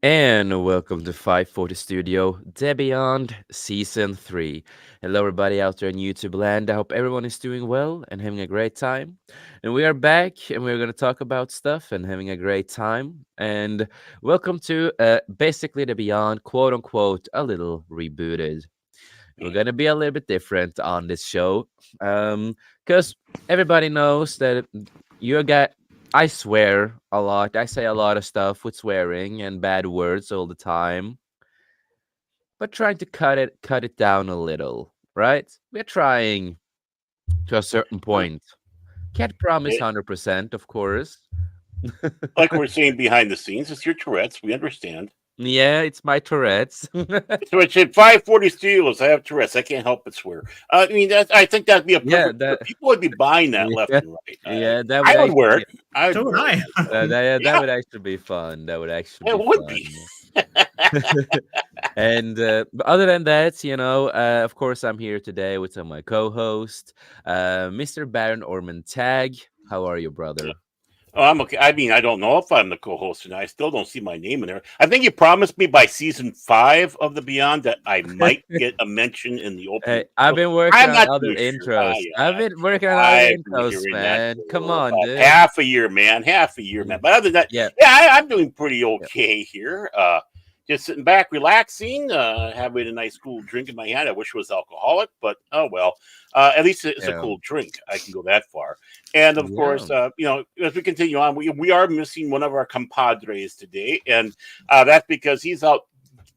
And welcome to 540 Studio, The Beyond Season 3. Hello, everybody out there in YouTube land. I hope everyone is doing well and having a great time. And we are back and we're going to talk about stuff and having a great time. And welcome to basically The Beyond, quote unquote, a little rebooted. We're going to be a little bit different on this show because everybody knows that you got I swear a lot. I say a lot of stuff with swearing and bad words all the time, but trying to cut it down a little, right? We're trying to a certain point. Can't promise Eh, 100%, of course. Like we're saying behind the scenes, it's your Tourette's. We understand. Yeah, it's my Tourette's. So I said 540 Studios. I have Tourette's. I can't help but swear. I mean, I think that'd be a Yeah, perfect. that People would be buying that left yeah, and right. yeah, that would I would wear actually it. I would So would wear it. I. that Yeah, would actually be fun. That would actually it be would be. fun. And but other than that, of course, I'm here today with my co-host, Mr. Baron Orman Tag. How are you, brother? Oh, I'm okay. I mean, I don't know if I'm the co-host, and I still don't see my name in there. I think you promised me by season 5 of the Beyond that I might get a mention in the opening. Hey, I've So been working I'm on not other too sure. intros. I've Yeah, been working on other I've been intros, hearing that man. Come for on, about dude. half a year, man. Half a year, man. Mm, But other than that, yeah, yeah, I'm doing pretty yeah, okay here. Just sitting back, relaxing, having a nice cool drink in my hand. I wish it was alcoholic, but oh well. At least it's a yeah, cool drink. I can go that far. And of yeah. course, as we continue on, we are missing one of our compadres today, and that's because he's out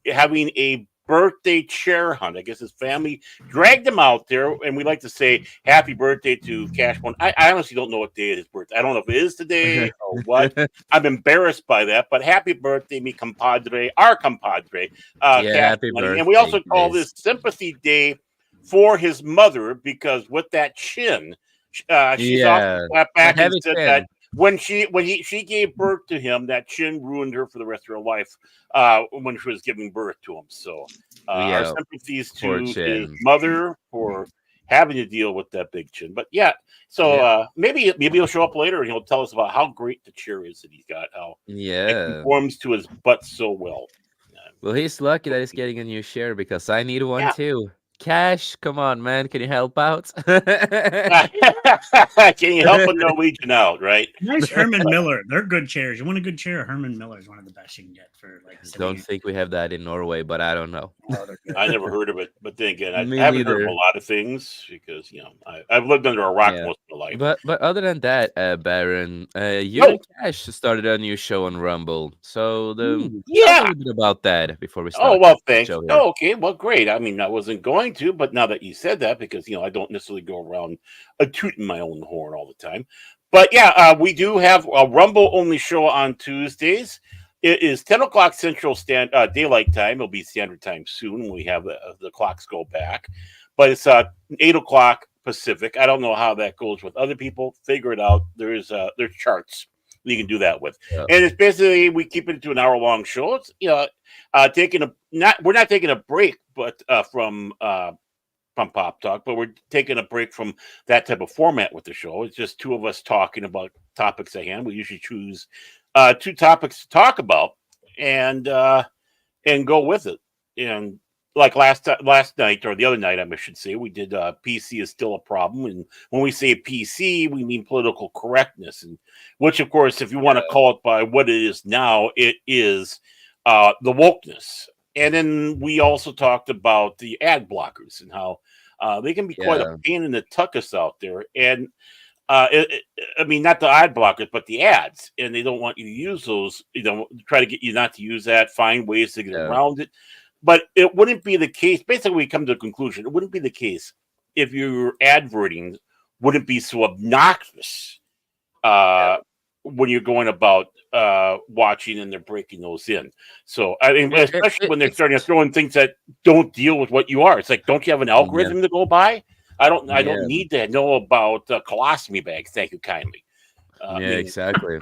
having a birthday chair hunt. I guess his family dragged him out there, and we like to say happy birthday to Cash One. I honestly don't know what day it is birthday. I don't know if it is today or what. I'm embarrassed by that, but happy birthday, me compadre, our compadre, Yeah, Cash happy Money. And we birthday, also call guys. this Sympathy Day for his mother because with that chin, she's often Yeah, slapped the back and heavy said that chin. when she gave birth to him, that chin ruined her for the rest of her life when she was giving birth to him. So our Yeah, sympathies poor to his chin. mother for having to deal with that big chin. But yeah, so Yeah, maybe he'll show up later and he'll tell us about how great the chair is that he's got, how it yeah. conforms to his butt so well. Well, he's lucky that he's getting a new share because I need one Yeah. too. Cash, come on, man. Can you help out? Can you help a Norwegian out, right? Nice Herman Miller. They're good chairs. You want a good chair? Herman Miller is one of the best you can get for like Don't sitting. think we have that in Norway, but I don't know. Oh, they're good. I never heard of it, but then again, I Me haven't heard of a neither. lot of things because I've lived under a rock Yeah. most of my life. But other than that, Baron, you No, and Cash started a new show on Rumble. So Ooh, talk a yeah. little bit about that before we Oh start well, the thanks. show here. Oh, okay. Well, great. I mean, I wasn't going to, but now that you said that, because I don't necessarily go around tooting my own horn all the time. But yeah, we do have a Rumble only show on Tuesdays. It is 10 o'clock Central Daylight Time. It'll be Standard Time soon when we have the clocks go back. But it's 8 o'clock Pacific. I don't know how that goes with other people. Figure it out. There's charts you can do that with, Yeah. and it's basically we keep it to an hour long show. It's taking a not we're not taking a break, but from Pop Talk, but we're taking a break from that type of format with the show. It's just two of us talking about topics at hand. We usually choose two topics to talk about and go with it. And like last night or the other night, I should say, we did PC is still a problem. And when we say PC, we mean political correctness, and which, of course, if you want to call it by what it is now, it is the wokeness. And then we also talked about the ad blockers and how they can be quite a Yeah. pain in the tuckus out there. And I mean, not the ad blockers, but the ads, and they don't want you to use those. Try to get you not to use that. Find ways to get Yeah. around it. But it wouldn't be the case. Basically, we come to a conclusion. It wouldn't be the case if your adverting wouldn't be so obnoxious Yeah. uh, when you're going about watching and they're breaking those in. So I mean, It, it, especially it, when they're it's starting to throw in things that don't deal with what you are. It's like, don't you have an yeah. algorithm to go by? I don't Yeah. need to know about colostomy bags. Thank you kindly. I Yeah, mean, exactly.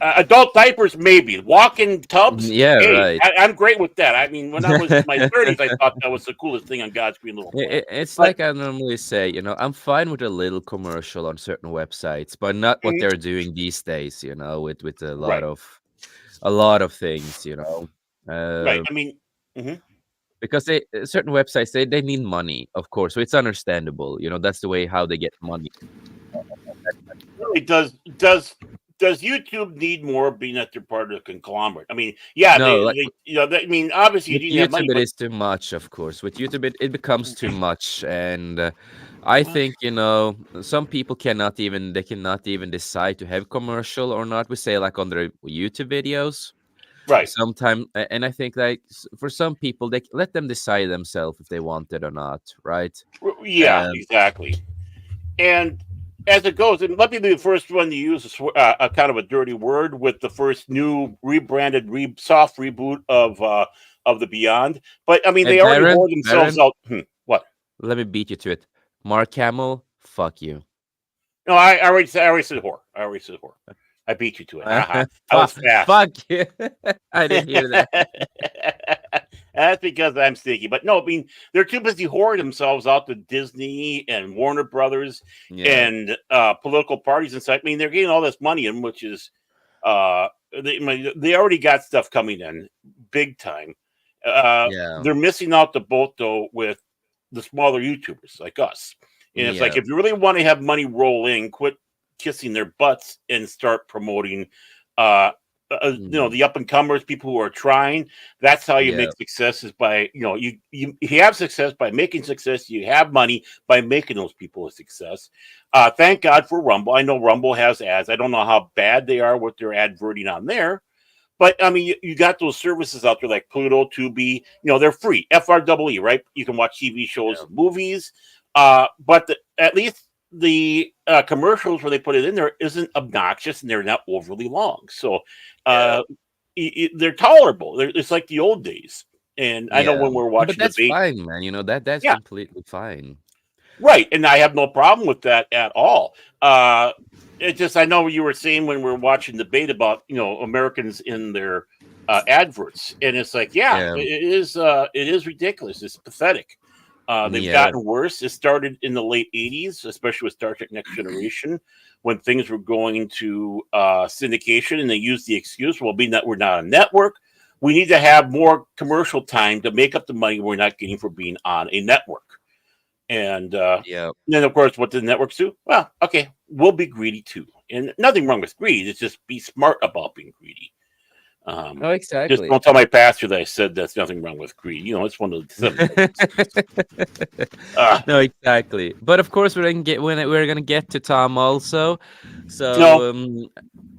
adult diapers, maybe. Walk-in tubs, Yeah, hey, right. I'm great with that. I mean, when I was in my 30s, I thought that was the coolest thing on God's green little planet. It's But like I normally say, I'm fine with a little commercial on certain websites, but not what mm, they're doing these days, with right, a lot of things. Right. Uh, I mean, mhm. because certain websites they need money, of course, so it's understandable. That's the way how they get money. Really, does YouTube need more being that they're part of the conglomerate? I mean, yeah, No, like I mean, obviously you with need to have money, YouTube, it but is too much, of course. With YouTube, it becomes too much, and I uh, think some people cannot even decide to have commercial or not. We say like on their YouTube videos. right. Sometimes, and I think like for some people, they let them decide themselves if they want it or not, right? Yeah, Um, exactly. And as it goes, and let me be the first one to use a kind of a dirty word with the first new rebranded, soft reboot of the Beyond. But I mean, hey, they already Baron, wore themselves Baron, out. What? let me beat you to it. Mark Hamill, fuck you. No, I already said whore. I already said whore. I beat you to it. Haha. I was fast. Fuck you. I didn't hear that. That's because I'm sticky. But no, I mean, they're too busy whoring themselves out to Disney and Warner Brothers Yeah, and political parties and such. I mean, they're getting all this money in, which is they already got stuff coming in big time. yeah, They're missing out the boat though with the smaller YouTubers like us. And it's like yeah, if you really want to have money roll in, quit kissing their butts and start promoting uh mhm, the up and comers, people who are trying. That's how you yeah, make success, is by you have success by making success. You have money by making those people a success. Thank God for Rumble. I know Rumble has ads. I don't know how bad they are with their adverting on there, but I mean, you got those services out there like Pluto, Tubi. They're free. FRWE, right? You can watch TV shows, yeah, movies. But at least the commercials where they put it in there isn't obnoxious and they're not overly long. So yeah, uh, they're tolerable. It's like the old days. And I know yeah. when we're But watching that's debate, fine, man. That's yeah, completely fine. right. And I have no problem with that at all. It just, I know you were saying when we were watching debate about, Americans in their adverts. And it's like, yeah, Yeah, it is ridiculous. It's pathetic. They've yeah, gotten worse. It started in the late 80s, especially with Star Trek Next Generation, when things were going to syndication and they used the excuse, well, being that we're not a network, we need to have more commercial time to make up the money we're not getting for being on a network. And yeah. then, of course, what did the networks do? Well, okay, we'll be greedy too. And nothing wrong with greed. It's just be smart about being greedy. Um, Oh, just exactly. don't tell my pastor that I said that's nothing wrong with greed. It's one of the seven deadly sins. Uh, No, exactly. But of course, we're gonna get to Tom also. no, So,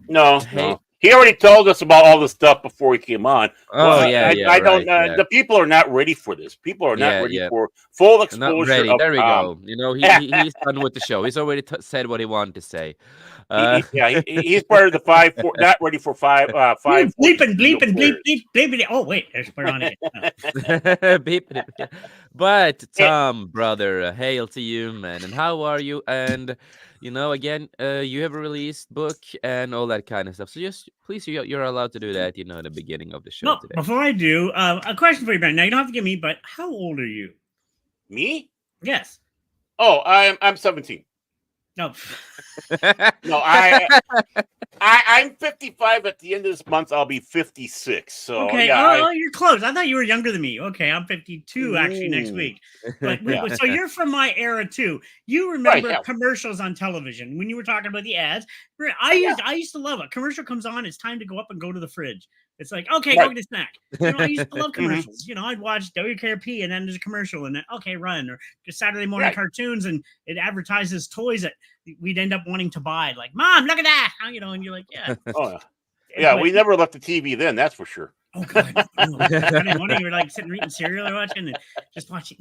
no, hey, no. He already told us about all this stuff before he came on. Well, oh yeah, yeah, I don't. right, yeah, The people are not ready for this. People are not yeah, ready yeah. for full Not exposure ready. of There we Tom. go. He's done with the show. He's already said what he wanted to say. Uh, Yeah, he's part of the five. Not ready for You 540 studio bleeping, bleep, players. bleep, bleep. Oh, wait, there's we're on again. No. beep it. Yeah. But Eh, Tom, brother, hail to you, man. And how are you? And again, you have a released book and all that kind of stuff. So just please, you're allowed to do that. At the beginning of the show No, today. before I do, a question for you, Ben. Now, you don't have to give me, but how old are you? Me? Yes. Oh, I'm 17. No. No, I'm 55 at the end of this month. I'll be 56. So Okay. yeah, Oh, you're close. I thought you were younger than me. Okay, I'm 52 actually next ooh, week. But yeah, so you're from my era too. You right, remember yeah, commercials on television when you were talking about the ads. I oh yeah, used to love it. Commercial comes on, it's time to go up and go to the fridge. It's like, okay, go right. get a snack. I used to love Hmm. commercials. I'd watch WKRP and then there's a commercial and then okay, run or just Saturday morning Right. cartoons and it advertises toys that we'd end up wanting to buy. Like, Mom, look at that. And you're like, yeah. Oh yeah, yeah. But We never left the TV then. That's for sure. oh god, no. Saturday morning you were like sitting eating cereal or watching and just watching.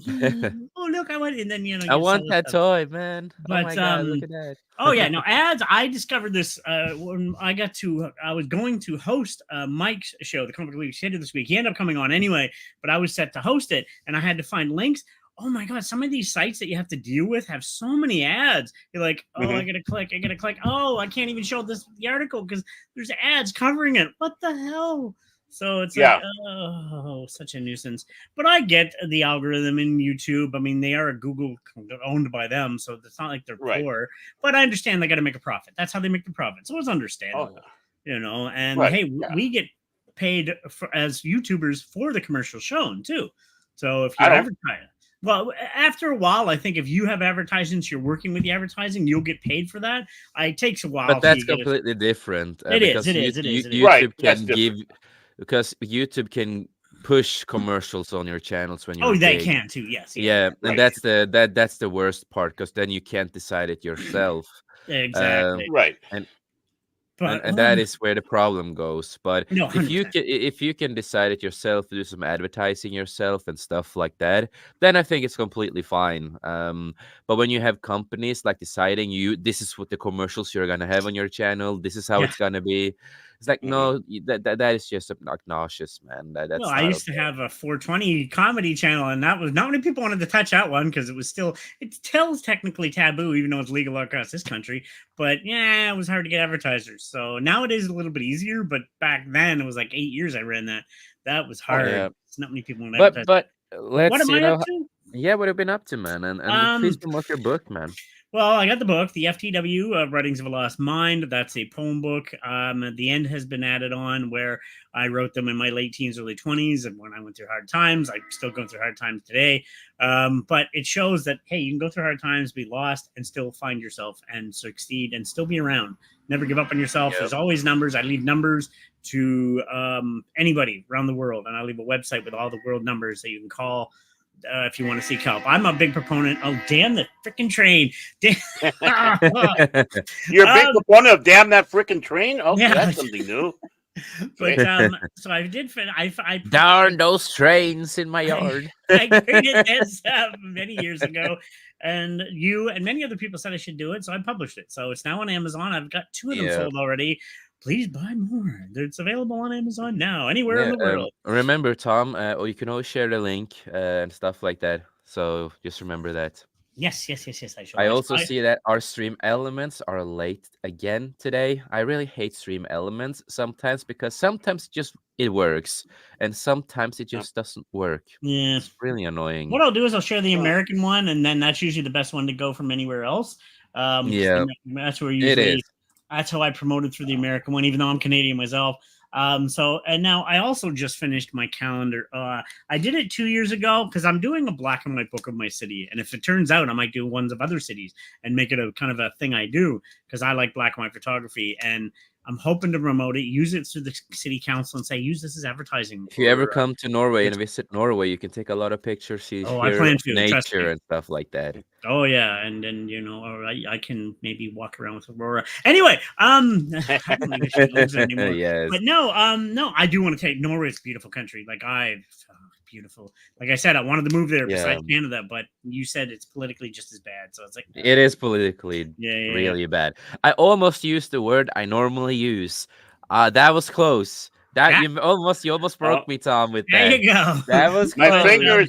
Oh look, I want, and then I you saw want this that stuff. toy, man. Oh But my god, look at that. oh yeah, no ads. I discovered this when I was going to host Mike's show, the Comic League schedule this week. He ended up coming on anyway, but I was set to host it, and I had to find links. Oh my god, some of these sites that you have to deal with have so many ads. You're like, oh, Hmm. I gotta click. Oh, I can't even show the article because there's ads covering it. What the hell? So it's like, Yeah, oh, such a nuisance. But I get the algorithm in YouTube. I mean, they are a Google owned by them, so it's not like they're right. poor. But I understand they got to make a profit. That's how they make the profit. So it's Oh understandable, yeah, And right. hey, Yeah, we get paid as YouTubers for the commercial shown too. So if I you're don't. advertising, well, after a while, I think if you have advertisements, you're working with the advertising, you'll get paid for that. It takes a while But for you that's to get it. completely different It is, because it is, it is, it is. Right. YouTube That's can give different. because YouTube can push commercials on your channels when you're Oh, they big. can too. Yes, yeah, Yeah, and Right. that's the worst part because then you can't decide it yourself. yeah, Um, exactly. Right. and But and that is where the problem goes. But no, if 100%. if you can decide it yourself, do some advertising yourself and stuff like that, then I think it's completely fine. But when you have companies like deciding this is what the commercials you're gonna have on your channel, this is how Yeah. it's gonna be. It's like Hmm. no, that is just obnoxious, man. Well, That's I not used to okay. have a 420 comedy channel, and that was not many people wanted to touch that one because it was still it's still technically taboo, even though it's legal across this country. But yeah, it was hard to get advertisers. So now it is a little bit easier. But back then, it was like 8 years I ran that. That was Oh, hard. Yeah, It's not many people want to but advertise. But what let's am I up h- to? yeah, what have you been up to, man? And please Um, promote your book, man. Well, I got the book, the FTW, Writings of a Lost Mind. That's a poem book. The end has been added on where I wrote them in my late teens, early 20s, and when I went through hard times. I'm still going through hard times today. But it shows that, hey, you can go through hard times, be lost, and still find yourself and succeed and still be around. Never give up on yourself. Yeah. There's always numbers. I leave numbers to anybody around the world, and I leave a website with all the world numbers that you can call if you want to seek help. I'm a big proponent. Oh, damn the freaking train. You're a big um, proponent of damn that freaking train. Okay, yeah, that's something new. but Okay. so I did. Darn those trains in my I, yard. I created this many years ago, and you and many other people said I should do it, so I published it. So it's now on Amazon. I've got 2 of them Yeah. sold already. Please buy more. It's available on Amazon now, anywhere in Yeah, the world. remember, Tom, or you can always share the link and stuff like that. So just remember that. Yes, yes, yes, yes. I shall. I I, also I, see that our stream elements are late again today. I really hate stream elements sometimes because sometimes just it works and sometimes it Yeah. just doesn't work. yeah. It's really annoying. What I'll do is I'll share the Well, American one, and then that's usually the best one to go from anywhere else. Yeah, And that's where it is. usually that's how I promoted through the American one, even though I'm Canadian myself. So and now I also just finished my calendar. I did it 2 years ago because I'm doing a black and white book of my city, and if it turns out, I might do ones of other cities and make it a kind of a thing I do because I like black and white photography, and I'm hoping to promote it, use it through the city council, and say use this as advertising If you ever for. come to Norway and It's, visit Norway, you can take a lot of pictures, see oh, I here plan to. Trust nature me. and stuff like that. Oh yeah, and then or I can maybe walk around with Aurora. Anyway, I don't think she lives there anymore. Yes. But no, I do want to take Norway's a beautiful country. Like beautiful. Like I said, I wanted to move there Yeah. besides Canada, but you said it's politically just as bad. So it's like It is politically yeah. really bad. I almost used the word I normally use. That was close. That That, you almost oh, broke me, Tom, with there that. you go. That was my But, close.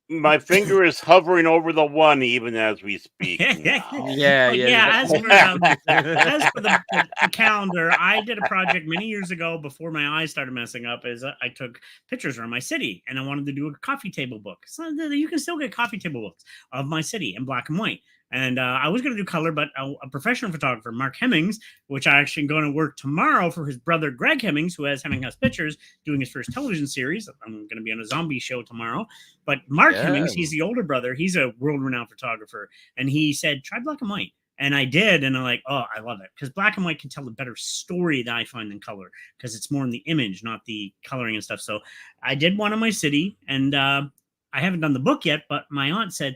my finger is hovering over the one even as we speak now. Yeah, But yeah. yeah, as for the calendar, I did a project many years ago before my eyes started messing up. Is I took pictures around my city, and I wanted to do a coffee table book. So you can still get coffee table books of my city in black and white. And I was going to do color, but a professional photographer, Mark Hemmings, which I actually going to work tomorrow for his brother Greg Hemmings, who has Hemming House Pictures, doing his first television series. I'm going to be on a zombie show tomorrow. But Mark Hemmings, he's the older brother. He's a world-renowned photographer, and he said, "Try black and white." And I did, and I'm like, oh, I love it because black and white can tell a better story that I find than color because it's more in the image, not the coloring and stuff. So I did one on my city, and I haven't done the book yet, but my aunt said,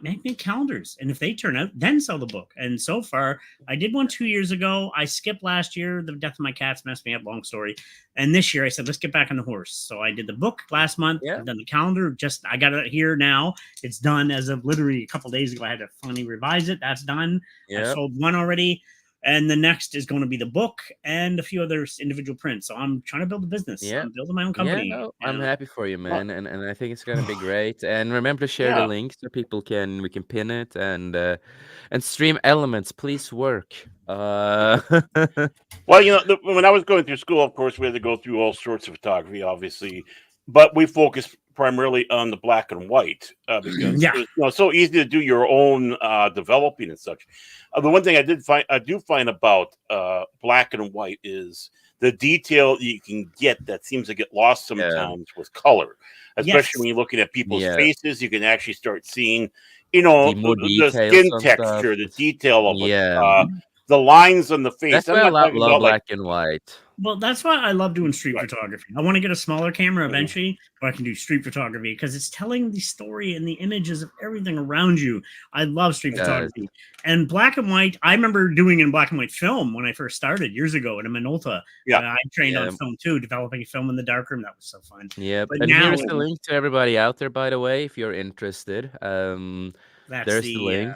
make me calendars, and if they turn out, then sell the book. And so far, I did one 2 years ago. I skipped last year. The death of my cats messed me up. Long story. And this year, I said, let's get back on the horse. So I did the book last month. Yeah. I've done the calendar. I got it here now. It's done as of literally a couple days ago. I had to finally revise it. That's done. I sold one already. And the next is going to be the book and a few other individual prints. So I'm trying to build a business. Yeah. I'm building my own company. Yeah, no, I'm happy for you, man, and I think it's gonna be great. And remember to share the Yeah. link so people we can pin it and stream elements. Please work. Well, when I was going through school, of course, we had to go through all sorts of photography. Obviously, but we focus primarily on the black and white because Yeah. it's so easy to do your own developing and such. The one thing I do find about black and white is the detail you can get that seems to get lost Yeah. sometimes with color, especially Yes. when you're looking at people's Yeah. faces. You can actually start seeing, The more the details skin on stuff. texture, the detail of it, Yeah. the lines on the face. That's I'm why I not talking love about like black and white. Well, that's why I love doing street right. photography. I want to get a smaller camera Mhm. eventually, but I can do street photography because it's telling the story and the images of everything around you. I love street Guys. photography. And black and white, I remember doing in black and white film when I first started years ago in Minolta. Yeah. I trained on Yeah. film too, developing film in the darkroom. That was so fun. Yep. But And now here's the link to everybody out there, by the way, if you're interested. that's There's the link.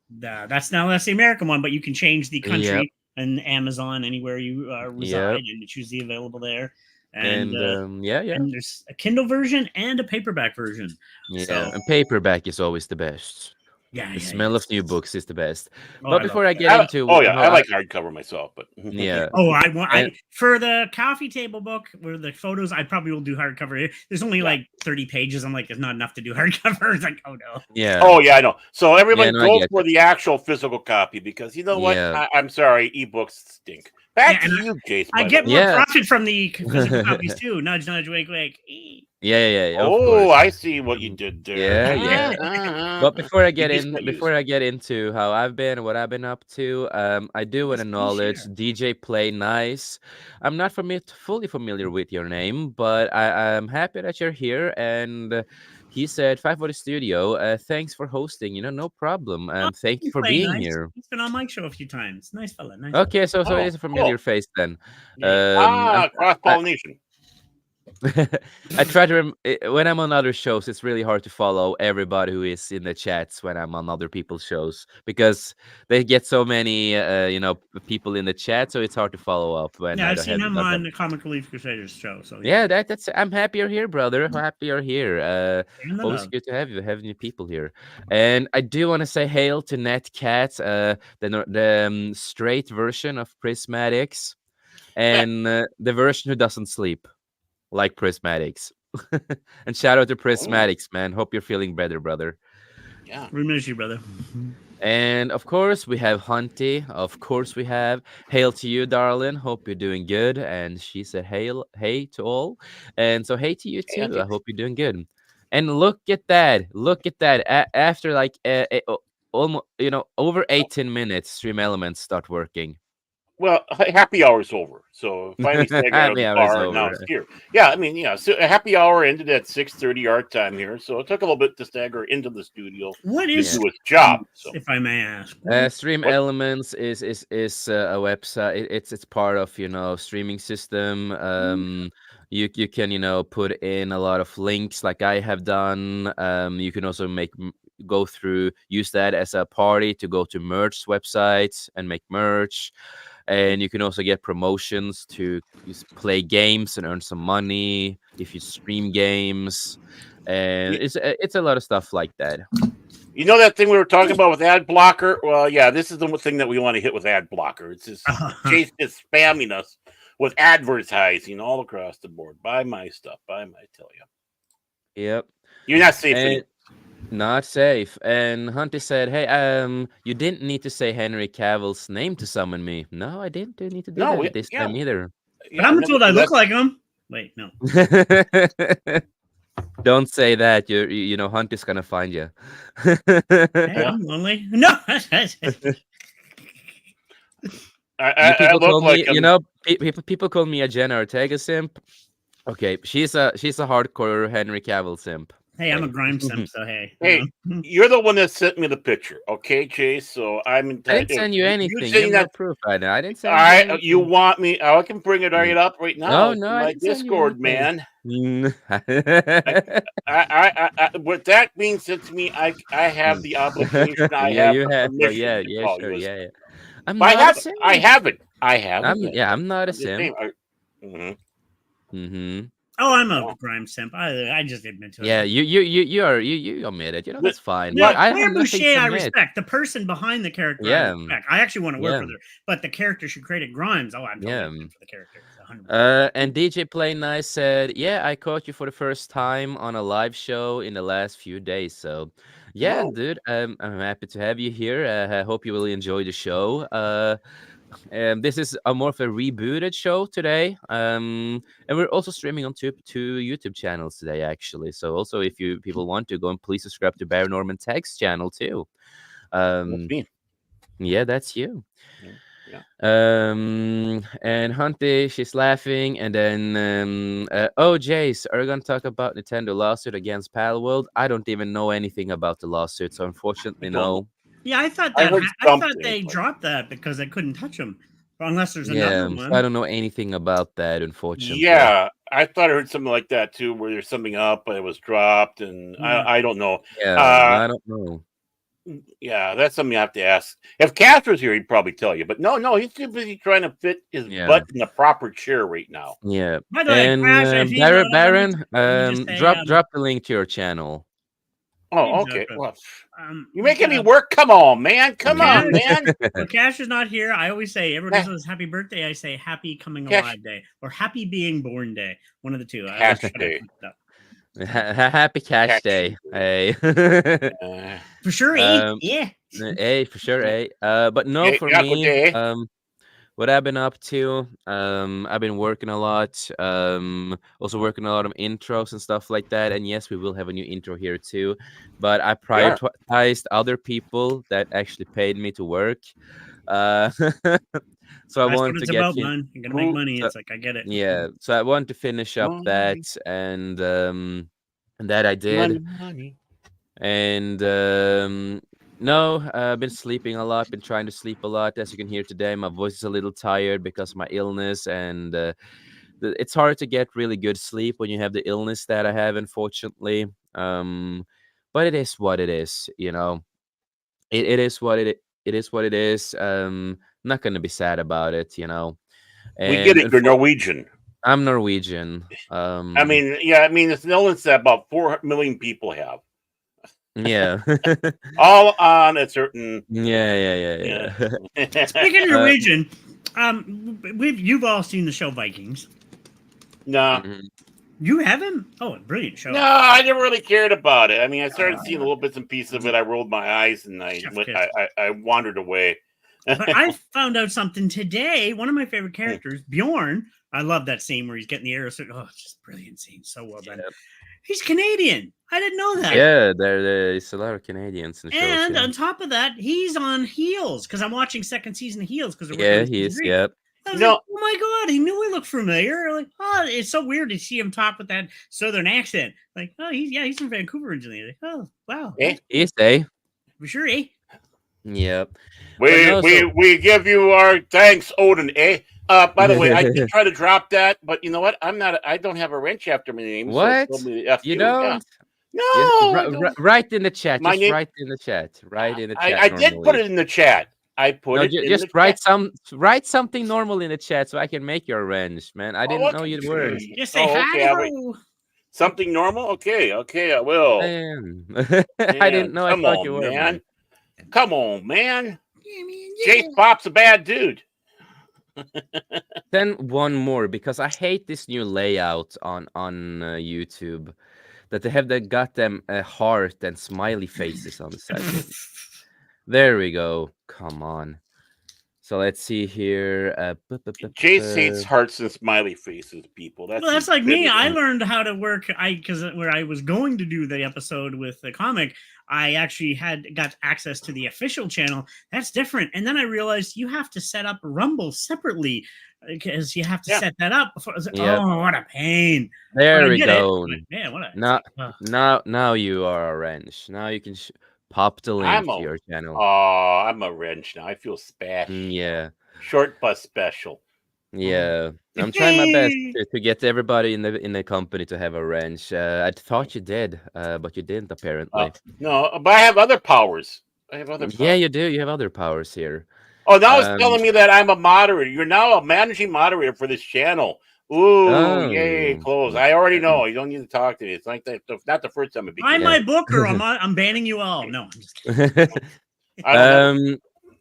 that's the American one, but you can change the Yep. country and Amazon anywhere you reside Yep. and choose the available there. And yeah, yeah. And there's a Kindle version and a paperback version. Yeah. So And paperback is always the best. yeah, The yeah, smell of new yes. books is the best. Oh, But I love before I that. get into Oh yeah, how I I like hardcover myself, but yeah. Oh, I want And for the coffee table book where the photos. I probably will do hardcover. There's only yeah. like 30 pages. I'm like, there's not enough to do hardcover. It's like, oh no. yeah. Oh yeah, I know. So Yeah, everyone no, I go get for you. the actual physical copy because you know what? Yeah. I'm sorry, ebooks stink. Yeah, Back to and you, Jace. I By the get way. more Yeah. profit from the physical copies too. Nudge, nudge, wink, wink. Yeah, of Oh, course. I see what you did there. Yeah, yeah. Uh-huh. But before I get You just got used. before I get into how I've been and what I've been up to, I do want Yes, to please acknowledge share. DJ Play Nice. I'm not fully familiar with your name, but I'm happy that you're here. And he said, 540 Studio, thanks for hosting. No problem. Oh, Thank you you for play being nice. here. He's been on my show a few times. Nice fella, nice fella. Okay, so it Oh, is a familiar cool. face then. Yeah. Cross pollination. I try to when I'm on other shows, it's really hard to follow everybody who is in the chats when I'm on other people's shows because they get so many, people in the chat, so it's hard to follow up when Yeah, I I've don't seen him not have. on the Comic Relief Crusaders show. So Yeah, that's. I'm happy you're here, brother. Happy you're here. and the Always love. good to have new people here. And I do want to say hail to Netcat, the straight version of Prismatics, and the version who doesn't sleep like Prismatics. And shout out to Oh, Prismatics, man. Hope you're feeling better, brother. yeah. We miss you, brother. And of course, we have Hunty. Of course, we have hail to you, darling. Hope you're doing good. And she said, hey to all. And so, hey to you Hey, too. Auntie. I hope you're doing good. And look at that. Look at that. After like almost, over 18 minutes, Stream Elements start working. Well, happy hour's over. So finally staggered out of Happy the hour is bar. Now over. it's here. Yeah, I mean, yeah. So a happy hour ended at 6:30 our time here. So it took a little bit to stagger into the studio What to is Yeah. do its job. So if I may ask? What is Stream what? Elements is a website. It's part of streaming system. You can put in a lot of links like I have done. You can also use that as a party to go to merch websites and make merch. And you can also get promotions to play games and earn some money if you stream games. And You, it's a lot of stuff like that. you know that thing we were talking about with ad blocker? Well, yeah, this is the thing that we want to hit with ad blocker. It's just Chase is spamming us with advertising all across the board. Buy my stuff. I tell you. Yep. You're not safe And anymore. not safe. And Hunty said, "Hey, you didn't need to say Henry Cavill's name to summon me." No, I didn't need to do No, that this yeah, time either. But yeah. I'm Never told I do look that. like him. Wait, no. Don't say that. Hunty's gonna find you. Hey, Yeah. I'm lonely. No. I People look call like me, I'm. people call me a Jenna Ortega simp. Okay, she's a hardcore Henry Cavill simp. Hey, I'm a Hey. grime simp, so hey. Hey, you're the one that sent me the picture, okay, Chase? So I'm I entitled. didn't send you You anything. You saying have no that? proof. I didn't send you I you anything. want me? I can bring it right up right now No, to I my didn't send you Discord, anything. man. With that being said to me, I have the obligation. I Yeah, have you the have. Oh, permission yeah, to yeah, call sure, you as. yeah. I'm But not a I simp. haven't. I haven't yet. I'm not a I'm just saying. simp. Mhm. Mm-hmm. Oh, I'm a Yeah. grime simp. I just admit to it. Yeah, you admit it. But That's fine. Now, what? I have Claire nothing to Boucher, I admit. respect. The person behind the character, I Yeah, respect. I actually want to work yeah, with her, but the character she created, Grimes. Oh, I'm totally yeah. in for the character. 100%. And DJ Play Nice said, "Yeah, I caught you for the first time on a live show in the last few days. So, yeah, No, dude, I'm happy to have you here. I hope you will enjoy the show. This is a more of a rebooted show today. And we're also streaming on two YouTube channels today, actually. So, also, if you people want to go and please subscribe to Bear Norman Tech's channel too. that's Um, me. yeah, that's you." Yeah. Yeah. And Hunty, she's laughing, and then oh, Jace, are you gonna talk about Nintendo lawsuit against Palworld? I don't even know anything about the lawsuit, so I unfortunately, don't know. no. Yeah, I thought I that. heard I thought something, they but dropped that because they couldn't touch them, unless there's another Yeah, so I one. don't know anything about that, unfortunately. yeah, I thought I heard something like that too, where there's something up, but it was dropped, and Yeah. I don't know. Yeah, Uh, I don't know. yeah, that's something you have to ask. If Cass was here, he'd probably tell you. But no, he's too busy trying to fit his Yeah, butt in the proper chair right now. yeah. By the way, And Crash, if he's not on, Baron, let me just say, drop the link to your channel. Oh, okay. exactly. Well, you're making me Uh, work. Come on, man. Come Cash, on, man. when Cash is not here, I always say, everyone Nah, says happy birthday. I say happy coming Cash, alive day or happy being born day. One of the two. I always Cash try to day. flip it up. Happy Cash Cash Day. day. Hey. For sure, eh? um, Yeah. A for sure, A. But no, Hey, for Yako me, Day. what I've been up to, I've been working a lot. Also working a lot of intros and stuff like that. And yes, we will have a new intro here too. But I Yeah. prioritized other people that actually paid me to work. Uh, so I That's what wanted to it's get about, man. You're gonna make Who? money. so, It's like I get it. yeah. So I wanted to finish up that, Money, and that I did. money. And no, I've been sleeping a lot, been trying to sleep a lot. As you can hear today, my voice is a little tired because of my illness, and it's hard to get really good sleep when you have the illness that I have, unfortunately. But it is what it is, you know. It is what it is what it is. Not gonna be sad about it, you know. We get And it. You're Norwegian. I'm Norwegian. I mean, yeah, I mean, it's an illness that about 4 million people have, Yeah. all on a certain. Yeah. Yeah. Speaking of Uh, Norwegian, you've all seen the show Vikings. No, mhm. You haven't? Oh, brilliant show. no, I never really cared about it. I mean, I started Uh, seeing little bits and pieces of it. I rolled my eyes and Chef went, kiss. I wandered away. But I found out something today. One of my favorite characters, Bjorn. I love that scene where he's getting the arrow. Oh, it's just a brilliant scene. So well done. He's Canadian. I didn't know that. Yeah, there's a lot of Canadians in the shows. And Yeah, on top of that, he's on Heels because I'm watching second season of Heels because yeah, he is. Yeah, I was No. like, oh my god, he knew I looked familiar. Like, oh, it's so weird to see him talk with that southern accent. Like, oh, he's from Vancouver originally. Like, oh, wow, Eh? he's a. for sure, eh? Yep. We give you our thanks, Odin. Eh? By the way, I did try to drop that, but you know what? I don't have a wrench after my name. What? So me F You Yeah. don't? No, Yeah, I don't. write in the chat. My Just name. write in the chat. Write in the chat. I did put normally. it in the chat. I put No, it in just the write chat. write something normal in the chat so I can make your wrench, man. I didn't Oh, know okay. you were. Just say Oh, hi. okay. Something normal? Okay, I will. Man. I didn't know. I Come thought you on, were, man. man. Come on, man. Jace Pop's a bad dude. Then one more because I hate this new layout on YouTube that they have got them a heart and smiley faces on the side. There we go. Come on. So let's see here. Jace hates hearts and smiley faces, people. That's like me. I learned how to work. Because where I was going to do the episode with the comic, I actually got access to the official channel. That's different. And then I realized you have to set up Rumble separately because you have to set that up before. Oh, what a pain! There we go. Yeah, what a now you are a wrench. Now you can pop the link to your channel. Oh, I'm a wrench now. I feel special. Yeah. Short but special. Yeah. I'm trying my best to get everybody in the company to have a wrench. I thought you did, but you didn't apparently. No, but I have other powers. Yeah, you do. You have other powers here. Oh, now it's telling me that I'm a moderator. You're now a managing moderator for this channel. Ooh, yay, Oh, close. I already know. You don't need to talk to me. It's like that. Not the first time it Buy became. my yeah. book, or I'm banning you all. No, I'm just kidding. I don't have. um,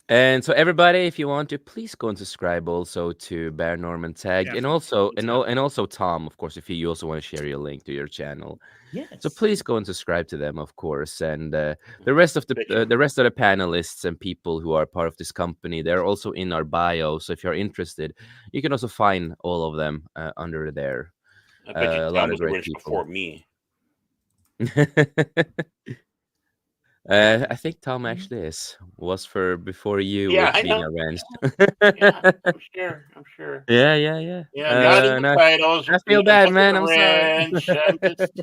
and so everybody, if you want to, please go and subscribe also to Bear Norman Tag, and Definitely. also It's up. and also Tom, of course, if you also want to share your link to your channel. So Yes. please go and subscribe to them, of course, and the rest of Thank you. the rest of the panelists and people who are part of this company, they're also in our bio. So if you're interested, you can also find all of them under there. I bet you A lot Tom of was great rich people. before me. I think Tom actually was for before you Yeah, with I being know. arranged. Yeah, I'm sure. I'm sure. Yeah, yeah, yeah. Yeah, not in And the titles. I You feel know, bad, wasn't man. the I'm sorry. ranch. I'm just.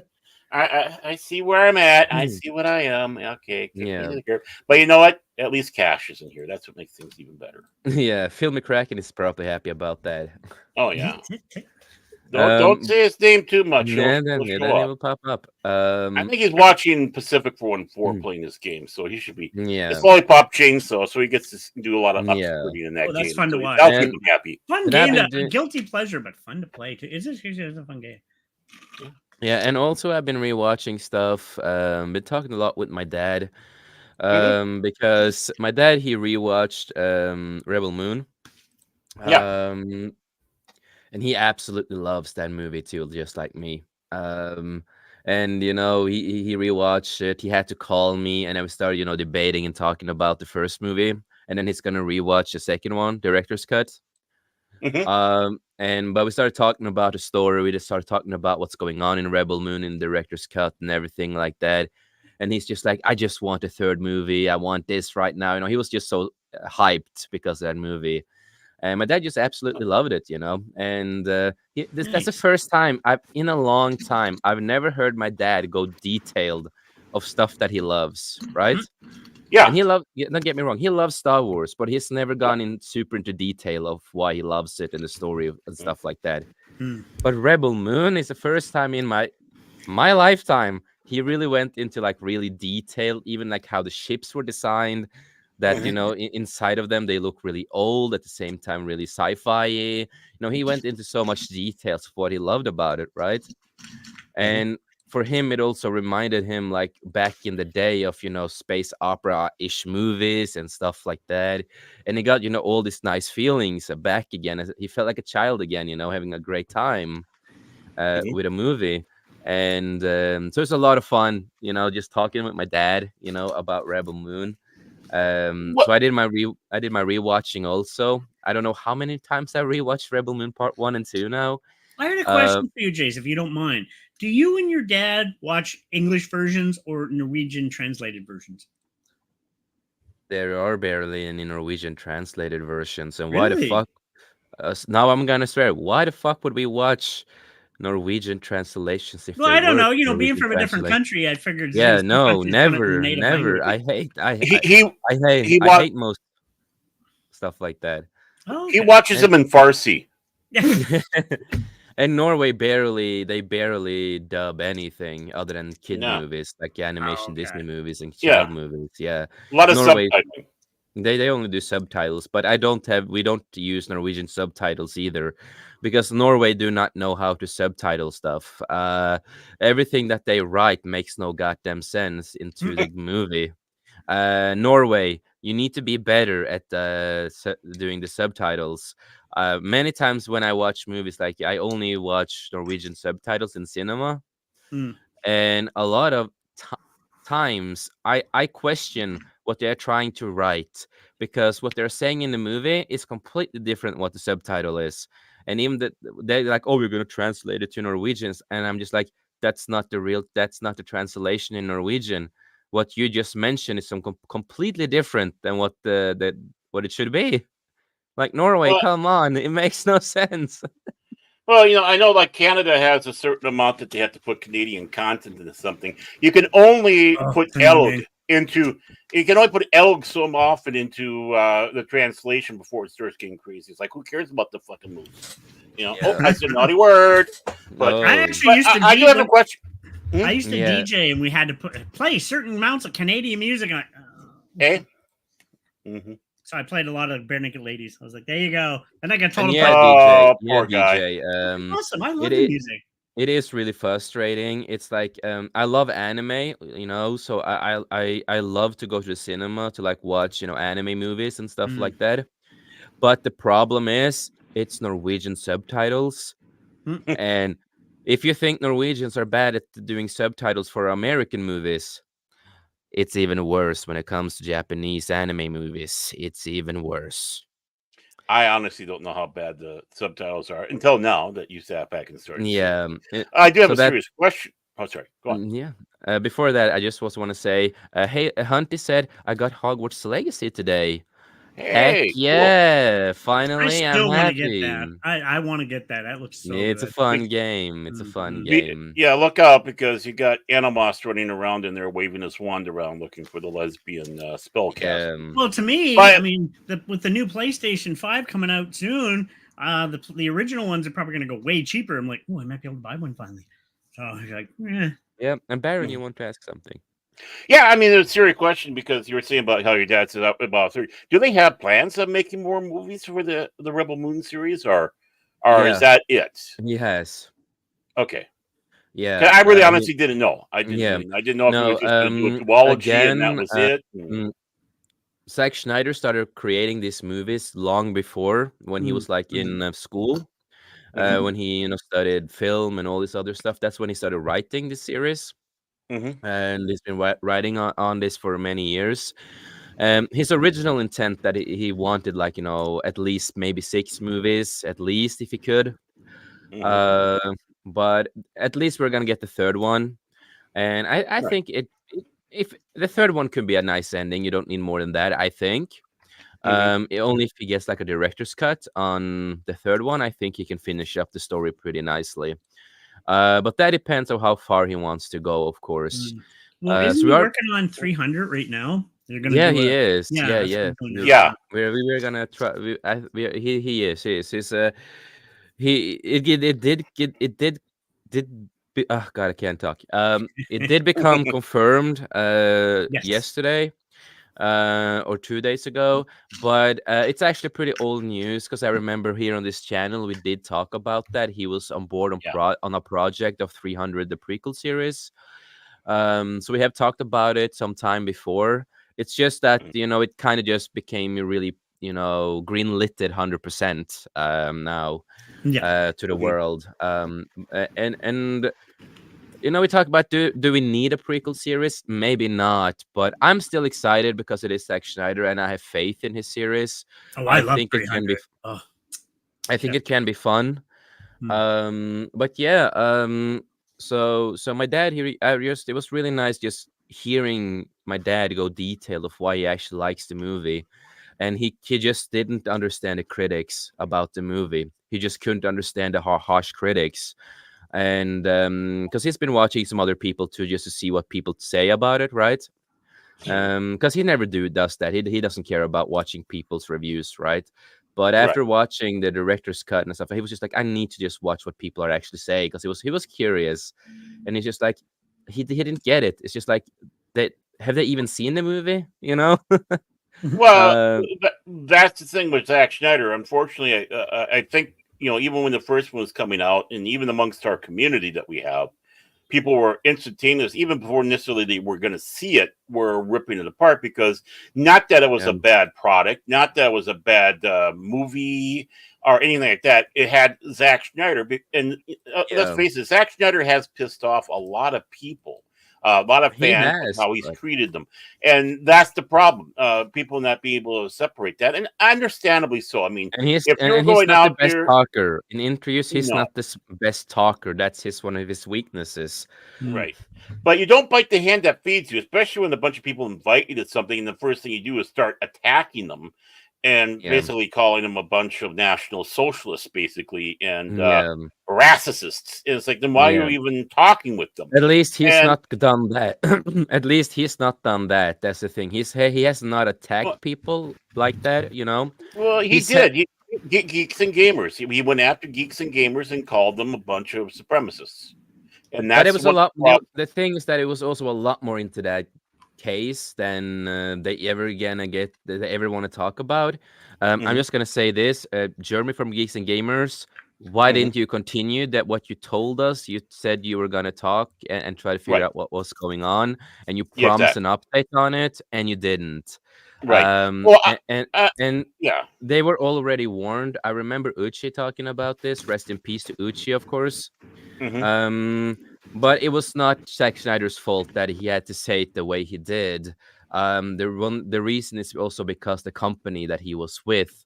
I see where I'm at. I see what I am. Okay, kick me Yeah, to the curb. But you know what? At least Cash isn't here. That's what makes things even better. yeah. Phil McCracken is probably happy about that. Oh yeah. Don't say his name too much. He'll Yeah, show then it up. will pop up. I think he's watching Pacific 4 Mm, playing this game, so he should be. It's yeah, Lollipop Chainsaw, so he gets to do a lot of yeah. upskirting in Oh, that that's game. fun to So watch. that'll keep And him happy. Fun and I've game, been a doing guilty pleasure, but fun to play too. It's a fun game. yeah, and also I've been rewatching stuff. Been talking a lot with my dad. Hmm. Because my dad he rewatched Rebel Moon. Yeah. Um, and he absolutely loves that movie too, just like me. Um, and he rewatched it. He had to call me, and then we started debating and talking about the first movie, and then he's gonna rewatch the second one, director's cut. Hmm. And but we started talking about the story. We just started talking about what's going on in Rebel Moon in the director's cut and everything like that. And he's just like, I just want a third movie. I want this right now. He was just so hyped because of that movie. And my dad just absolutely loved it. And that's the Nice. first time in a long time, I've never heard my dad go detailed of stuff that he loves, right? Yeah. And don't get me wrong, he loves Star Wars, but he's never Yeah. gone in super into detail of why he loves it and the story and Mhm. stuff like that. Hmm. But Rebel Moon is the first time in my lifetime he really went into like really detailed, even like how the ships were designed. That Mhm. inside of them they look really old at the same time, really sci-fi. He went into so much details of what he loved about it, right? Mhm. And for him it also reminded him like back in the day of space opera-ish movies and stuff like that. And he got all these nice feelings back again, as he felt like a child again, having a great time Mhm. with a movie. And so it's a lot of fun, just talking with my dad about Rebel Moon. What? So I did my rewatching also. I don't know how many times I rewatched Rebel Moon Part 1 and 2 now. I had a uh question for you, Jace, if you don't mind. Do you and your dad watch English versions or Norwegian translated versions? There are barely any Norwegian translated versions, and why the Really? fuck? Now I'm gonna swear. Why the fuck would we watch Norwegian translations if Well, there I don't were know. Being Norwegian from a different translations? country, I figured Yeah, some no, countries done it in the never, native never. languages. I hate, He he he I wa- hate most stuff like that. Oh, he okay. watches And them in Farsi. and Norway barely dub anything other than kid No. movies, like Oh, animation okay. Disney movies and Yeah. child movies. Yeah, A lot of Norway. subtitling. They only do subtitles, but we don't use Norwegian subtitles either, because Norway do not know how to subtitle stuff. Everything that they write makes no goddamn sense into the movie. Norway, you need to be better at doing the subtitles. Many times when I watch movies, like I only watch Norwegian subtitles in cinema, Hmm. and a lot of times I question what they're trying to write, because what they're saying in the movie is completely different what the subtitle is. And even that they're like, oh, we're going to translate it to Norwegians, and I'm just like, that's not the translation in Norwegian. What you just mentioned is some completely different than what it should be. Like, Norway, Well, come on, it makes no sense. I know like Canada has a certain amount that they have to put Canadian content into something. You can only Oh, put tuning. you can only put elg so often into the translation before it starts getting crazy. It's like, who cares about the fucking movie? Oh, Yeah. I said a naughty word, but I Oh, actually used to I do have a question. I used to yeah. DJ, and we had to play certain amounts of Canadian music. Eh? Mm-hmm. So I played a lot of Bare Naked Ladies. I was like, there you go. Then I got And told yeah, apart. DJ, Oh, yeah, poor guy. DJ. Awesome. I It love the is music. it is really frustrating. It's like I love anime, so I love to go to the cinema to like watch anime movies and stuff Mm. like that. But the problem is it's Norwegian subtitles, Mm. and if you think Norwegians are bad at doing subtitles for American movies, it's even worse when it comes to Japanese anime movies. It's even worse. I honestly don't know how bad the subtitles are until now that you sat back and started saying Yeah. it. I do have So a that serious question. Oh, sorry. Go on. yeah. Before that, I just also want to say, hey, Hunty said I got Hogwarts Legacy today. Heck Hey, cool. yeah! I Finally, I'm still want to get happy. that. I want to get that. That looks so It's a good. fun Be- game. It's a Mm, fun mm. game. Yeah, look out because you got Animos running around in there waving his wand around looking for the lesbian spellcaster. Um, Well, to me, I But mean, with the new PlayStation 5 coming out soon, the original ones are probably going to go way cheaper. I'm like, oh, I might be able to buy one finally. So I was like, yeah, and Baron, you want to ask something? yeah, I mean, it's a serious question because you were saying about how your dad said about 30. Do they have plans of making more movies for the Rebel Moon series, or is Yeah, that it? he has. Okay, 'cause Yeah, I really honestly didn't know. I didn't. I yeah. mean, I didn't know if he was No, just going to do a duology and that again, was it. mm, Zack Schneider started creating these movies long before when he mm, was like mm, in school. Mm-hmm, When he studied film and all this other stuff, that's when he started writing this series, mm-hmm, and he's been writing on this for many years. His original intent that he wanted like at least maybe 6 movies at least if he could, mm-hmm. uh, but at least we're gonna get the third one, and I Right. think if the third one could be a nice ending, you don't need more than that. I think. Mm-hmm, Only if he gets like a director's cut on the third one, I think he can finish up the story pretty nicely. But that depends on how far he wants to go, of course. mm. Well, isn't So we he are, working on 300 right now? They're going to yeah, do he a, is, yeah, yeah, that's what yeah. I'm doing now. Yeah. We're gonna try. He is. He's he it did. Oh God, I can't talk. It did become confirmed Yes. yesterday or 2 days ago, but it's actually pretty old news because I remember here on this channel we did talk about that he was on board Yeah. on a project of 300, the prequel series. So we have talked about it some time before. It's just that Mm, it kind of just became really green litted 100% now Yeah. to the mhm. world. And we talk about do we need a prequel series? Maybe not, but I'm still excited because it is Zack Schneider and I have faith in his series. Oh, I I love think it can be 300. Oh, I think chef it can be fun. kiss. But yeah, so my dad here, it was really nice just hearing my dad go detail of why he actually likes the movie, and he just didn't understand the critics about the movie. He just couldn't understand the harsh critics, and because he's been watching some other people too, just to see what people say about it, right? Because he never does that. He doesn't care about watching people's reviews, right? But Right. after watching the director's cut and stuff, he was just like, I need to just watch what people are actually saying because he was curious, and he's just like, he didn't get it. It's just like they have they even seen the movie, you know? Well, uh, that's the thing with Zack Schneider. Unfortunately, I think even when the first one was coming out, and even amongst our community that we have, people were instantaneous, even before necessarily they were going to see it, were ripping it apart because not that it was yeah, a bad product, not that it was a bad movie or anything like that. It had Zack Schneider, and let's yeah, face it, Zack Schneider has pissed off a lot of people. A lot of he fans of has, how he's but treated them, and that's the problem. People not being able to separate that, and understandably so. I mean, and he's if and, you're and he's going not the out best there, talker in interviews. He's no, not the best talker. That's his one of his weaknesses. right. But you don't bite the hand that feeds you, especially when a bunch of people invite you to something, and the first thing you do is start attacking them and Yeah, basically calling them a bunch of national socialists, basically, and yeah, racists. And it's like, then why are yeah. you even talking with them? At least he's And not done that. At least he's not done that. That's the thing. He has not well, attacked people like that. well, he He said, did. Geeks and gamers. He went after geeks and gamers and called them a bunch of supremacists. And but it that's was a what lot. the problem. The thing is that it was also a lot more into that case than they ever gonna get that they ever want to talk about. I'm Hmm. just gonna say this, Jeremy from Geeks and Gamers. Why Hmm. didn't you continue that? What you told us, you said you were gonna talk and try to figure Right. out what was going on, and you Yeah, promised an exactly. update on it, and you didn't. Right. Um, Well, and and, uh, and yeah. they were already warned. I remember Uchi talking about this. Rest in peace to Uchi, of course. Hmm. Um, but it was not Zack Snyder's fault that he had to say it the way he did. The reason is also because the company that he was with,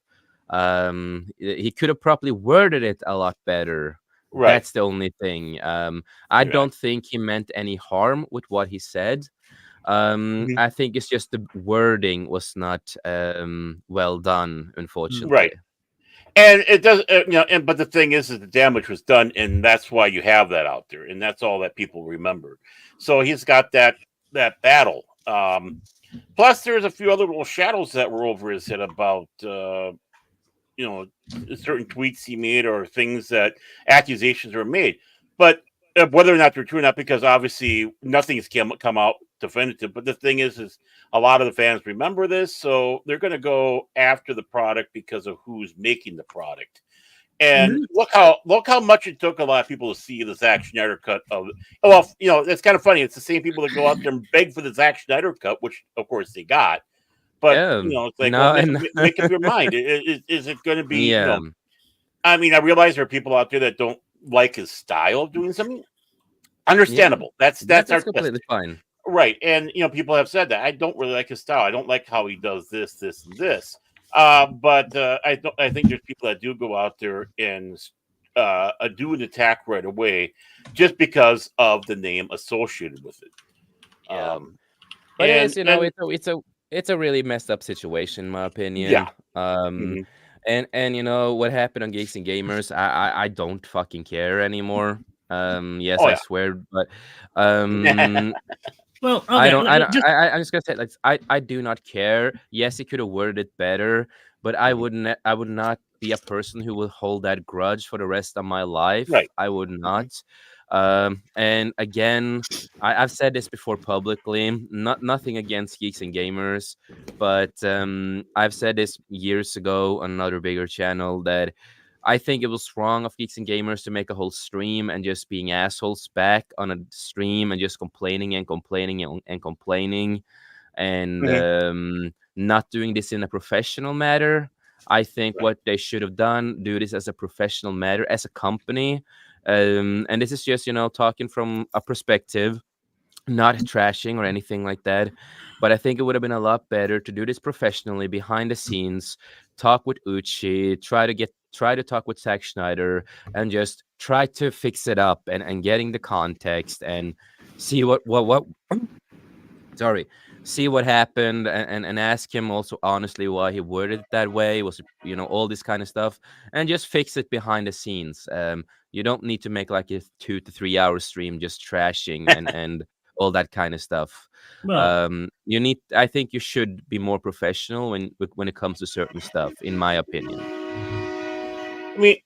he could have probably worded it a lot better. Right. That's the only thing. I Right. don't think he meant any harm with what he said. Mhm. I think it's just the wording was not well done, Hmm. unfortunately. Right. And it does, and but the thing is the damage was done, and that's why you have that out there, and that's all that people remember. So he's got that battle. Plus, there's a few other little shadows that were over his head about you know certain tweets he made or things that accusations were made, but whether or not they're true or not, because obviously nothing has come out definitive. But the thing is a lot of the fans remember this, so they're going to go after the product because of who's making the product. And Mhm. look how much it took a lot of people to see the Zack Schneider cut of. Well, it's kind of funny. It's the same people that go out there and beg for the Zack Schneider cut, which of course they got. But Yeah. it's like, well, No, make and make up your mind. Is it going to be? yeah. I mean, I realize there are people out there that don't like his style of doing something. Yeah, Understandable. That's that's completely artistic, fine. right? And people have said that I don't really like his style. I don't like how he does this, this, and this. But I don't. I think there's people that do go out there and do an attack right away, just because of the name associated with it. Yeah. Um, But it is, and it's a really messed up situation in my yeah. opinion. Um, Hmm. and what happened on Geeks and Gamers, I don't fucking care anymore. Yes, Oh I yeah. swear, but um Well, I okay, don't. I don't. just I'm just gonna say, like, I do not care. Yes, he could have worded it better, but I Mhm. wouldn't. I would not be a person who will hold that grudge for the rest of my life. Right. I would Hmm. not. And again, I've said this before publicly. Nothing against geeks and gamers, but I've said this years ago on another bigger channel that I think it was wrong of Geeks and Gamers to make a whole stream and just being assholes back on a stream and just complaining and complaining and complaining and Hmm. not doing this in a professional matter. I think Right. what they should have done, do this as a professional matter, as a company. And this is just, talking from a perspective, not trashing or anything like that. But I think it would have been a lot better to do this professionally behind the scenes, talk with Uchi, try to talk with Zack Schneider, and just try to fix it up and getting the context and see what sorry, see what happened and ask him also honestly why he worded it that way. Was it, all this kind of stuff, and just fix it behind the scenes. You don't need to make like a 2 to 3 hour stream just trashing and all that kind of stuff. well, You need. I think you should be more professional when it comes to certain stuff, in my opinion. I mean,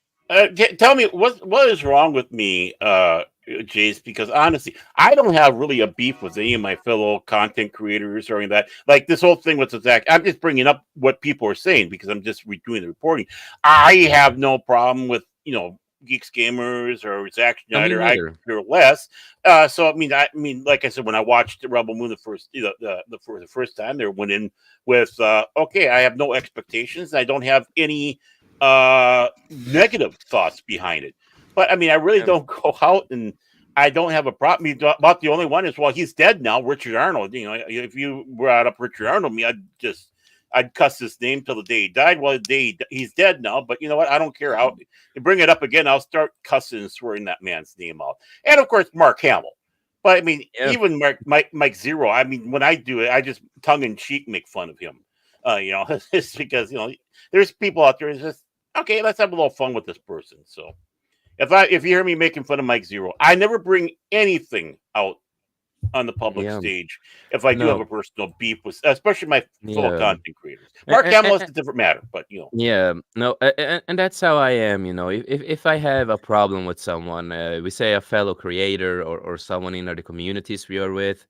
tell me what is wrong with me, Jace? Because honestly, I don't have really a beef with any of my fellow content creators or any of that. Like this whole thing with the Zach, I'm just bringing up what people are saying because I'm just redoing the reporting. I have no problem with Geeks Gamers or Zack I mean, Schneider. I neither. care less. So I mean, like I said, when I watched Rebel Moon the first, for the first time, they went in with, okay, I have no expectations. I don't have any negative thoughts behind it. But I mean, I really Yeah. don't go out and I don't have a problem. I mean, about the only one is, well, he's dead now, Richard Arnold. If you brought up Richard Arnold, me, I'd cuss his name till the day he died. Well, the day he's dead now, but you know what? I don't care. You bring it up again, I'll start cussing and swearing that man's name out. And of course, Mark Hamill. But I mean, Yeah. even Mike Zero. I mean, when I do it, I just tongue in cheek make fun of him. It's because there's people out there. It's just okay. Let's have a little fun with this person. So if you hear me making fun of Mike Zero, I never bring anything out on the public Yeah. stage if I do have No. a personal beef with, especially my fellow Yeah. content creators. Mark Hamill is a different matter, but Yeah, no, and that's how I am. If I have a problem with someone, we say a fellow creator or someone in the communities we are with,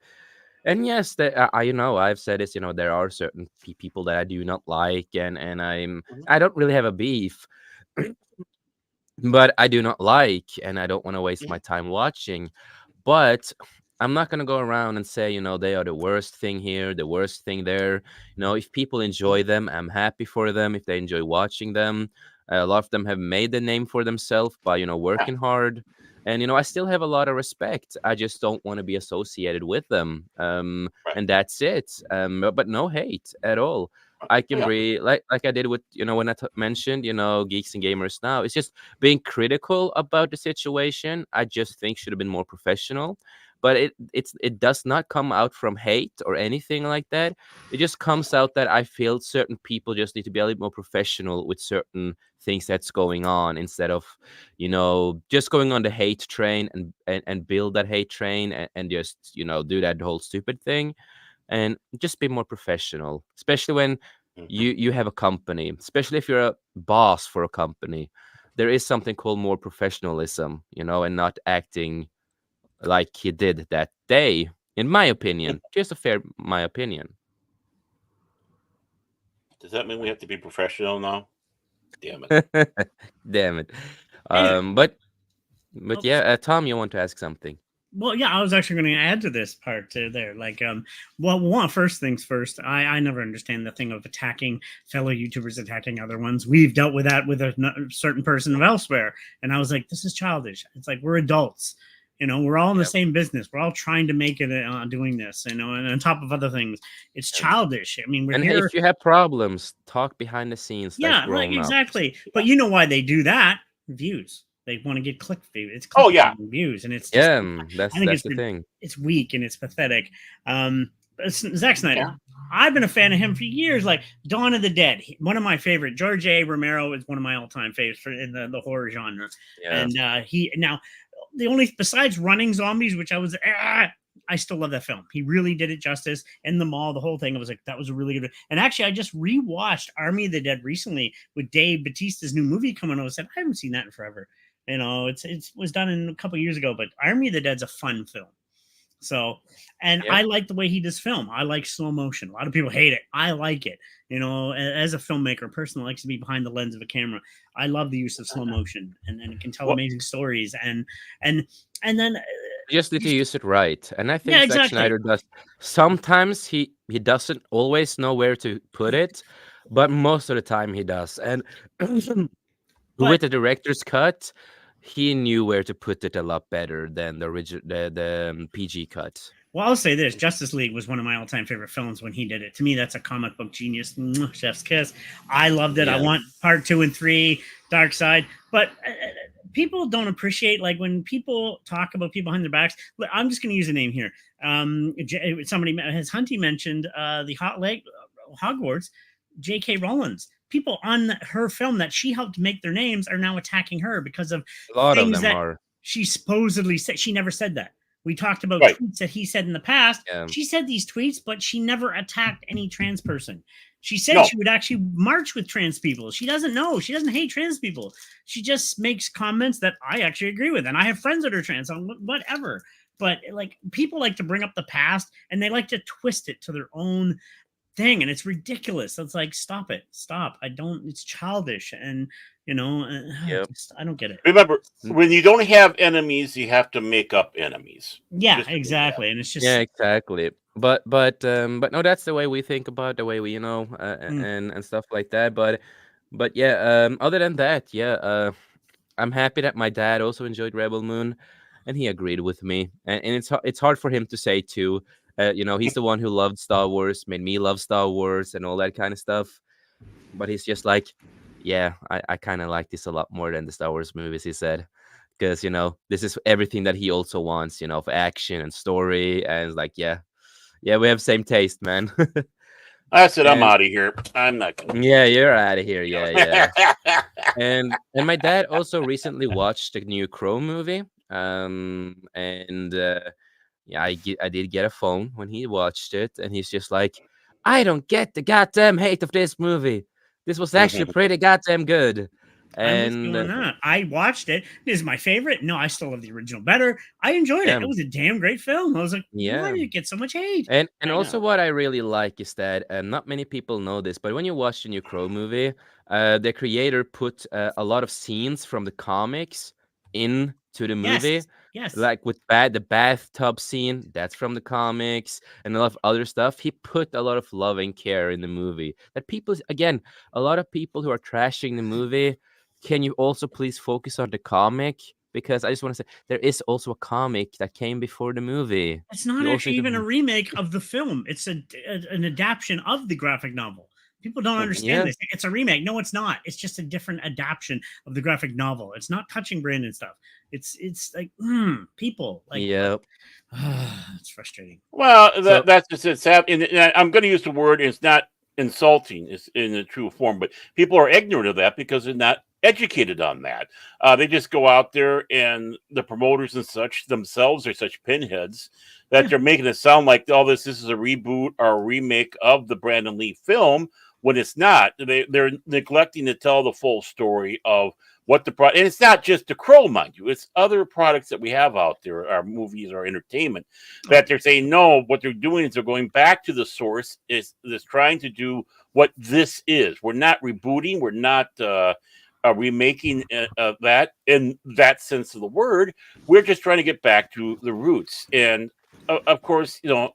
And yes, I've said this. There are certain people that I do not like, and Mhm. I don't really have a beef, but I do not like, and I don't want to waste my Mhm. time watching. But I'm not gonna go around and say, they are the worst thing here, the worst thing there. If people enjoy them, I'm happy for them. If they enjoy watching them, a lot of them have made the name for themselves by, Yeah, working hard. And I still have a lot of respect. I just don't want to be associated with them. right. And that's it. But no hate at all. I can Yeah, be like I did with when I mentioned geeks and gamers now. It's just being critical about the situation. I just think should have been more professional, but it does not come out from hate or anything like that. It just comes out that I feel certain people just need to be a little more professional with certain things that's going on, instead of just going on the hate train and build that hate train, and just do that whole stupid thing, and just be more professional, especially when mhm. you have a company, especially if you're a boss for a company. There is something called more professionalism, and not acting like he did that day, in my opinion. Just a fair my opinion. Does that mean we have to be professional now? Damn it. Damn it. Anyway, But oh, yeah, Tom, you want to ask something? well, yeah, I was actually going to add to this part to there. Like, well, one first things first. I never understand the thing of attacking fellow YouTubers, attacking other ones. We've dealt with that with a certain person of elsewhere, and I was like, this is childish. It's like we're adults. We're all in the Yeah. same business. We're all trying to make it doing this. And on top of other things, it's Yeah. childish. I mean, we're And hey, here. if you have problems, talk behind the scenes like Yeah, like grown ups. exactly. But you know why they do that? Views. They want to get click views. It's Oh click yeah. views, and it's just Yeah, I that's think that's the thing. it's weak and it's pathetic. Zack Snyder. Yeah. I've been a fan of him for years. Like Dawn of the Dead, one of my favorite. George A. Romero is one of my all-time favorites in the horror genre. Yeah. And he now the only besides Running Zombies, which I still love that film. He really did it justice. In the mall, the whole thing. I was like, that was a really good. And actually, I just rewatched Army of the Dead recently with Dave Bautista's new movie coming out. I said I haven't seen that in forever. It was done in a couple of years ago, but Army of the Dead's a fun film. So, and Yeah. I like the way he does film. I like slow motion. A lot of people hate it. I like it. As a filmmaker, a person that likes to be behind the lens of a camera, I love the use of slow motion, and it can tell Well, amazing stories. And and then, You just need to use it right. And I think yeah, Zack exactly. Snyder does. Sometimes he doesn't always know where to put it, but most of the time he does. And But with the director's cut, he knew where to put it a lot better than the original the PG cut. well, I'll say this: Justice League was one of my all-time favorite films when he did it. To me, that's a comic book genius. Chef's kiss. I loved it. I Yeah. want part 2 and 3, Dark Side. But people don't appreciate like when people talk about people behind their backs. I'm just going to use a name here. Somebody has Hunty mentioned the Hot Lake Hogwarts. J.K. Rowling's people on her film that she helped make their names are now attacking her because of A lot of things them that are. she supposedly said. She never said that. We talked about right. tweets that he said in the past. Yeah. She said these tweets, but she never attacked any trans person. She said No. she would actually march with trans people. She doesn't know. She doesn't hate trans people. She just makes comments that I actually agree with. And I have friends that are trans, on whatever. But like people like to bring up the past and they like to twist it to their own thing. And it's ridiculous. It's like, stop it. Stop. It's childish. And, Yep. I don't get it. Remember, Mm. when you don't have enemies, you have to make up enemies. Yeah, Just do that. exactly. And it's just, Yeah, exactly. But no, that's the way we think about the way we Mm. and stuff like that. But yeah, other than that, yeah, I'm happy that my dad also enjoyed Rebel Moon, and he agreed with me. And it's hard for him to say too. He's the one who loved Star Wars, made me love Star Wars and all that kind of stuff. But he's just like, yeah, I kind of like this a lot more than the Star Wars movies. He said, because this is everything that he also wants. For action and story, and it's like, yeah, yeah, we have same taste, man. I said, I'm And out of here. I'm not going yeah, you're out of here. Yeah, yeah. to. And my dad also recently watched the new Crow movie. And yeah, I did get a phone when he watched it, and he's just like, I don't get the goddamn hate of this movie. This was actually pretty goddamn good. I'm with you And on that. I watched it. This is my favorite. No, I still love the original better. I enjoyed it. yeah, It was a damn great film. I was like, why yeah. did it get so much hate? And I also know. what I really like is that not many people know this, but when you watch the new Crow movie, the creator put a lot of scenes from the comics into the Yes, movie. yes. Like with the bathtub scene, that's from the comics, and a lot of other stuff. He put a lot of love and care in the movie. That people, again, a lot of people who are trashing the movie, can you also please focus on the comic? Because I just want to say there is also a comic that came before the movie. It's not You also actually need even a to, remake of the film. It's an adaptation of the graphic novel. People don't understand yeah. this. It's a remake. No, it's not. It's just a different adaptation of the graphic novel. It's not touching Brandon stuff. It's like people like what? Yeah. It's frustrating. Well, So that's just it's and I'm going to use the word. It's not insulting. It's in the true form, but people are ignorant of that because they're not educated on that. They just go out there, and the promoters and such themselves are such pinheads that Yeah. they're making it sound like all this is a reboot or a remake of the Brandon Lee film when it's not. They're neglecting to tell the full story of what the product. And it's not just the Crow, mind you. It's other products that we have out there, our movies, our entertainment, that they're saying no. What they're doing is they're going back to the source. Is trying to do what this is. We're not rebooting. We're not remaking that in that sense of the word. We're just trying to get back to the roots. And of course, the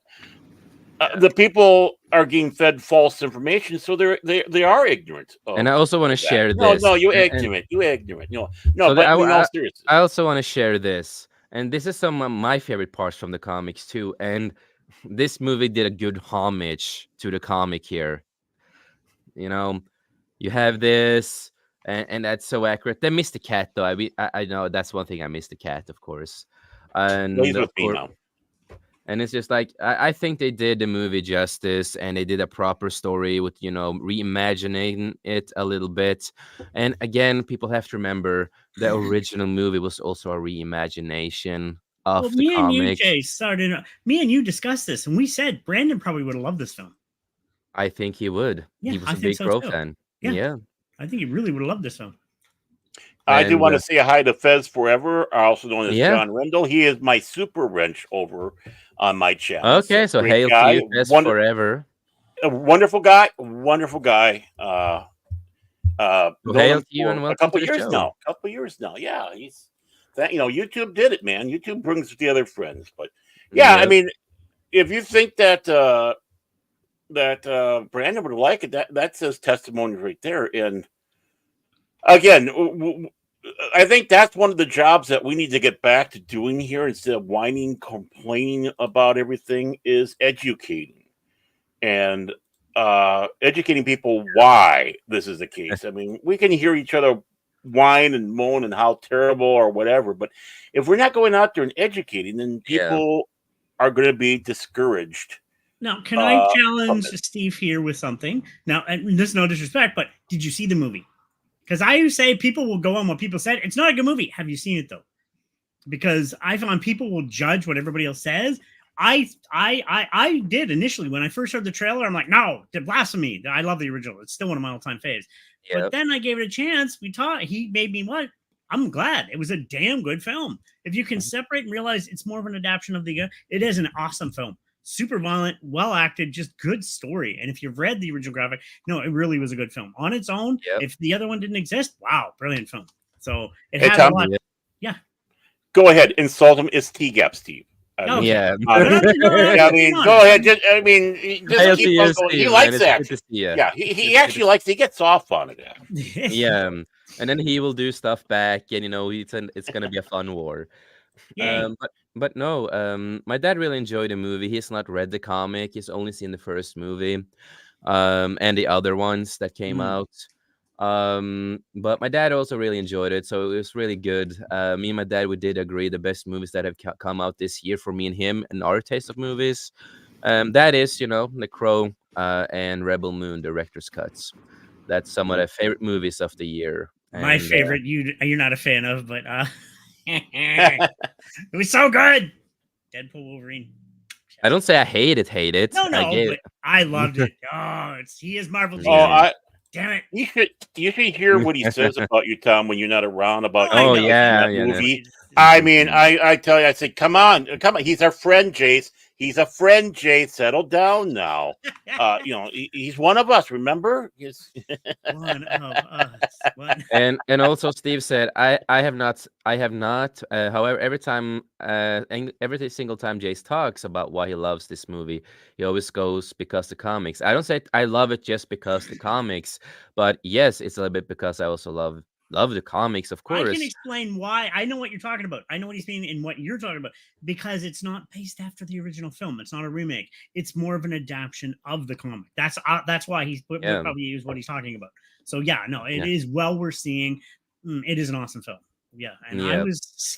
people are getting fed false information, so they are ignorant and I also want to of that. share No, this. no, you're And ignorant. You ignorant. No, so that but in all seriousness, I also want to share this. And this is some of my favorite parts from the comics too. And this movie did a good homage to the comic here. You know, you have this, and that's so accurate. They missed the cat though. I know that's one thing. I missed the cat, of course, well, and he's with of me course, now. and it's just like I think they did the movie justice, and they did a proper story with reimagining it a little bit. And again, people have to remember the original movie was also a reimagination Well, of the me and you, comic. Jay, started. Me and you discussed this, and we said Brandon probably would have loved this film. I think he would. Yeah, He was I a think big so Crow too. fan. Yeah, Yeah, I think he really would have loved this film. I do and want to say hi to Fez Forever, also known as yeah. John Rendell. He is my super wrench over on my channel. So Okay, so great hail to guy, you, best forever. a wonderful guy, wonderful guy. So Known hail him to you and for a welcome to couple the years show. now. Couple years now. Yeah, he's that. YouTube did it, man. YouTube brings together friends. But yeah, I Yep. mean, if you think that Brandon would like it, that says testimony right there. And again, I think that's one of the jobs that we need to get back to doing here instead of whining, complaining about everything is educating and educating people why this is the case. I mean, we can hear each other whine and moan and how terrible or whatever, but if we're not going out there and educating, then Yeah. people are going to be discouraged Now, can I from challenge this. Steve here with something? Now, and this is no disrespect, but did you see the movie? Because I say people will go on what people said. It's not a good movie. Have you seen it though? Because I found people will judge what everybody else says. I did initially when I first heard the trailer. I'm like, no, the blasphemy. I love the original. It's still one of my all-time faves. But Yep. then I gave it a chance. We talked. He made me what? I'm glad it was a damn good film. If you can separate and realize it's more of an adaptation of it is an awesome film. Super violent, well acted, just good story. And if you've read the original graphic, no, it really was a good film on its own. Yep. If the other one didn't exist, wow, brilliant film. So it Hey, had a Tom, lot. Yeah. Yeah. go ahead, insult him. It's T-Gap Steve. I Okay. mean, Yeah. I mean, go ahead. Just Hail to keep you, on going. He Steve, man. likes It's good that. to see you. Yeah, he It's good actually to likes. He gets off on it. yeah. And then he will do stuff back, and it's gonna be a fun war. Yay. But no, my dad really enjoyed the movie. He's not read the comic. He's only seen the first movie, and the other ones that came Mm. out. But my dad also really enjoyed it, so it was really good. Me and my dad, we did agree the best movies that have come out this year for me and him and our taste of movies. That is, The Crow, and Rebel Moon director's cuts. That's some of the favorite movies of the year. My And favorite, you're not a fan of, but it was so good. Deadpool Wolverine. I don't say I hate it. No, I no, gave but I loved it. Oh, he is Marvel Oh, genius. Damn it. You should hear what he says about you, Tom, when you're not around about I you Oh know. liking yeah, that yeah. movie. I mean, I tell you, I say, come on. He's our friend, Jace. He's a friend, Jace. Settle down now. He's one of us. Remember? One of us. One. And also Steve said I have not however every single time Jace talks about why he loves this movie, he always goes because the comics. I don't say I love it just because the comics, but yes, it's a little bit because I also love the comics, of I can course. explain why. I know what you're talking about. I know what he's meaning and what you're talking about because it's not based after the original film. It's not a remake. It's more of an adaptation of the comic. That's why he's would Yeah, probably use what he's talking about. So yeah, no, it yeah, is well worth seeing. It is an awesome film. Yeah, and yeah,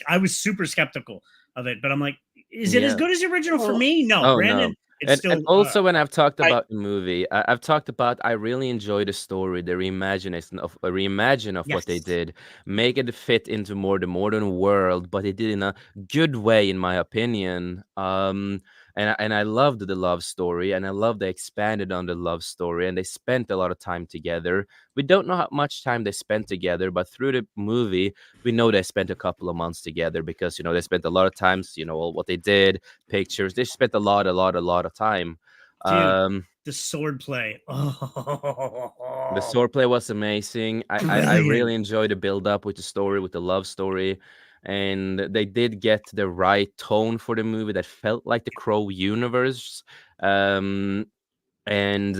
I was super skeptical of it, but I'm like, is it as yeah. good as the original for Well, me? No, Oh no. Brandon, it's And still also when I've talked I about the movie, I've talked about I really enjoy the story, the reimagine of what they yes, did, make it fit into more the modern world, but they did in a good way, in my opinion. And I loved the love story, and I love they expanded on the love story, and they spent a lot of time together. We don't know how much time they spent together, but through the movie, we know they spent a couple of months together because they spent a lot of times, what they did, pictures. They spent a lot of time. dude, Um, the sword play. the Oh, swordplay was amazing. I brilliant. really enjoyed the build up with the story, with the love story, and they did get the right tone for the movie that felt like the Crow universe. Um, and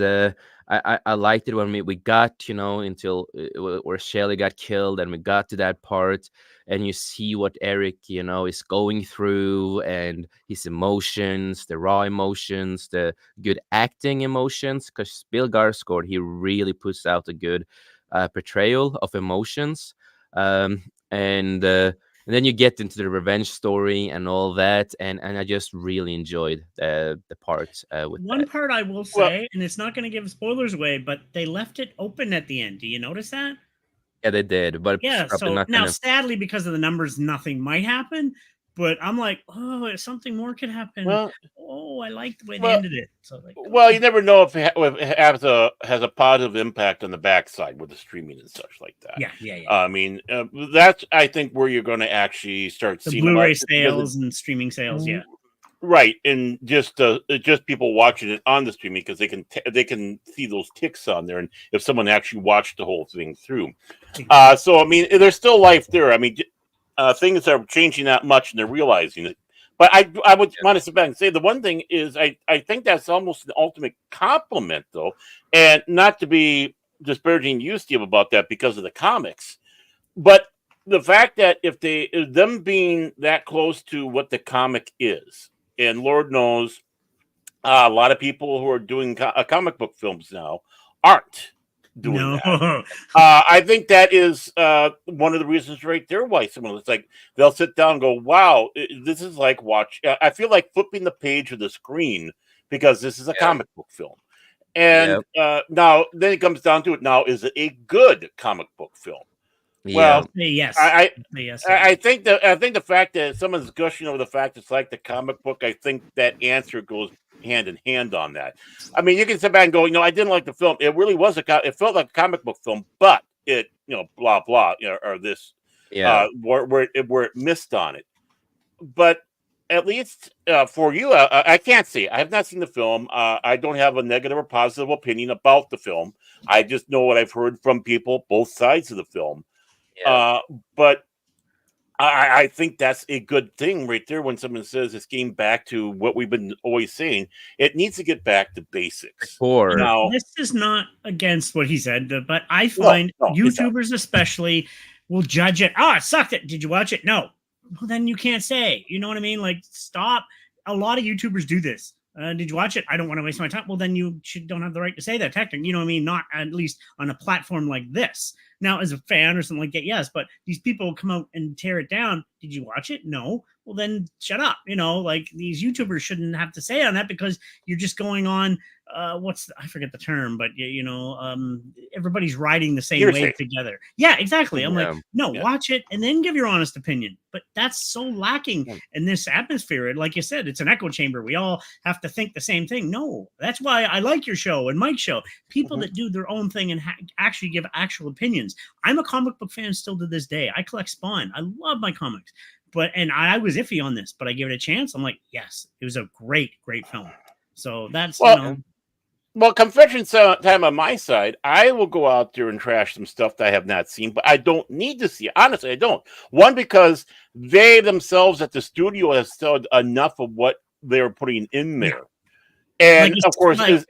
I liked it when we got until where Shelly got killed, and we got to that part, and you see what Eric is going through, and his emotions, the raw emotions, the good acting emotions, because Bill Skarsgård, he really puts out a good portrayal of emotions. And then you get into the revenge story and all that, and I just really enjoyed the part with One that. part I will well, say, and it's not going to give spoilers away, but they left it open at the end. Do you notice that? Yeah, they did, but it's Yeah. probably So not now, gonna. sadly, because of the numbers, nothing might happen. But I'm like, oh, something more could happen. well, Oh, I like the way they well, ended it. So like, well. oh, You never know if it has a positive impact on the backside with the streaming and such like that. yeah, yeah, yeah. I mean, that's I think where you're going to actually start The seeing a lot Blu-ray of this because sales and streaming sales. Yeah. right, and just people watching it on the streaming because they can see those ticks on there, and if someone actually watched the whole thing through, so I mean, there's still life there. I mean, things are changing that much, and they're realizing it. But I would want to sit back and say the one thing is I think that's almost an ultimate compliment though, and not to be disparaging you, Steve, about that because of the comics, but the fact that if them being that close to what the comic is, and Lord knows, a lot of people who are doing comic book films now aren't doing No. that. I think that is one of the reasons right there why someone it's like they'll sit down and go, "Wow, this is like watch." I feel like flipping the page of the screen because this is a Yeah, comic book film. yeah, And now, then it comes down to it. Now, is it a good comic book film? yeah, Well, Yes. I Yes. I think the fact that someone's gushing over the fact it's like the comic book, I think that answer goes hand in hand on that. I mean, you can sit back and go, I didn't like the film. It really was it felt like a comic book film, but it, blah blah, or this, yeah. where it missed on it. But at least for you, I can't see. I have not seen the film. I don't have a negative or positive opinion about the film. I just know what I've heard from people, both sides of the film. Yeah, Uh, but I think that's a good thing right there when someone says it's getting back to what we've been always saying. It needs to get back to basics. core. Now, This is not against what he said, but I no, find no, it's not. YouTubers especially will judge it. Oh, it sucked. Did you watch it? No. Well, then you can't say. You know what I mean? Like, stop. A lot of YouTubers do this. Did you watch it? I don't want to waste my time. Well, then don't have the right to say that, technically. You know what I mean? Not at least on a platform like this. Now, as a fan or something like that, yes, but these people come out and tear it down. Did you watch it? No. Well, then shut up. Like these YouTubers shouldn't have to say on that because you're just going on. I forget the term, but everybody's riding the same Hearsay. wave together. Yeah, exactly. I'm like, Yeah. no, Yeah. watch it and then give your honest opinion. But that's so lacking Yeah. in this atmosphere. Like you said, it's an echo chamber. We all have to think the same thing. No, that's why I like your show and Mike's show. People Mhm. that do their own thing and actually give actual opinions. I'm a comic book fan still to this day. I collect Spawn. I love my comics. And I was iffy on this, but I gave it a chance. I'm like, yes, it was a great, great film. So that's, Well, Well, confession time on my side, I will go out there and trash some stuff that I have not seen, but I don't need to see it. Honestly, I don't. One, because they themselves at the studio have said enough of what they're putting in Yeah. there. And Like, of course, like- as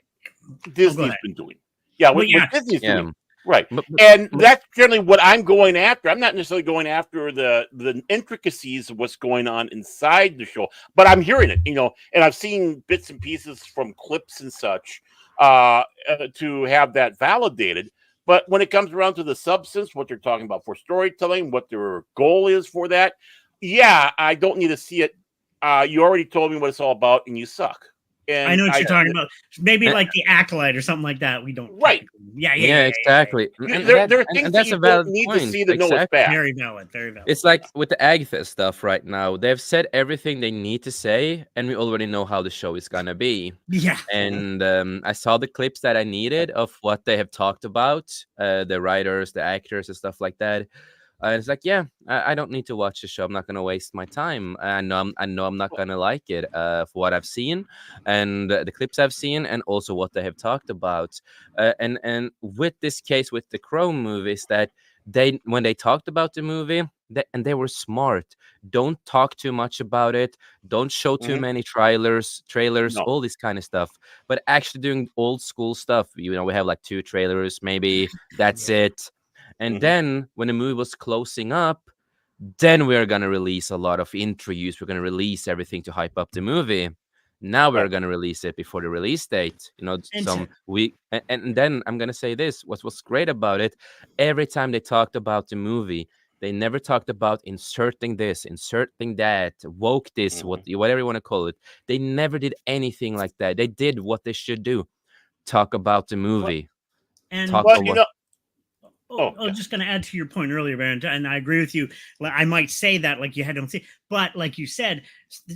Disney's ahead. been doing. Yeah, Well, what yeah. Disney's Yeah. doing. Right. But And that's generally what I'm going after. I'm not necessarily going after the intricacies of what's going on inside the show, but I'm hearing it, and I've seen bits and pieces from clips and such to have that validated. But when it comes around to the substance, what they're talking about for storytelling, what their goal is for that, yeah, I don't need to see it. You already told me what it's all about, and you suck. And I know what you're talking about. Maybe like the Acolyte or something like that. We don't. Right. Yeah. exactly. There are things that that's you a valid don't need point. to see to know it's Exactly. bad. Very valid. Very valid. It's like with the Agatha stuff right now. They've said everything they need to say, and we already know how the show is gonna be. Yeah. And I saw the clips that I needed of what they have talked about, the writers, the actors, and stuff like that. And it's like, yeah, I don't need to watch the show. I'm not gonna waste my time. I know I'm not gonna like it for what I've seen, and the clips I've seen, and also what they have talked about. And with this case with the Chrome movies, that when they talked about the movie, they were smart. Don't talk too much about it. Don't show too Mhm. many trailers, No. all this kind of stuff. But actually doing old school stuff. We have like 2 trailers, maybe that's Yeah. it. And Mhm. then when the movie was closing up, then we're gonna release a lot of interviews. We're gonna release everything to hype up the movie. Now we're Right. gonna release it before the release date. And Some week, and then I'm gonna say this: what's great about it? Every time they talked about the movie, they never talked about inserting this, inserting that, woke this, Mhm. whatever you want to call it. They never did anything like that. They did what they should do: talk about the movie, and talk Well, about. yeah. just going to add to your point earlier, Baron, and I agree with you. I might say that like you had to see, but like you said,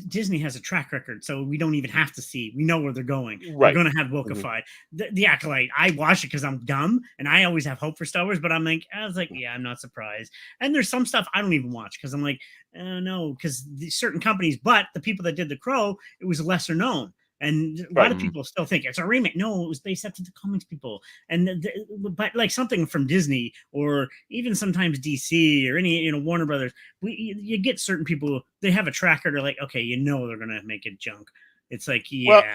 Disney has a track record, so we don't even have to see. We know where they're going. Right. They're going to have Wokified. The Acolyte. I watch it because I'm dumb and I always have hope for Star Wars, but I was like, yeah, I'm not surprised. And there's some stuff I don't even watch because I'm like, no, because certain companies, but the people that did The Crow, it was lesser known. And a lot of people still think it's a remake. No, it was based after the comics people. But like something from Disney or even sometimes DC or any Warner Brothers, you get certain people. They have a tracker. They're like, okay, they're gonna make it junk. It's like, yeah,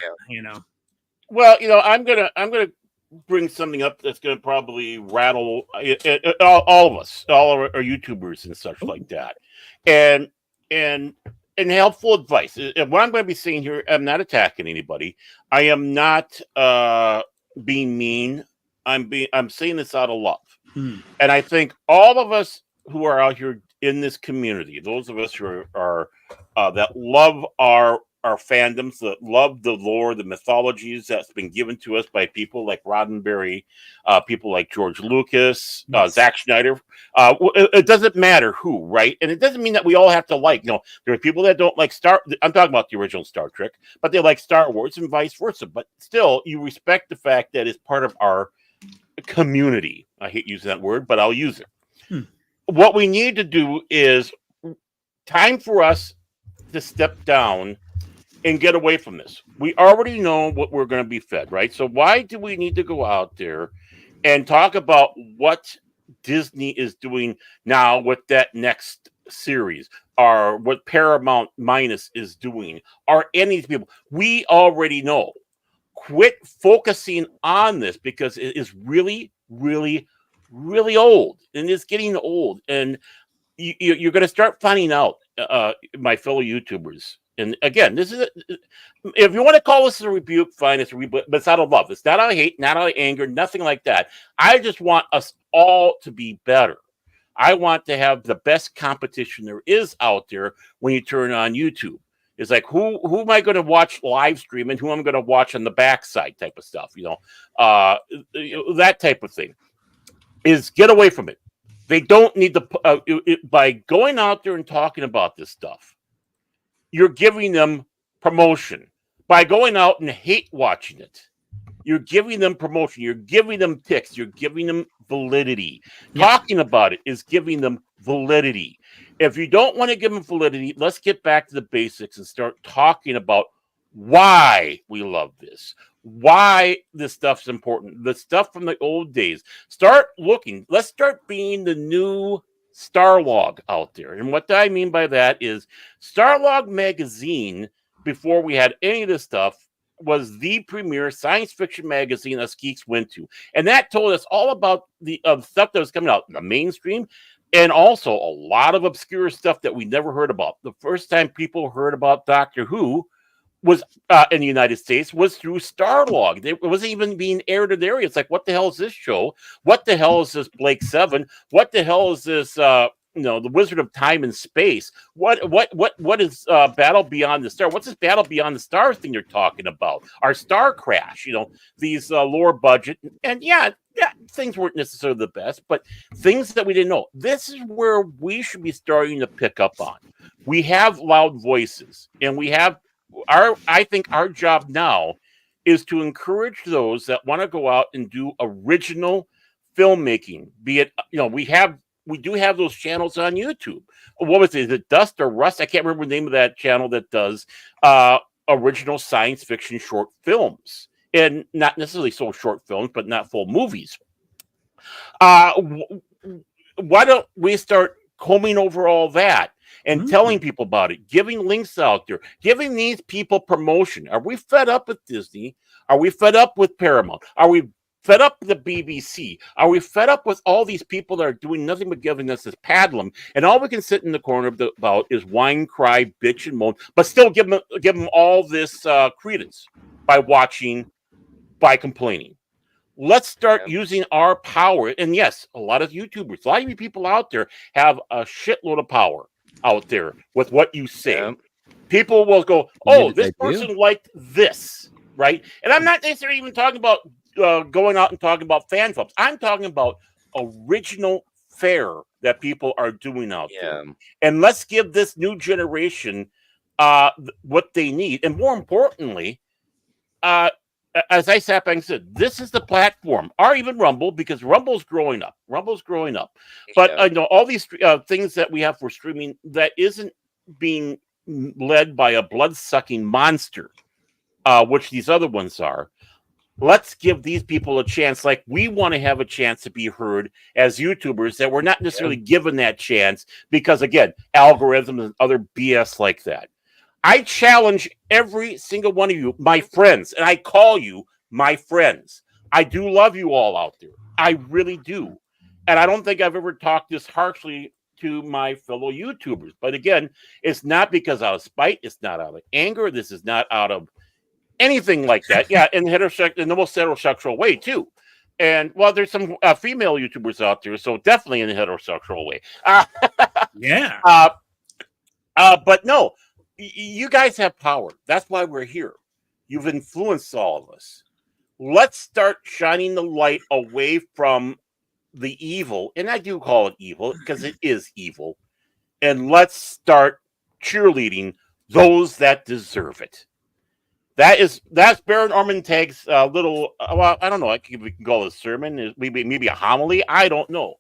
Well, I'm gonna bring something up that's gonna probably rattle all of us, all our YouTubers and such like that, and helpful advice. What I'm going to be saying here, I'm not attacking anybody. I am not being mean. I'm saying this out of love, and I think all of us who are out here in this community, those of us who are that love our fandoms, that love the lore, the mythologies that's been given to us by people like Roddenberry, people like George Lucas, Zack Snyder. It doesn't matter who, right? And it doesn't mean that we all have to like. There are people that don't like I'm talking about the original Star Trek, but they like Star Wars and vice versa. But still, you respect the fact that it's part of our community. I hate using that word, but I'll use it. What we need to do is time for us to step down and get away from this. We already know what we're going to be fed, right? So why do we need to go out there and talk about what Disney is doing now with that next series, or what Paramount Minus is doing, or any of these people? We already know. Quit focusing on this because it is really, really, really old, and it's getting old. And you're going to start finding out, my fellow YouTubers, And again, this is if you want to call this a rebuke, fine. It's a rebuke, but it's out of love. It's not out of hate, not out of anger, nothing like that. I just want us all to be better. I want to have the best competition there is out there when you turn on YouTube. It's like who am I going to watch live stream and who I'm going to watch on the backside type of stuff, that type of thing. Is get away from it. They don't need to by going out there and talking about this stuff. You're giving them promotion. By going out and hate watching it, you're giving them promotion. You're giving them ticks. You're giving them validity. Yep. Talking about it is giving them validity. If you don't want to give them validity, let's get back to the basics and start talking about why we love this, why this stuff's important, the stuff from the old days. Start looking. Let's start being the new Starlog out there. And what I mean by that is Starlog magazine, before we had any of this stuff, was the premier science fiction magazine us geeks went to. And that told us all about the stuff that was coming out in the mainstream and also a lot of obscure stuff that we never heard about. The first time people heard about Doctor Who was in the United States was through Starlog. It wasn't even being aired in the area. It's like, what the hell is this show? What the hell is this Blake 7? What the hell is this the Wizard of Time and Space? What is Battle Beyond the Star? What's this Battle Beyond the Stars thing you're talking about? Our Star Crash, these lower budget and things weren't necessarily the best, but things that we didn't know. This is where we should be starting to pick up on. We have loud voices, and we have I think our job now is to encourage those that want to go out and do original filmmaking. Be it, we do have those channels on YouTube. What was it? Is it Dust or Rust? I can't remember the name of that channel that does original science fiction short films. And not necessarily so short films, but not full movies. Why don't we start combing over all that and telling people about it, giving links out there, giving these people promotion? Are we fed up with Disney? Are we fed up with Paramount? Are we fed up with the BBC? Are we fed up with all these people that are doing nothing but giving us this paddling? And all we can sit in the corner about is whine, cry, bitch, and moan, but still give them all this credence by watching, by complaining. Let's start using our power. And yes, a lot of YouTubers, a lot of you people out there have a shitload of power out there with what you say. Yeah. People will go, oh, this person liked this, right? And I'm not necessarily even talking about going out and talking about fan clubs. I'm talking about original fare that people are doing out there. And let's give this new generation what they need. And more importantly, as I sat back and said, this is the platform, or even Rumble, because Rumble's growing up. But all these things that we have for streaming that isn't being led by a blood-sucking monster, which these other ones are. Let's give these people a chance, like we want to have a chance to be heard as YouTubers, that we're not necessarily given that chance because, again, algorithms and other BS like that. I challenge every single one of you, my friends, and I call you my friends. I do love you all out there. I really do. And I don't think I've ever talked this harshly to my fellow YouTubers. But again, it's not because out of spite. It's not out of anger. This is not out of anything like that. Yeah, in the most heterosexual way, too. And, well, there's some female YouTubers out there, so definitely in a heterosexual way. But no. You guys have power. That's why we're here. You've influenced all of us. Let's start shining the light away from the evil. And I do call it evil because it is evil. And let's start cheerleading those that deserve it. That's Baron Armentag's little, well, I don't know. We can call it a sermon, maybe a homily. I don't know.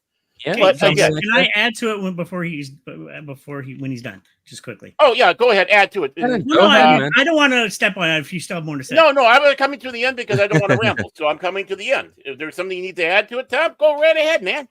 Yeah, but can I add to it before he's done, just quickly? Oh yeah, go ahead, add to it. I don't want to step on it if you still have more to say. No, I'm coming to the end because I don't want to ramble. So I'm coming to the end. If there's something you need to add to it, Tom, go right ahead, man.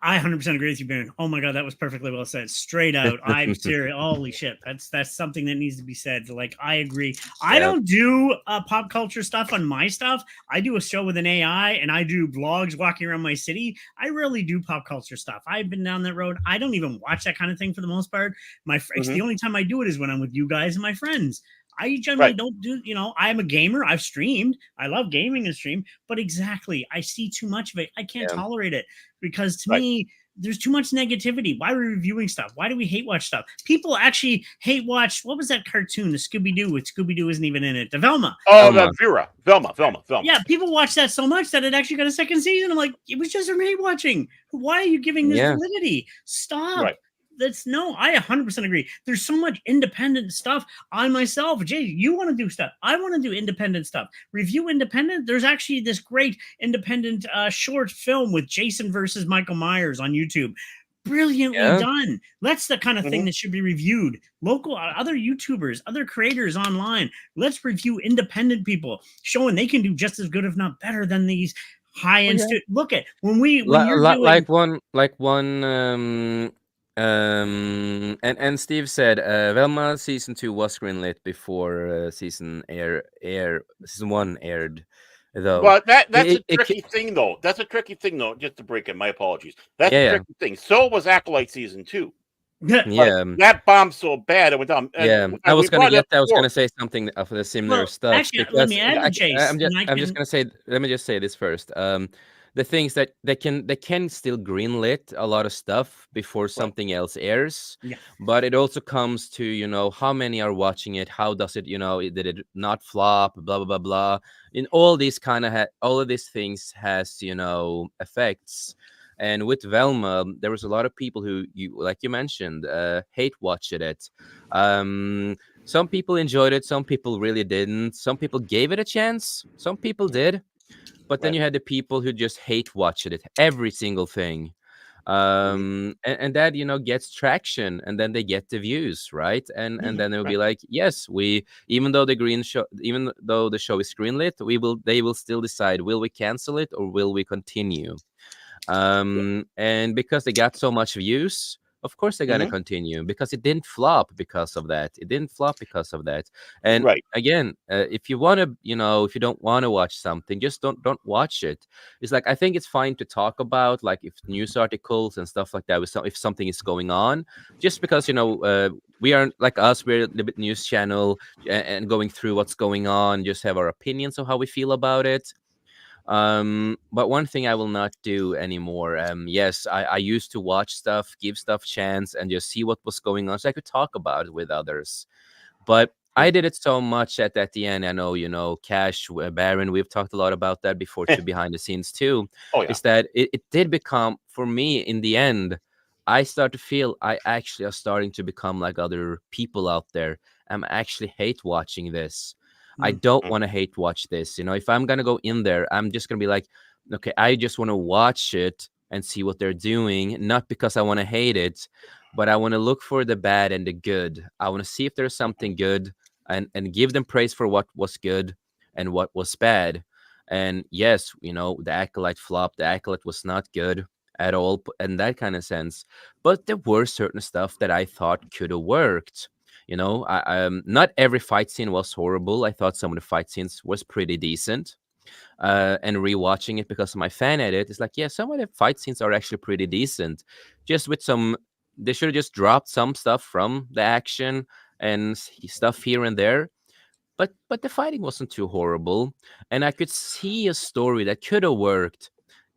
I 100% agree with you, Baron. Oh my god, that was perfectly well said. Straight out. I'm serious. Holy shit. That's something that needs to be said. Like, I agree. I Yeah. don't do pop culture stuff on my stuff. I do a show with an AI and I do vlogs walking around my city. I rarely do pop culture stuff. I've been down that road. I don't even watch that kind of thing for the most part. It's Mm-hmm. the only time I do it is when I'm with you guys and my friends. I generally Right. don't do, I'm a gamer. I've streamed. I love gaming and stream, but exactly, I see too much of it. I can't Yeah. tolerate it because to Right. me, there's too much negativity. Why are we reviewing stuff? Why do we hate watch stuff? People actually hate watch. What was that cartoon, the Scooby Doo? With Scooby Doo isn't even in it. The Velma. Oh, Elma. Vera, Velma. Yeah, people watch that so much that it actually got a second season. I'm like, it was just from hate watching. Why are you giving this Yeah. validity? Stop. Right. That's no, I 100% agree. There's so much independent stuff. I myself, Jay, you want to do stuff. I want to do independent stuff. Review independent. There's actually this great independent short film with Jason versus Michael Myers on YouTube. Brilliantly Yeah. done. That's the kind of thing Mm-hmm. that should be reviewed. Local, other YouTubers, other creators online. Let's review independent people, showing they can do just as good, if not better, than these high Oh end. yeah. Look at when you're doing. And Steve said Velma season 2 was greenlit before season 1 aired, though. Well, that's a It tricky thing, though. That's a tricky thing, though. Just to break it, my apologies. That's a yeah, tricky thing. So was Acolyte season 2, yeah, but yeah, that bombed so bad it went down. yeah. And we brought it up I was before. gonna say something of the similar Well, stuff actually, let because me add to Chase, and I I'm just can. gonna say, let me just say this first. The things that they can still greenlit a lot of stuff before Right. something else airs, Yeah. but it also comes to how many are watching it, how does it did it not flop, blah blah blah blah. In all these all of these things has effects. And with Velma, there was a lot of people who like you mentioned, hate watched it. Some people enjoyed it, some people really didn't. Some people gave it a chance, some people did. But then Right. you had the people who just hate watched it, every single thing. Mm-hmm. And that gets traction, and then they get the views, right? And then they'll be Right. like, yes, we even though the show is greenlit, they will still decide, will we cancel it or will we continue? Yeah. And because they got so much views, of course they're gonna Mm-hmm. continue, because it didn't flop because of that. It didn't flop because of that. And Right. again, if you want to, if you don't want to watch something, just don't watch it. It's like, I think it's fine to talk about, like, if news articles and stuff like that, if something is going on, just because we aren't like us, we're a little bit news channel, and going through what's going on, just have our opinions of how we feel about it. But one thing I will not do anymore. Yes, I used to watch stuff, give stuff chance, and just see what was going on, so I could talk about it with others. But I Sure. did it so much at the end. I know, Cash, Baron, we've talked a lot about that before too, behind the scenes too. Oh yeah. Is that it did become, for me, in the end, I start to feel I actually are starting to become like other people out there. I'm actually hate watching this. I don't Mm-hmm. want to hate watch this. If I'm gonna go in there, I'm just gonna be like, okay, I just want to watch it and see what they're doing, not because I want to hate it, but I want to look for the bad and the good. I want to see if there's something good, and give them praise for what was good and what was bad. And yes, the Acolyte flop. The Acolyte was not good at all in that kind of sense. But there were certain stuff that I thought could have worked. Not every fight scene was horrible. I thought some of the fight scenes was pretty decent. And rewatching it because of my fan edit, it's like, yeah, some of the fight scenes are actually pretty decent. Just with some, they should have just dropped some stuff from the action and stuff here and there. But the fighting wasn't too horrible, and I could see a story that could have worked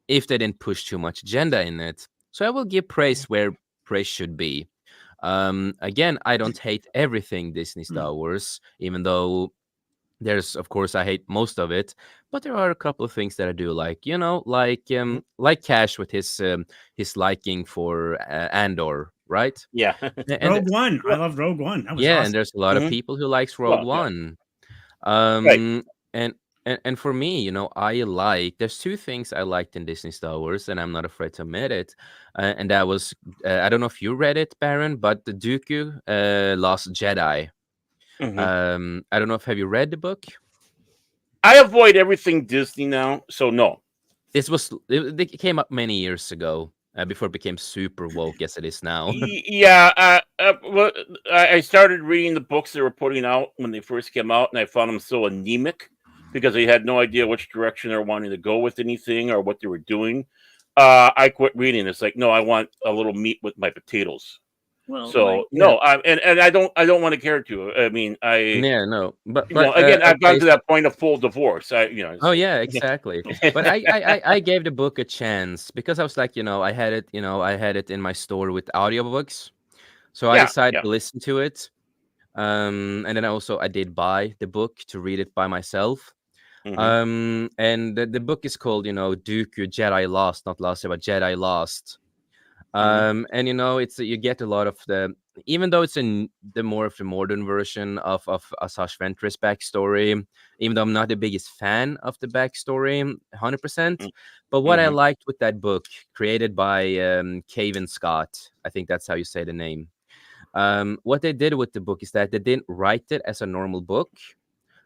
if they didn't push too much agenda in it. So I will give praise where praise should be. Again, I don't hate everything Disney Star Wars, even though there's, of course, I hate most of it, but there are a couple of things that I do like. Mm-hmm. Like Cash with his liking for Andor, right? Yeah. And Rogue One. I Well, love Rogue One. That was yeah, and awesome. there's a lot of mm-hmm. people who likes Rogue Well, yeah. One. Right. Um, and and for me, there's two things I liked in Disney Star Wars, and I'm not afraid to admit it. And that was, I don't know if you read it, Baron, but the Dooku Lost Jedi. Mm-hmm. I don't know if have you read the book? I avoid everything Disney now, so no. It came up many years ago. before it became super woke as it is now. Yeah, well, I started reading the books they were putting out when they first came out, and I found them so anemic because they had no idea which direction they were wanting to go with anything or what they were doing. I quit reading. It's like, no, I want a little meat with my potatoes. Well, So like Yeah. no, and I don't want to care to. I mean, Yeah, no, again, I've gone okay, to so that point of full divorce. oh It's like, yeah, exactly. But I gave the book a chance because I was like, I had it in my store with audiobooks. So I yeah, decided yeah, to listen to it. And then I did buy the book to read it by myself. hmm And the book is called, Dooku Jedi Lost, not Lost, but Jedi Lost. hmm And it's you get a lot of the, even though it's in the more of the modern version of Asash Ventress backstory, even though I'm not the biggest fan of the backstory 100%. But what I hmm liked with that book, created by Cavan Scott, I think that's how you say the name. What they did with the book is that they didn't write it as a normal book.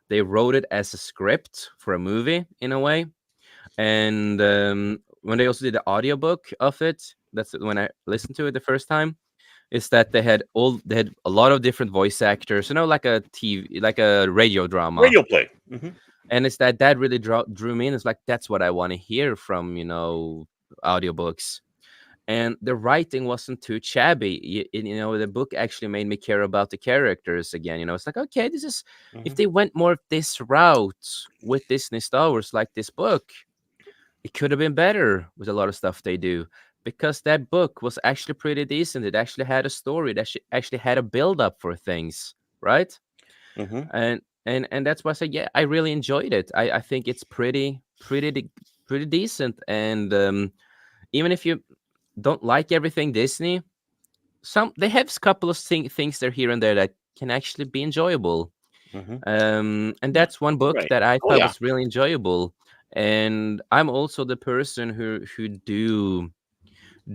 They wrote it as a script for a movie in a way. And when they also did the audiobook of it, that's when I listened to it the first time, is that they had a lot of different voice actors, like a TV, like a radio drama. radio play. And it's that really drew me in. It's like that's what I want to hear from audiobooks. And the writing wasn't too shabby. The book actually made me care about the characters again. It's like, okay, this is, if hmm they went more of this route with Disney Star Wars, like this book, it could have been better with a lot of stuff they do, because that book was actually pretty decent. It actually had a story. That actually had a build up for things, right? hmm And that's why I say, yeah, I really enjoyed it. I think it's pretty decent. And even if you don't like everything Disney, they have a couple of things there here and there that can actually be enjoyable. hmm And that's one book Right. that I Oh thought yeah. was really enjoyable. And I'm also the person who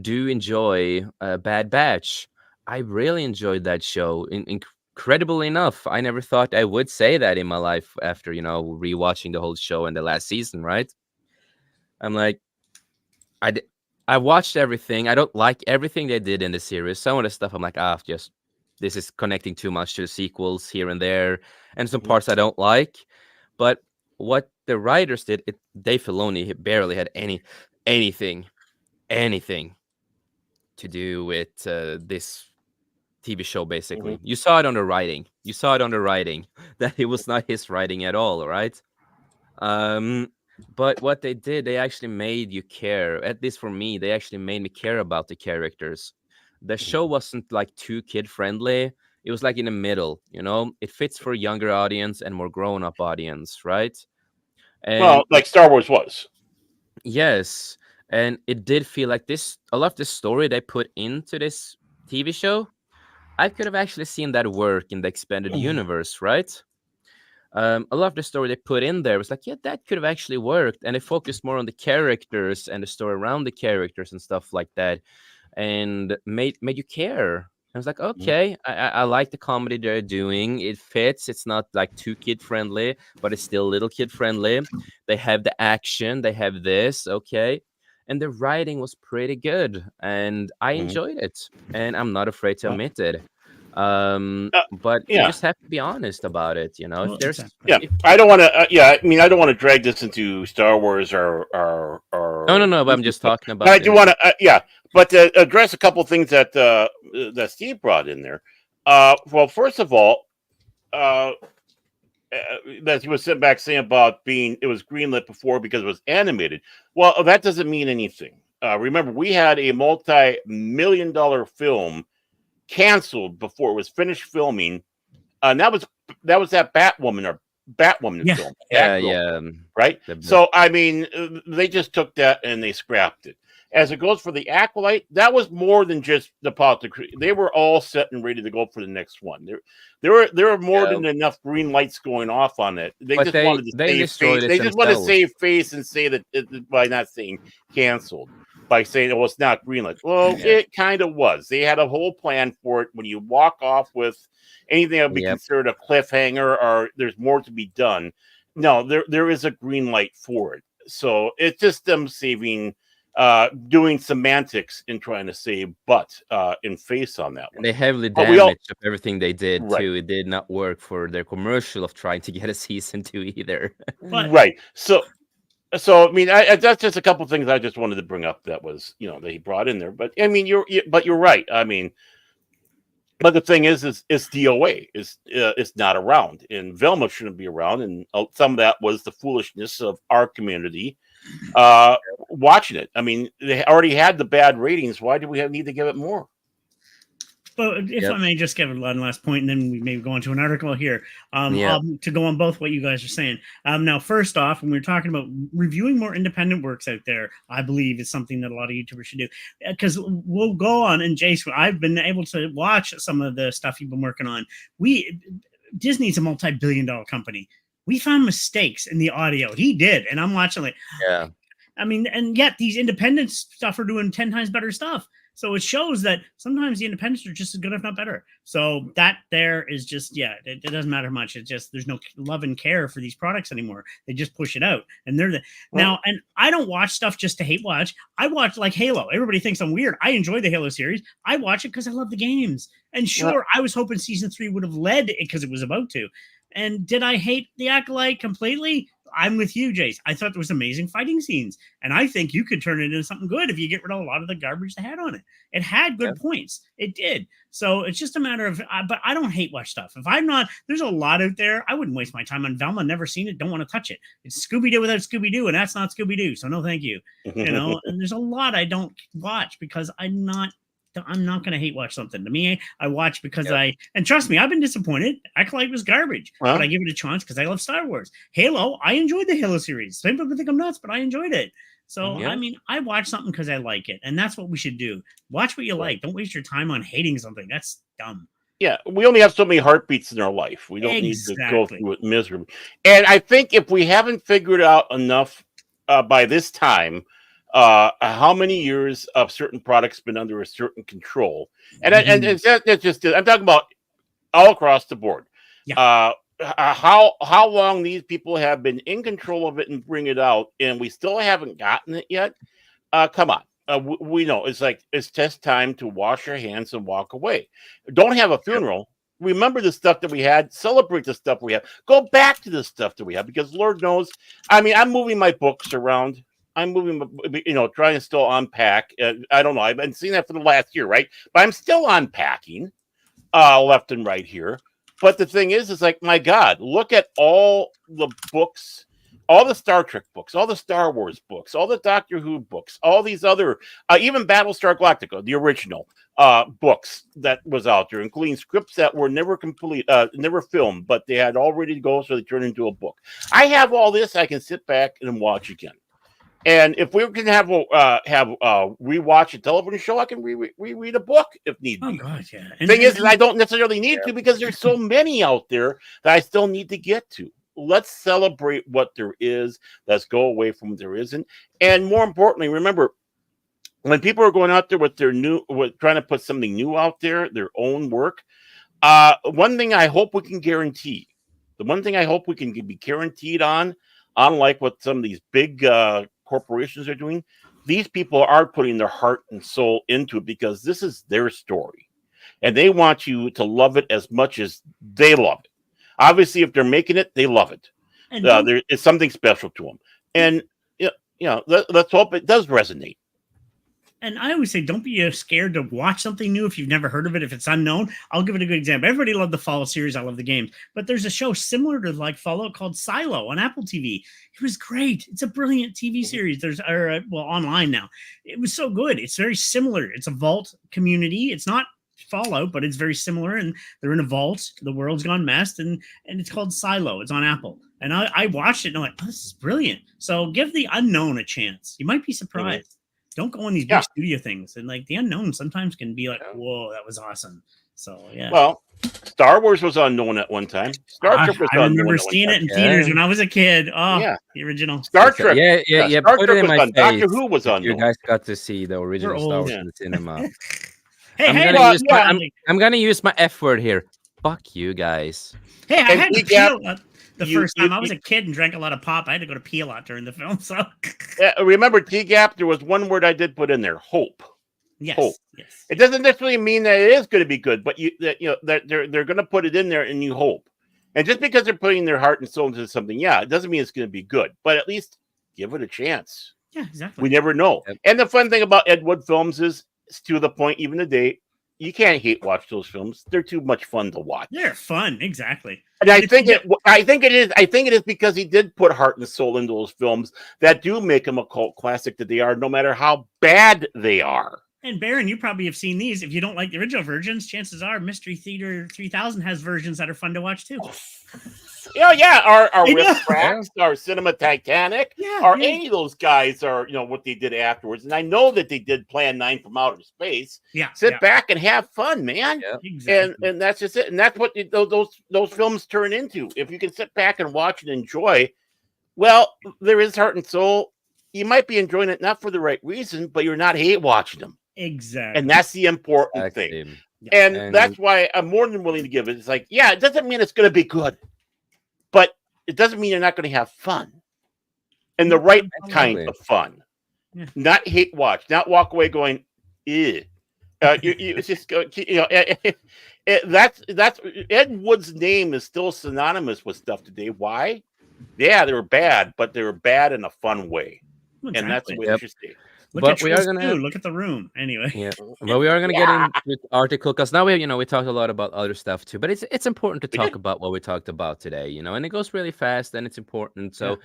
do enjoy Bad Batch. I really enjoyed that show. Incredible enough, I never thought I would say that in my life after rewatching the whole show and the last season. Right? I'm like, I d- I watched everything. I don't like everything they did in the series. Some of the stuff I'm like, just this is connecting too much to the sequels here and there, and some hmm parts I don't like. But what the writers did, Dave Filoni barely had anything, anything to do with this TV show. hmm Basically, you saw it on the writing. You saw it on the writing that it was not his writing at all. Right? Um, but what they did, they actually made you care. At least for me, they actually made me care about the characters. The show wasn't like too kid friendly. It was like in the middle, It fits for a younger audience and more grown up audience, right? Well, And like Star Wars was. yes, and it did feel like this. A lot of the story they put into this TV show, I could have actually seen that work in the expanded universe, right? A lot of the story they put in there was like, yeah, that could have actually worked, and they focused more on the characters and the story around the characters and stuff like that, and made you care. I was like, Mhm, okay, I like the comedy they're doing. It fits. It's not like too kid friendly, but it's still a little kid friendly. They have the action. They have this. Okay, and the writing was pretty good, and I mhm. enjoyed it. And I'm not afraid to Well, admit it. But you yeah, just have to be honest about it. If well, there's exactly. yeah. if I don't want to. Yeah, I mean, I don't want to drag this into Star Wars no, no, or no, but I'm Disney just stuff, talking but I about do in want to. Yeah, but to address a couple things that Steve brought in there. Well, first of all, uh, that he was sitting back saying about being it was greenlit before because it was animated. Well, that doesn't mean anything. Remember, we had a multi-million-dollar film canceled before it was finished filming, and that was that Batwoman Yeah. film, yeah, Batgirl yeah, film, right? the So I mean, they just took that and they scrapped it. As it goes for the Acolyte, that was more than just the politics. They were all set and ready to go for the next one. There were more yeah, than enough green lights going off on it. They but just wanted to they save face. destroyed it They just wanted to themselves. save face and say that by not saying canceled, by saying, "Oh, it's not greenlit." Well, Yeah, it kind of was. They had a whole plan for it. When you walk off with anything that would be yep, considered a cliffhanger or there's more to be done, no, there is a green light for it. So it's just them saving doing semantics in trying to say but in face on that And one. they heavily But we all damaged of everything they did right, too. It did not work for their commercial of trying to get a season 2 either. But right. So I mean, that's just a couple things I just wanted to bring up that was that he brought in there. But I mean, you're right. I mean, but the thing is DOA is not around, and Velma shouldn't be around, and some of that was the foolishness of our community uh, watching it. I mean, they already had the bad ratings. Why do we need to give it more? But if Yep. I may just give one last point, and then we may go into an article here Yeah. to go on both what you guys are saying. Now, first off, when we're talking about reviewing more independent works out there, I believe is something that a lot of YouTubers should do. Because we'll go on, and Jace, I've been able to watch some of the stuff you've been working on. Disney's a multi-billion-dollar company. We found mistakes in the audio. He did, and I'm watching like, Yeah. I mean, and yet these independent stuff are doing 10 times better stuff. So it shows that sometimes the independents are just as good, if not better. So that there is just, it doesn't matter much. It's just, there's no love and care for these products anymore. They just push it out. And now, and I don't watch stuff just to hate watch. I watch like Halo. Everybody thinks I'm weird. I enjoy the Halo series. I watch it because I love the games. And sure, I was hoping season 3 would have led it because it was about to. And did I hate the Acolyte completely? I'm with you, Jace. I thought there was amazing fighting scenes, and I think you could turn it into something good if you get rid of a lot of the garbage they had on it. It had good points. It did. So it's just a matter of, but I don't hate watch stuff. If I'm not, there's a lot out there. I wouldn't waste my time on Velma. Never seen it. Don't want to touch it. It's Scooby-Doo without Scooby-Doo, and that's not Scooby-Doo. So no, thank you. And there's a lot I don't watch because I'm not going to hate watch something. To me, I watch because and trust me, I've been disappointed. Acolyte was garbage, but I give it a chance because I love Star Wars. Halo, I enjoyed the Halo series. Some people think I'm nuts, but I enjoyed it. So, I mean, I watch something because I like it, and that's what we should do. Watch what you like. Don't waste your time on hating something. That's dumb. Yeah, we only have so many heartbeats in our life. We don't need to go through it miserably. And I think if we haven't figured out enough by this time, how many years of certain products been under a certain control, and that's just I'm talking about all across the board. How long these people have been in control of it and bring it out, and we still haven't gotten it yet. Come on. We know it's just time to wash your hands and walk away. Don't have a funeral. Remember the stuff that we had. Celebrate the stuff we have. Go back to the stuff that we have, because Lord knows, I mean, I'm moving my books around. I'm moving, trying to still unpack. I don't know. I've been seeing that for the last year, right? But I'm still unpacking left and right here. But the thing is like, my God, look at all the books, all the Star Trek books, all the Star Wars books, all the Doctor Who books, all these other, even Battlestar Galactica, the original books that was out there, including scripts that were never never filmed, but they had all ready to go, so they turned into a book. I have all this. I can sit back and watch again. And if we can have rewatch a television show, I can reread a book if need be. Oh God, yeah. Thing is, I don't necessarily need to, because there's so many out there that I still need to get to. Let's celebrate what there is. Let's go away from what there isn't. And more importantly, remember, when people are going out there with trying to put something new out there, their own work, one thing I hope we can guarantee, the one thing I hope we can be guaranteed on, unlike what some of these big corporations are doing, these people are putting their heart and soul into it, because this is their story. And they want you to love it as much as they love it. Obviously, if they're making it, they love it. It's something special to them. And, let's hope it does resonate. And I always say, don't be scared to watch something new if you've never heard of it, if it's unknown. I'll give it a good example. Everybody loved the Fallout series. I love the games. But there's a show similar to like Fallout called Silo on Apple TV. It was great. It's a brilliant TV series. Online now. It was so good. It's very similar. It's a vault community. It's not Fallout, but it's very similar. And they're in a vault. The world's gone messed. And it's called Silo. It's on Apple. And I watched it and I'm like, oh, this is brilliant. So give the unknown a chance. You might be surprised. Mm-hmm. Don't go on these big studio things, and like the unknown sometimes can be like, whoa, that was awesome. So Well, Star Wars was unknown at one time. Star Trek was unknown. I remember seeing it in theaters when I was a kid. Oh, the original Star Trek. Yeah. Star Put Trek it in my face. Doctor Who was unknown. You guys got to see the original Star Wars in the cinema. I'm gonna use my F word here. Fuck you guys. Hey, I And had to T-Gap, pee the you, first you, time. I was you a kid and drank a lot of pop. I had to go to pee a lot during the film. So remember T-Gap? There was one word I did put in there: hope. Hope. yes, yes, It doesn't necessarily mean that it is going to be good, but that they're going to put it in there, and you hope. And just because they're putting their heart and soul into something, yeah, it doesn't mean it's going to be good, but at least give it a chance. yeah, exactly. We never know. Yep. And the fun thing about Ed Wood films is, to the point, even today, you can't hate watch those films. They're too much fun to watch. They're fun, exactly. And And if you get, I think it is because he did put heart and soul into those films that do make them a cult classic that they are, no matter how bad they are. and Baron, you probably have seen these. If you don't like the original versions, chances are Mystery Theater 3000 has versions that are fun to watch too. Yeah. Our I know. Riff Tracks, our Cinema Titanic, Yeah, or yeah. any of those guys are, what they did afterwards. And I know that they did Plan 9 from Outer Space. Yeah, Sit yeah, back and have fun, man. Yep. exactly. And that's just it. And that's what those films turn into. If you can sit back and watch and enjoy, well, there is heart and soul. You might be enjoying it not for the right reason, but you're not hate watching them. Exactly. And that's the important thing. Exactly. And that's why I'm more than willing to give it. It's like, yeah, it doesn't mean it's going to be good, but it doesn't mean you're not going to have fun. And the right kind of fun. Yeah. Not hate watch, not walk away going, ew. It's just, that's Ed Wood's name is still synonymous with stuff today. Why? Yeah, they were bad, but they were bad in a fun way. Exactly. And that's what Yep. you see. Look But at we are Trolls gonna 2. Look at The Room. Anyway. Yeah, but we are gonna get into the article because now we talked a lot about other stuff too. But it's important to We talk did. about what we talked about today, and it goes really fast and it's important. So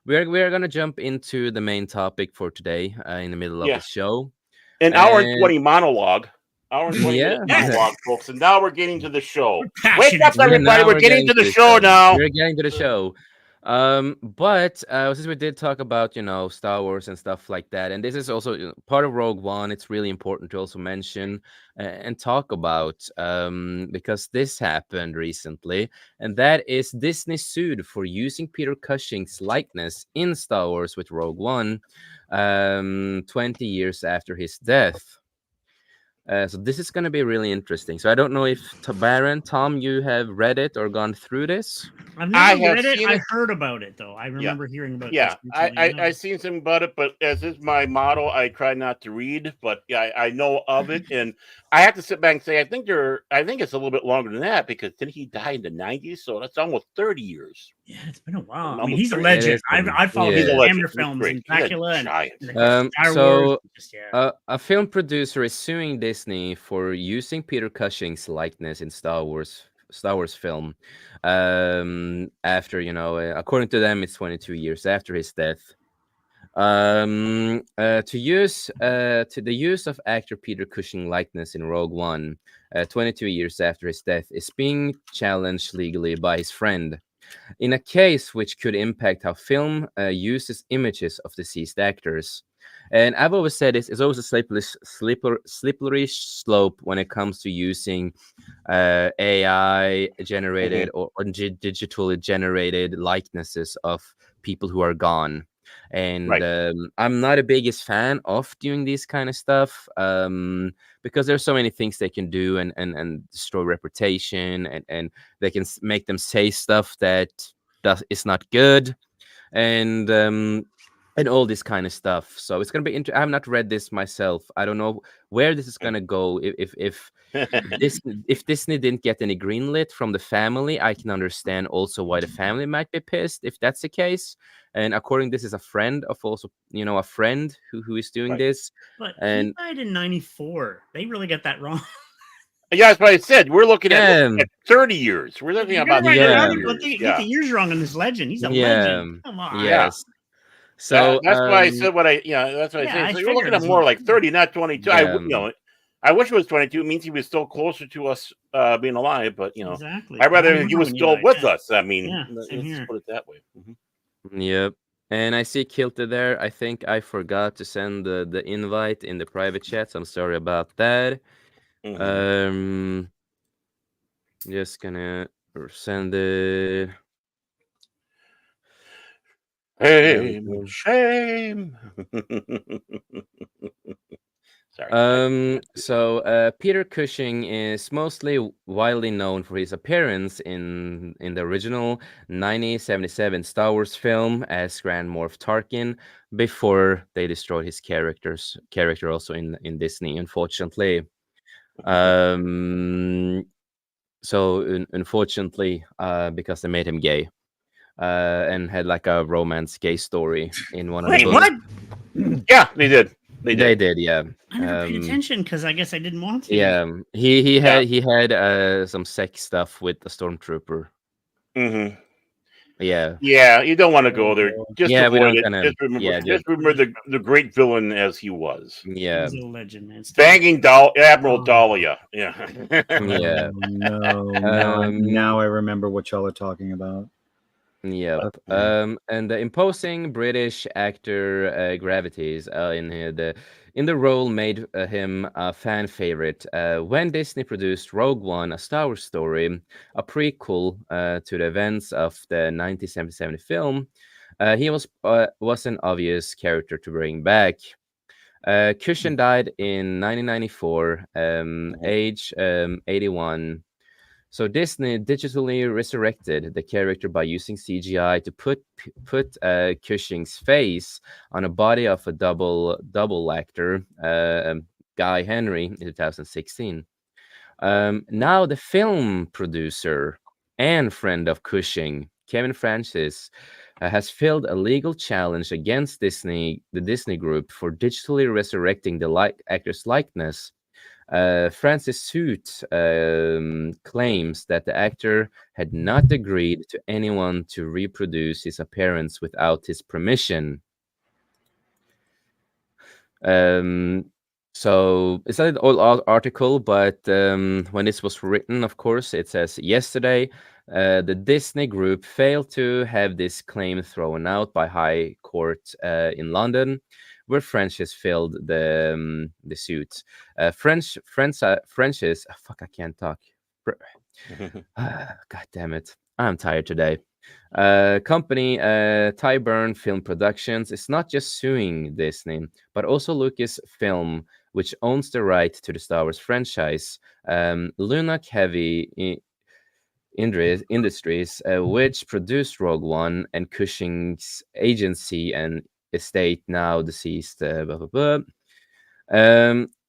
we are gonna jump into the main topic for today in the middle of the Yes. show. An hour and And 20 monologue. Hour and 20 minute yeah, monologue, folks. And now we're getting to the show. We're Wake passionate. up, everybody. now We're getting to the show now. We're getting to the show. But since we did talk about Star Wars and stuff like that, and this is also part of Rogue One, it's really important to also mention and talk about because this happened recently, and that is Disney sued for using Peter Cushing's likeness in Star Wars with Rogue One, 20 years after his death. So this is going to be really interesting. So I don't know if Baron, Tom, you have read it or gone through this. I've I never have read it. seen I it. heard about it though. I remember hearing about Yeah, this. I seen something about it, but as is my motto, I try not to read. But yeah, I know of it, and I have to sit back and say I think it's a little bit longer than that because then he died in the '90s, so that's almost 30 years. Yeah, it's been a while. I Almost mean, he's a 30. legend. I followed Yeah. his He's a legend. Hammer He's films great. and He's a Dracula and giant. Star So Wars. Just, a film producer is suing Disney for using Peter Cushing's likeness in Star Wars film. After according to them, it's 22 years after his death. To the use of actor Peter Cushing likeness in Rogue One, 22 years after his death, is being challenged legally by his friend in a case which could impact how film uses images of deceased actors. And I've always said it's always a slippery slope when it comes to using AI generated or digitally generated likenesses of people who are gone. And Right. I'm not a biggest fan of doing this kind of stuff because there's so many things they can do and destroy reputation and they can make them say stuff that is not good and all this kind of stuff. So it's gonna be I have not read this myself. I don't know where this is gonna go. If Disney didn't get any greenlit from the family, I can understand also why the family might be pissed if that's the case. And according, this is a friend of also a friend who is doing Right. this. but And he died in '94. They really got that wrong. Yeah, that's what I said. We're looking yeah, at 30 years. We're looking at You're about right, 30 yeah, Don't years. get the years wrong on this legend. He's a yeah, legend. Come on. yes. So That's why I said what I. Yeah, that's what I Yeah, said. I So you're looking figured at as more much. like 30, not 22. yeah, I wish it was 22. It means he was still closer to us being alive. But Exactly. I'd rather I he remember was when you still died, with yeah. us. I mean, Yeah, let's same just here. put it that way. yep. And I see Kilter there. I think I forgot to send the invite in the private chat. So I'm sorry about that. Mhm. Just gonna send it. Shame, shame. Sorry. Peter Cushing is mostly widely known for his appearance in the original 1977 Star Wars film as Grand Moff Tarkin before they destroyed his character also in Disney, unfortunately. Um, unfortunately, because they made him gay, and had like a romance gay story in one of the Wait, books. what? Yeah, they did. They They did. did, yeah. I never paid attention because I guess I didn't want to. Yeah, Yeah. he had some sex stuff with the stormtrooper. Hmm. Yeah, Yeah, you don't want to go there. Oh, Just yeah, we avoid don't it. kind of yeah, dude. Just remember the great villain as he was. Yeah, He's a legend, man. Still- Banging Admiral Oh. Dahlia. Yeah. yeah, no, Um, now I remember what y'all are talking about. yep. Okay. And the imposing British actor Gravities in the role made him a fan favorite. When Disney produced Rogue One, a Star Wars story, a prequel to the events of the 1977 film, he was an obvious character to bring back. Cushing died in 1994, age 81. So Disney digitally resurrected the character by using CGI to put Cushing's face on a body of a double actor, Guy Henry, in 2016. Now the film producer and friend of Cushing, Kevin Francis, has filed a legal challenge against the Disney Group, for digitally resurrecting the actor's likeness. Francis' suit claims that the actor had not agreed to anyone to reproduce his appearance without his permission. Um, so it's not an old article, but when this was written, of course, it says yesterday, the Disney Group failed to have this claim thrown out by High Court in London, where Francis filed the suit. Francis, fuck, I can't talk. God damn it, I'm tired today. Company Tyburn Film Productions is not just suing Disney, but also Lucasfilm, which owns the right to the Star Wars franchise. Lunac Heavy Industries, which produced Rogue One, and Cushing's agency and estate, now deceased. Blah, blah, blah.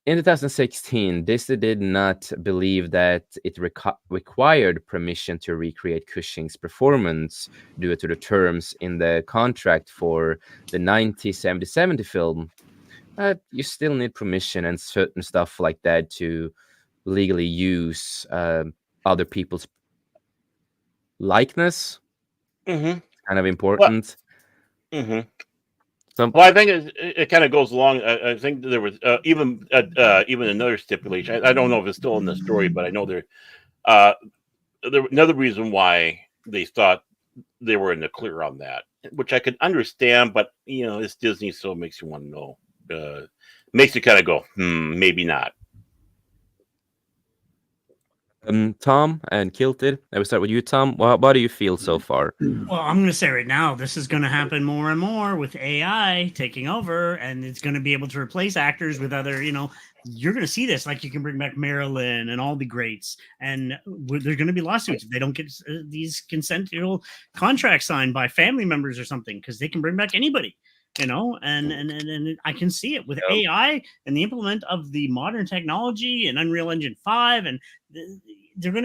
In 2016, Disney did not believe that it required permission to recreate Cushing's performance due to the terms in the contract for the 1977 film. You still need permission and certain stuff like that to legally use other people's likeness. Hmm. Kind of important. Hmm. Some, Well, I think it kind of goes along. I think there was even another stipulation. I don't know if it's still in the story, but I know uh, there another reason why they thought they were in the clear on that, which I could understand. But it's Disney, so it makes you want to know. Makes you kind of go, maybe not. Tom and Kilted. I will start with you, Tom. What do you feel so far? Well, I'm going to say right now, this is going to happen more and more with AI taking over, and it's going to be able to replace actors with other, you're going to see this. Like, you can bring back Marilyn and all the greats, and there's going to be lawsuits if they don't get these consensual contracts signed by family members or something, because they can bring back anybody. And I can see it with AI and the implement of the modern technology and Unreal Engine 5, and it's going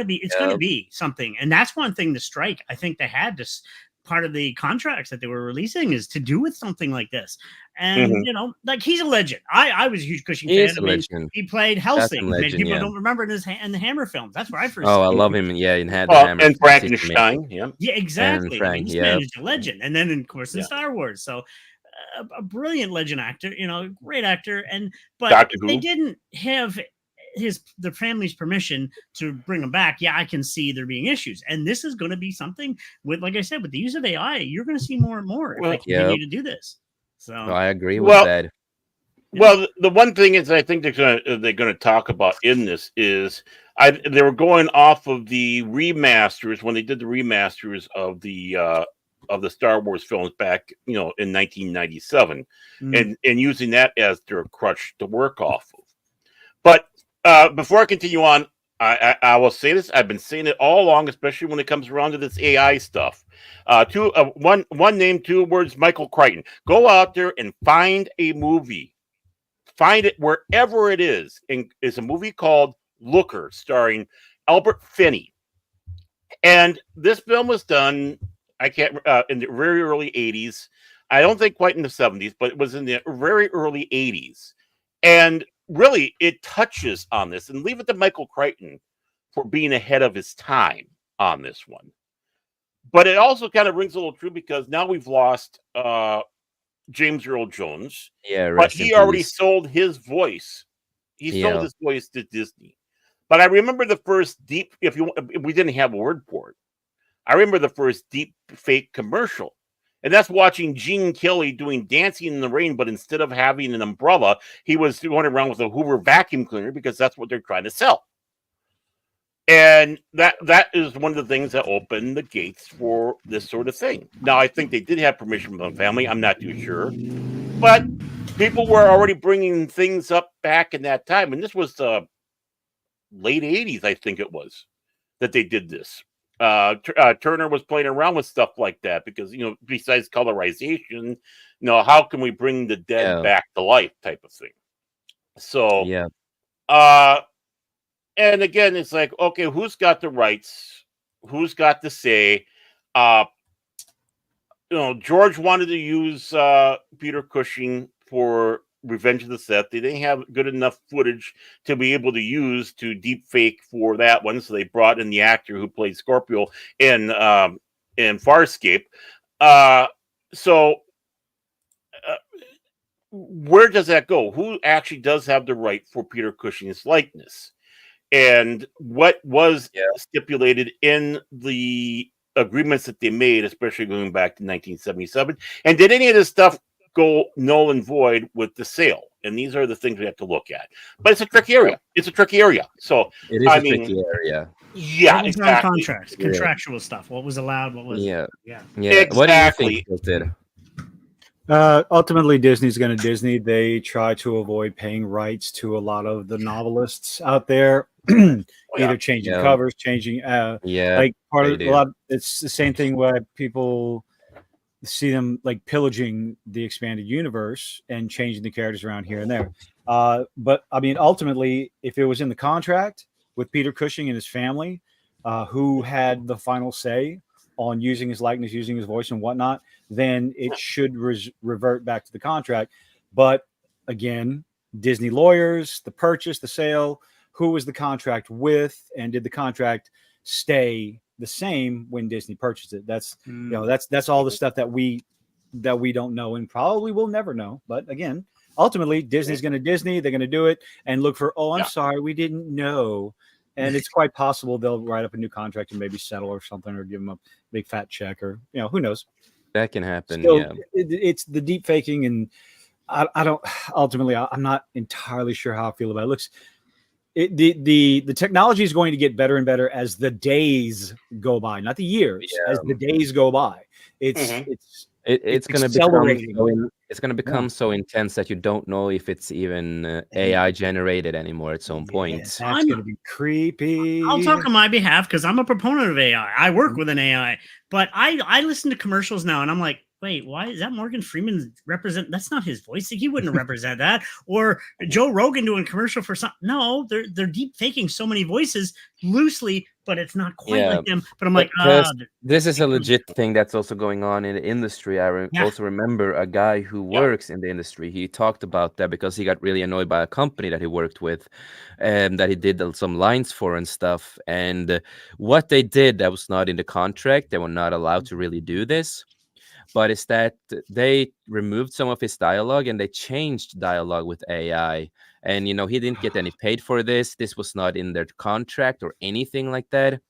to be something. And that's one thing, the strike, I think they had this part of the contracts that they were releasing is to do with something like this. And, like, he's a legend. I was a huge Cushing fan. I mean, he played Helsing. Legend, People don't remember in the Hammer films. That's where I first I him. love him. Yeah, in Had Hammer. And Frankenstein. Yeah, exactly. Frank, this man is a legend. And then, of course, in Star Wars. So, a brilliant legend actor, great actor, but they didn't have the family's permission to bring him back. Yeah, I can see there being issues, and this is going to be something with, like I said, with the use of AI, you're going to see more and more if they continue to do this. So I agree with that. Well, the one thing is, I think they're going to talk about in this is they were going off of the remasters when they did the remasters of the Star Wars films back, in 1997, and using that as their crutch to work off of. But before I continue on, I will say this. I've been saying it all along, especially when it comes around to this AI stuff. One name, two words, Michael Crichton. Go out there and find a movie. Find it wherever it is. And it's a movie called Looker, starring Albert Finney. And this film was done, I can't, in the very early 80s. I don't think quite in the 70s, but it was in the very early 80s. And really, it touches on this. And leave it to Michael Crichton for being ahead of his time on this one. But it also kind of rings a little true because now we've lost James Earl Jones. Yeah, But rest in he already peace. sold his voice. He sold Yeah. his voice to Disney. But I remember the first deep, if we didn't have a word for it. I remember the first deep fake commercial. And that's watching Gene Kelly doing Dancing in the Rain, but instead of having an umbrella, he was going around with a Hoover vacuum cleaner because that's what they're trying to sell. And that is one of the things that opened the gates for this sort of thing. Now, I think they did have permission from the family. I'm not too sure. But people were already bringing things up back in that time. And this was the late 80s, I think it was, that they did this. Turner was playing around with stuff like that because, besides colorization, how can we bring the dead back to life type of thing? So, Yeah. And again, it's like, okay, who's got the rights? Who's got the say? George wanted to use Peter Cushing for Revenge of the Sith. They didn't have good enough footage to be able to use to deep fake for that one, so they brought in the actor who played Scorpio in Farscape. Where does that go? Who actually does have the right for Peter Cushing's likeness? And what was stipulated in the agreements that they made, especially going back to 1977? And did any of this stuff go null and void with the sale? And these are the things we have to look at. But it's a tricky area. It's a tricky area. So it is a tricky area. Yeah, what was exactly. On contracts, contractual stuff. What was allowed? What was yeah. Exactly. What do you think they did? Ultimately, Disney's going to Disney. They try to avoid paying rights to a lot of the novelists out there. Either changing covers, changing like part of a lot. It's the same thing where people see them like pillaging the expanded universe and changing the characters around here and there. But I mean, ultimately, if it was in the contract with Peter Cushing and his family, who had the final say on using his likeness, using his voice and whatnot, then it should revert back to the contract. But again, Disney lawyers, the purchase, the sale, who was the contract with, and did the contract stay the same when Disney purchased it? That's that's all the stuff that we don't know and probably will never know. But again, ultimately, Disney's going to Disney. They're going to do it and look for, I'm sorry, we didn't know. And it's quite possible they'll write up a new contract and maybe settle or something, or give them a big fat check, or who knows. That can happen. Still, it's the deep faking, and I don't. Ultimately, I'm not entirely sure how I feel about it. It looks. The technology is going to get better and better as the days go by, not the years. As the days go by, it's going to become so intense that you don't know if it's even AI generated anymore at some point. That's going to be creepy. I'll talk on my behalf because I'm a proponent of AI. I work with an AI, but I listen to commercials now and I'm like, wait, why is that Morgan Freeman represent? That's not his voice. He wouldn't represent that. Or Joe Rogan doing commercial for something. No, they're deep faking so many voices loosely, but it's not quite like them. But I'm like, this is a legit thing that's also going on in the industry. I also remember a guy who works in the industry. He talked about that because he got really annoyed by a company that he worked with, and that he did some lines for and stuff. And what they did that was not in the contract. They were not allowed to really do this. But it's that they removed some of his dialogue and they changed dialogue with AI. And, he didn't get any paid for this. This was not in their contract or anything like that.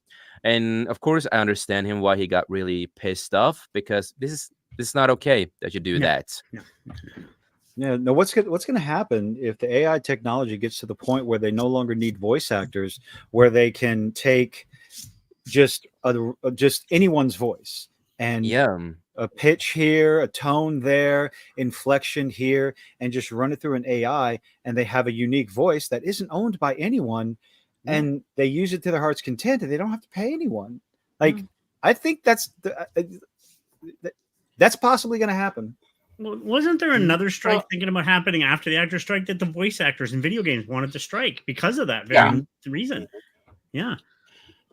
And of course, I understand him why he got really pissed off, because this is not okay that you do that. Yeah. No, what's going to happen if the AI technology gets to the point where they no longer need voice actors, where they can take just anyone's voice and a pitch here, a tone there, inflection here, and just run it through an AI, and they have a unique voice that isn't owned by anyone, and they use it to their heart's content, and they don't have to pay anyone. Like, I think that's possibly going to happen. Well, wasn't there another strike thinking about happening after the actor strike that the voice actors in video games wanted to strike because of that very reason? Yeah.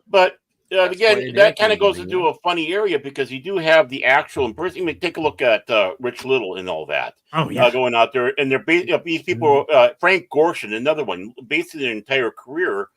But again, that kind of goes into a funny area because you do have the actual person. I mean, take a look at Rich Little and all that. Oh, yeah. Going out there. And they're these people, Frank Gorshin, another one, basically their entire career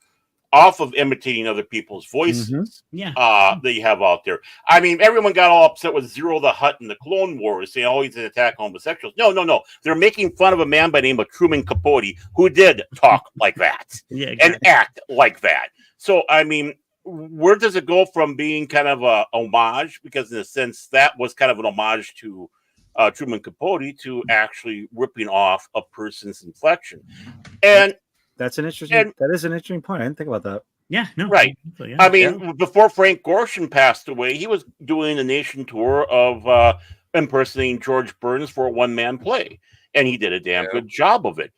off of imitating other people's voices that you have out there. I mean, everyone got all upset with Zero the Hutt and the Clone Wars, saying, oh, he's an attack on homosexuals. No. They're making fun of a man by the name of Truman Capote who did talk like that and act like that. So, I mean, where does it go from being kind of a homage, because in a sense that was kind of an homage to Truman Capote, to actually ripping off a person's inflection? And that is an interesting point. I didn't think about that. Yeah, no, right. I mean, before Frank Gorshin passed away, he was doing a nation tour of impersonating George Burns for a one-man play, and he did a damn good job of it.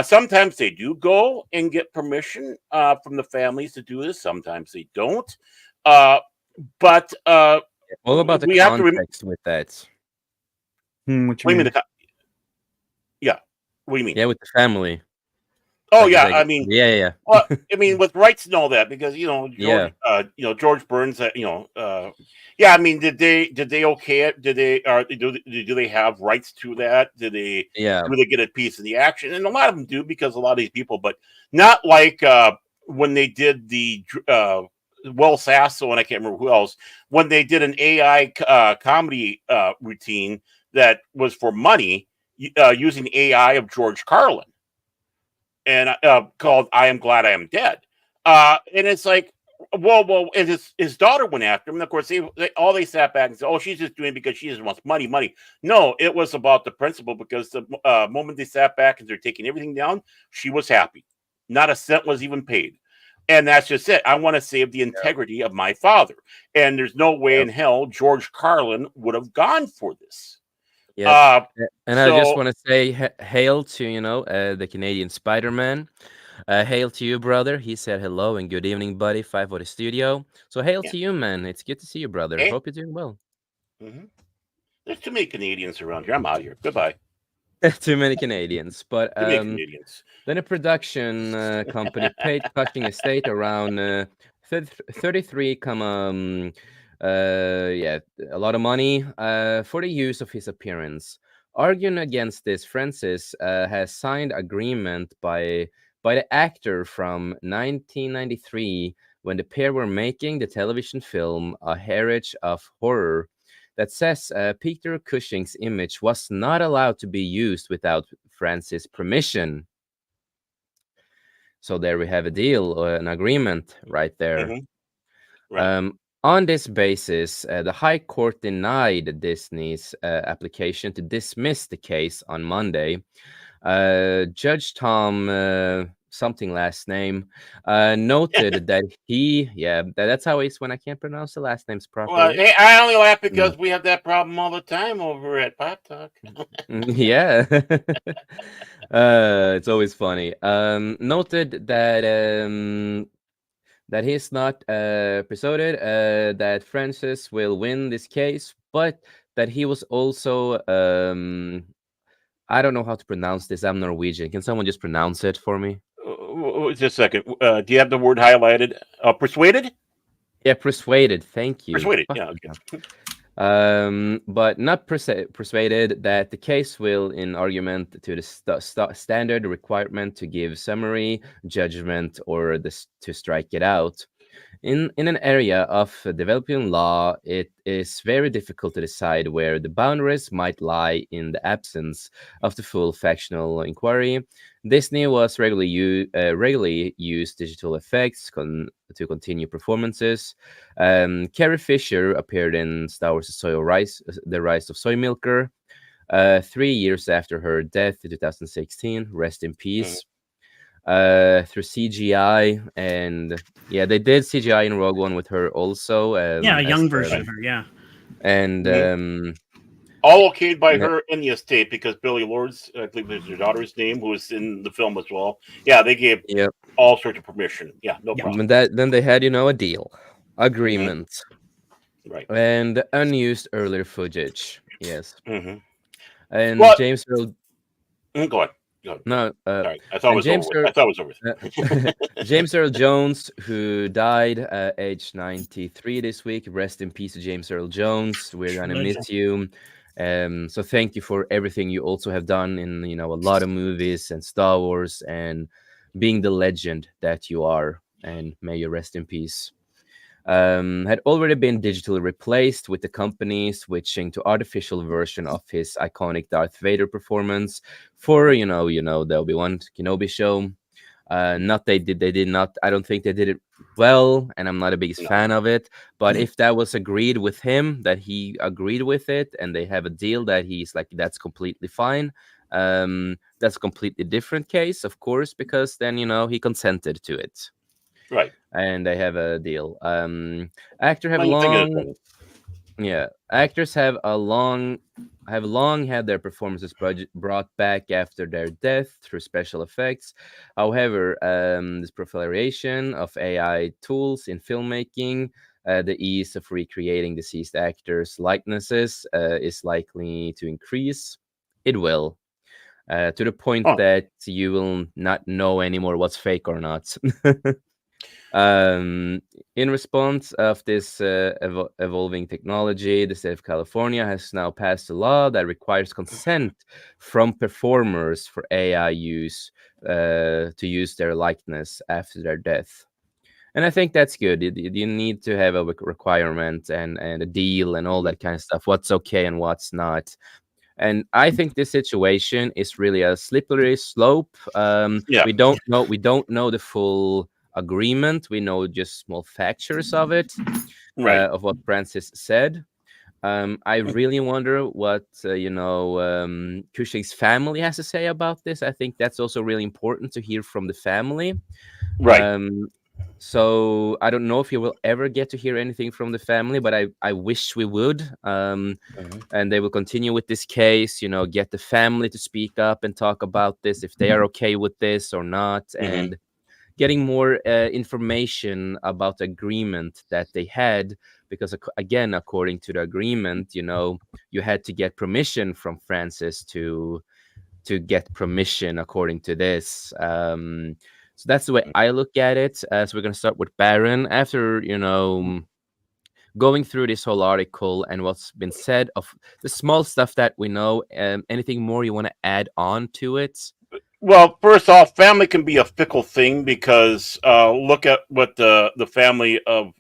Sometimes they do go and get permission from the families to do this. Sometimes they don't. But all about the context with that. What do you mean? Yeah. What do you mean? Yeah, with the family. Oh, like, I mean, yeah. Well, I mean, with rights and all that, because George Burns, I mean, did they okay it? Did they do they have rights to that? Did they do they get a piece of the action? And a lot of them do, because a lot of these people, but not like when they did the Will Sasso, and I can't remember who else, when they did an AI comedy routine that was for money using AI of George Carlin. And called "I Am Glad I Am Dead," and it's like, well, and his daughter went after him. And of course, they sat back and said, "Oh, she's just doing it because she just wants money." No, it was about the principle, because the moment they sat back and they're taking everything down, she was happy. Not a cent was even paid, and that's just it. I want to save the integrity of my father, and there's no way in hell George Carlin would have gone for this. Yeah, and I just want to say hail to the Canadian Spider-Man. Hail to you, brother. He said hello and good evening, buddy. 540 Studio. So hail to you, man. It's good to see you, brother. Hey. Hope you're doing well. Mm-hmm. There's too many Canadians around here. I'm out of here. Goodbye. Too many Canadians, but then a production company paid Cushing Estate around 33, a lot of money for the use of his appearance. Arguing against this, Francis has signed agreement by the actor from 1993, when the pair were making the television film A Heritage of Horror, that says Peter Cushing's image was not allowed to be used without Francis' permission. So there we have a deal, an agreement right there. Mm-hmm. Right. On this basis, the High Court denied Disney's application to dismiss the case on Monday. Judge Tom, something last name, noted that that's how it's when I can't pronounce the last names properly. Well, hey, I only laugh because we have that problem all the time over at Pop Talk. Yeah. It's always funny. Noted that he's not persuaded that Francis will win this case, but that he was also, I don't know how to pronounce this. I'm Norwegian. Can someone just pronounce it for me? Just a second. Do you have the word highlighted? Persuaded? Yeah, persuaded. Thank you. Persuaded. Yeah. Okay. But not persuaded that the case will, in argument to the standard requirement to give summary judgment or to strike it out. In an area of developing law, it is very difficult to decide where the boundaries might lie in the absence of the full factual inquiry. Disney was regularly used digital effects to continue performances. Carrie Fisher appeared in Star Wars: The Rise of Soy Milker 3 years after her death in 2016. Rest in peace. Through CGI, and they did CGI in Rogue One with her also. A young version of her, yeah. And all okayed by Yeah, her and the estate because Billy Lord's, I believe, is her daughter's name, who was in the film as well. Yeah, they gave yeah. all sorts of permission. Yeah, no Yeah. problem. And that then they had, a deal, Hmm. agreement, Right. and unused earlier footage. Yes, Hmm. and Well, James Earl, go on. Go on. Go on. no, Sorry, I thought it and was over James with. Earl, I thought it was over uh, with. James Earl Jones, who died at age 93 this week. Rest in peace, James Earl Jones. We're gonna Legend. miss you. So thank you for everything you also have done in a lot of movies and Star Wars and being the legend that you are. And may you rest in peace. Had already been digitally replaced, with the company switching to artificial version of his iconic Darth Vader performance for the Obi-Wan Kenobi show. Not they did not. I don't think they did it well, and I'm not a biggest No. fan of it. But if that was agreed with him, that he agreed with it, and they have a deal that he's like, that's completely fine. That's a completely different case, of course, because then he consented to it, Right. and they have a deal. Actor have My thing is, long Yeah, actors have long had their performances brought back after their death through special effects. However, this proliferation of AI tools in filmmaking, the ease of recreating deceased actors' likenesses is likely to increase. It will. To the point oh, that you will not know anymore what's fake or not. Um, in response of this evolving technology, the state of California has now passed a law that requires consent from performers for AI use to use their likeness after their death. And I think that's good. You need to have a requirement and a deal and all that kind of stuff. What's okay and what's not. And I think this situation is really a slippery slope. yeah. We don't know the full agreement. We know just small factors of it, Right. of what Francis said. I really wonder what Cushing's family has to say about this. I think that's also really important to hear from the family. Right. Um, so I don't know if you will ever get to hear anything from the family, but I wish we would. Mhm. And they will continue with this case, get the family to speak up and talk about this, if they are okay with this or not, Mhm. and getting more information about the agreement that they had, because again, according to the agreement, you had to get permission from Francis to get permission according to this. So that's the way I look at it. So we're going to start with Baron. After going through this whole article and what's been said of the small stuff that we know, anything more you want to add on to it? Well, first off, family can be a fickle thing because look at what the family of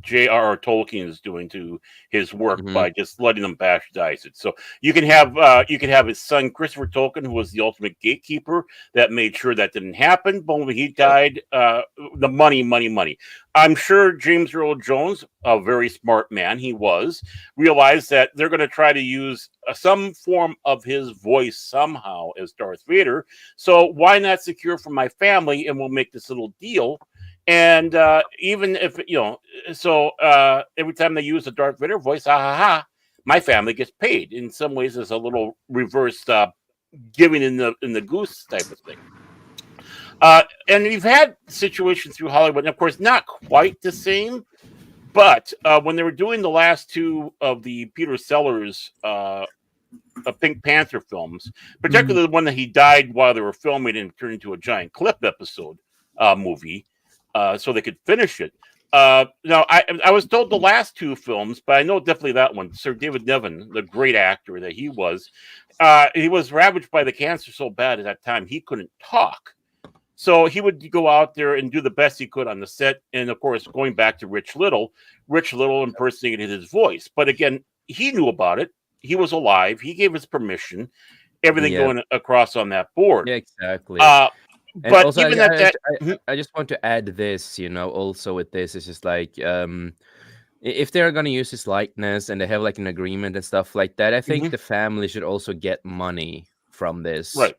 J.R.R. Tolkien is doing to his work Hmm. by just letting them bastardize it. So you can have his son Christopher Tolkien, who was the ultimate gatekeeper that made sure that didn't happen. But when he died, the money, money, money. I'm sure James Earl Jones, a very smart man, he was, realized that they're going to try to use some form of his voice somehow as Darth Vader. So why not secure for my family, and we'll make this little deal. And even if so every time they use the Darth Vader voice, ha ha ha, my family gets paid. In some ways, it's a little reverse giving in the goose type of thing. And we've had situations through Hollywood, and of course, not quite the same. But when they were doing the last two of the Peter Sellers Pink Panther films, particularly the one that he died while they were filming and turned into a giant clip episode movie, so they could finish it. Now, I was told the last two films, but I know definitely that one. Sir David Niven, the great actor that he was ravaged by the cancer so bad at that time he couldn't talk. So he would go out there and do the best he could on the set. And of course, going back to Rich Little impersonated his voice. But again, he knew about it. He was alive. He gave his permission. Everything Yeah, going across on that board. yeah, exactly. Uh, And but also, even at that, Mhm. I just want to add this, also with this, it's just like, if they're gonna use his likeness and they have like an agreement and stuff like that, I think Mhm. the family should also get money from this. Right.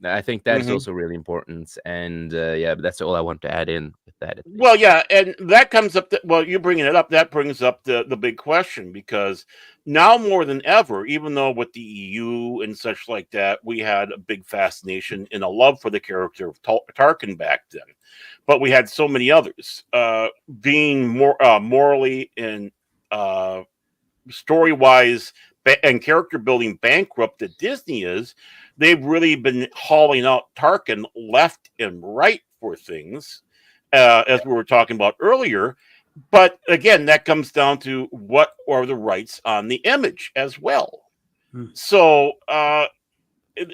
I think that is Mhm. also really important. And yeah, that's all I want to add in. that. Well, yeah, and that comes up. Well, you bringing it up, that brings up the big question, because now more than ever, even though with the EU and such like that, we had a big fascination and a love for the character of Tarkin back then, but we had so many others being more morally and story wise and character building bankrupt that Disney is. They've really been hauling out Tarkin left and right for things, as we were talking about earlier. But again, that comes down to what are the rights on the image as well. So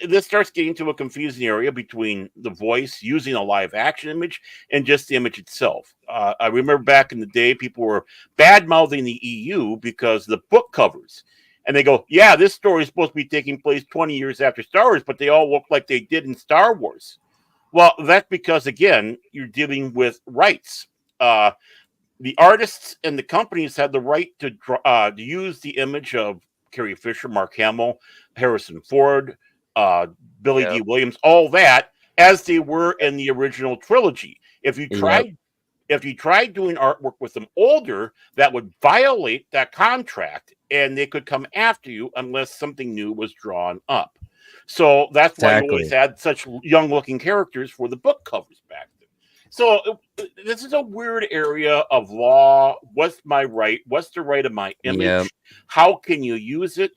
this starts getting to a confusing area between the voice using a live action image and just the image itself. I remember back in the day, people were bad mouthing the EU because the book covers. And they go, yeah, this story is supposed to be taking place 20 years after Star Wars, but they all look like they did in Star Wars. Well, that's because, again, you're dealing with rights. The artists and the companies had the right to use the image of Carrie Fisher, Mark Hamill, Harrison Ford, Billy D. Williams, all that, as they were in the original trilogy. If you tried doing artwork with them older, that would violate that contract, and they could come after you unless something new was drawn up. So that's why you always had such young-looking characters for the book covers back then. So this is a weird area of law. What's my right? What's the right of my image? How can you use it?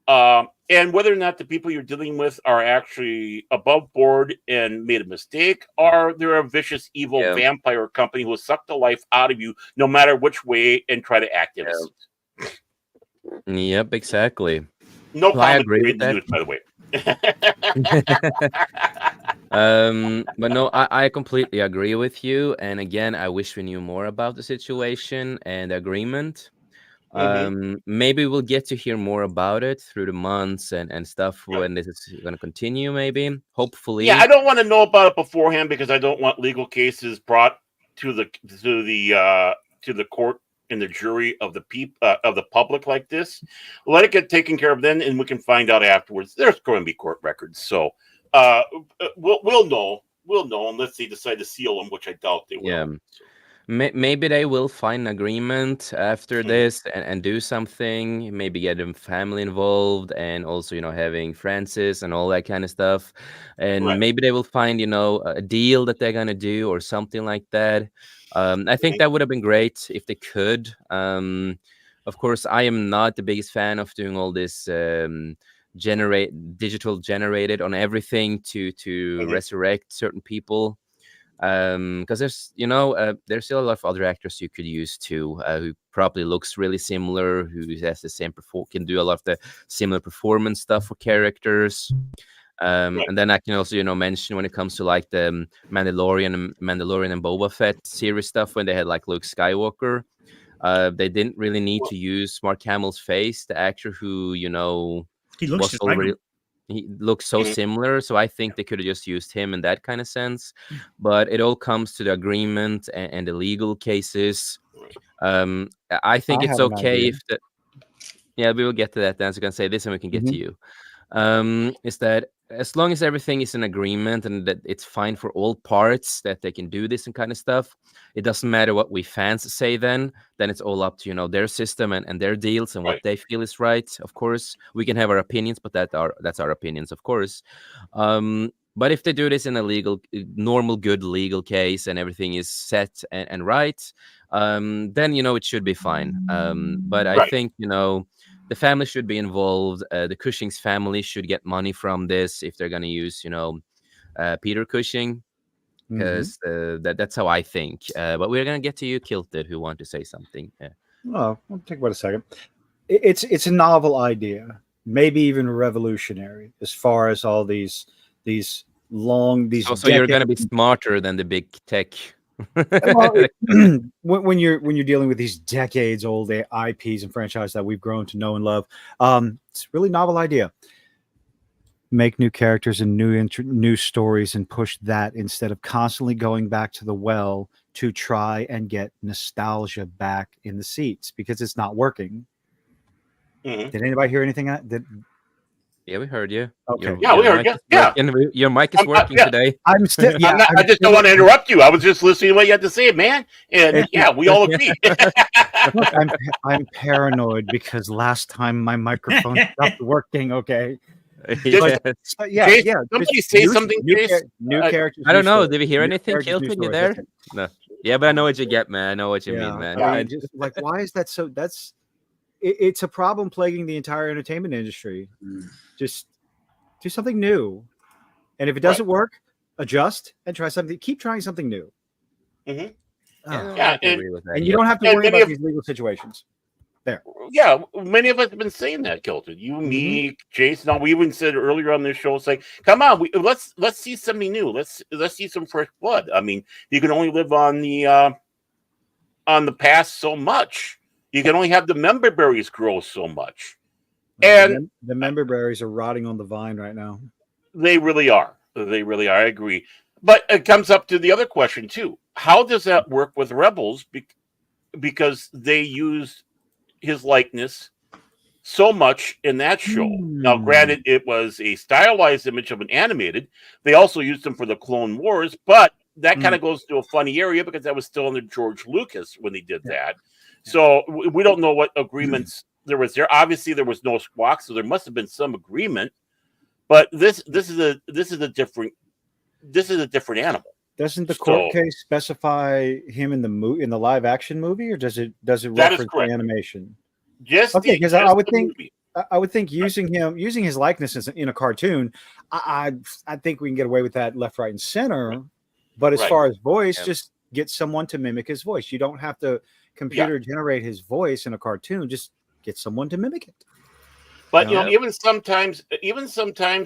And whether or not the people you're dealing with are actually above board and made a mistake, or they're a vicious, evil vampire company who will suck the life out of you no matter which way and try to act innocent. Yep, exactly. No commentary in the news, by the way. But no, I completely agree with you. And again, I wish we knew more about the situation and the agreement. Maybe we'll get to hear more about it through the months and stuff when this is going to continue. Maybe, hopefully. Yeah, I don't want to know about it beforehand because I don't want legal cases brought to the court and the jury of the public like this. Let it get taken care of then, and we can find out afterwards. There's going to be court records, so we'll know unless they decide to seal them, which I doubt they will. Yeah. Maybe they will find an agreement after this and do something, maybe get them family involved, and also, having Francis and all that kind of stuff. And maybe they will find, a deal that they're going to do or something like that. I think that would have been great if they could. Of course, I am not the biggest fan of doing all this digital generated on everything to resurrect certain people. Because there's still a lot of other actors you could use too, who probably looks really similar, who has the same can do a lot of the similar performance stuff for characters. And then I can also mention when it comes to like the Mandalorian and Boba Fett series stuff, when they had like Luke Skywalker, they didn't really need to use Mark Hamill's face, the actor who he looks was already. He looks so similar, so I think they could have just used him in that kind of sense. But it all comes to the agreement and the legal cases. I think it's okay if the. Yeah, we will get to that. Then, so I can say this, and we can get to you. Is that as long as everything is in agreement and that it's fine for all parts, that they can do this and kind of stuff, it doesn't matter what we fans say. Then it's all up to their system and their deals and what they feel is right. Of course, we can have our opinions, but that's our opinions, of course. But if they do this in a normal, good legal case and everything is set and right, then it should be fine. But I think the family should be involved. The Cushing's family should get money from this if they're going to use, Peter Cushing, because that's how I think. But we're going to get to you, Kilted, who want to say something. Oh, I'll take about a second. It's a novel idea, maybe even revolutionary, as far as all these. So you're going to be smarter than the big tech. Well, when you're dealing with these decades old IPs and franchises that we've grown to know and love, it's a really novel idea. Make new characters and new stories and push that instead of constantly going back to the well to try and get nostalgia back in the seats, because it's not working. Did anybody hear anything? Yeah, we heard you. Okay. Yeah, we heard you. Yeah. Your mic is working today. I'm still. Yeah, I just don't want to interrupt you. I was just listening to what you had to say, man. And yeah, we all agree. Look, I'm paranoid because last time my microphone stopped working. Okay. Yes. Jace, somebody say something, Jace. New characters. I don't know. Did we hear anything, Kilton? You there? No. Yeah, but I know what you get, man. I know what you mean, man. I mean, just like, why is that so? It's a problem plaguing the entire entertainment industry. Just do something new, and if it doesn't work, adjust and try something. Keep trying something new. Yeah, and you don't have to worry about these legal situations. There. Yeah, many of us have been saying that, Kilton. You, me, Jason. We even said earlier on this show, it's like, come on, let's see something new. Let's see some fresh blood. I mean, you can only live on the past so much. You can only have the member berries grow so much. And the member berries are rotting on the vine right now. They really are. They really are. I agree. But it comes up to the other question too. How does that work with Rebels? Because they used his likeness so much in that show. Now, granted, it was a stylized image of an animated. They also used him for the Clone Wars, but that kind of goes to a funny area because that was still under George Lucas when they did that. So we don't know what agreements there was there. Obviously, there was no squawk, so there must have been some agreement. But this is a different animal. Doesn't the court case specify him in the live action movie, or does it reference the animation? Just okay, because I would think using his likeness in a cartoon, I think we can get away with that left, right, and center. But as far as voice, just get someone to mimic his voice. You don't have to computer generate his voice in a cartoon. Just get someone to mimic it. But even sometimes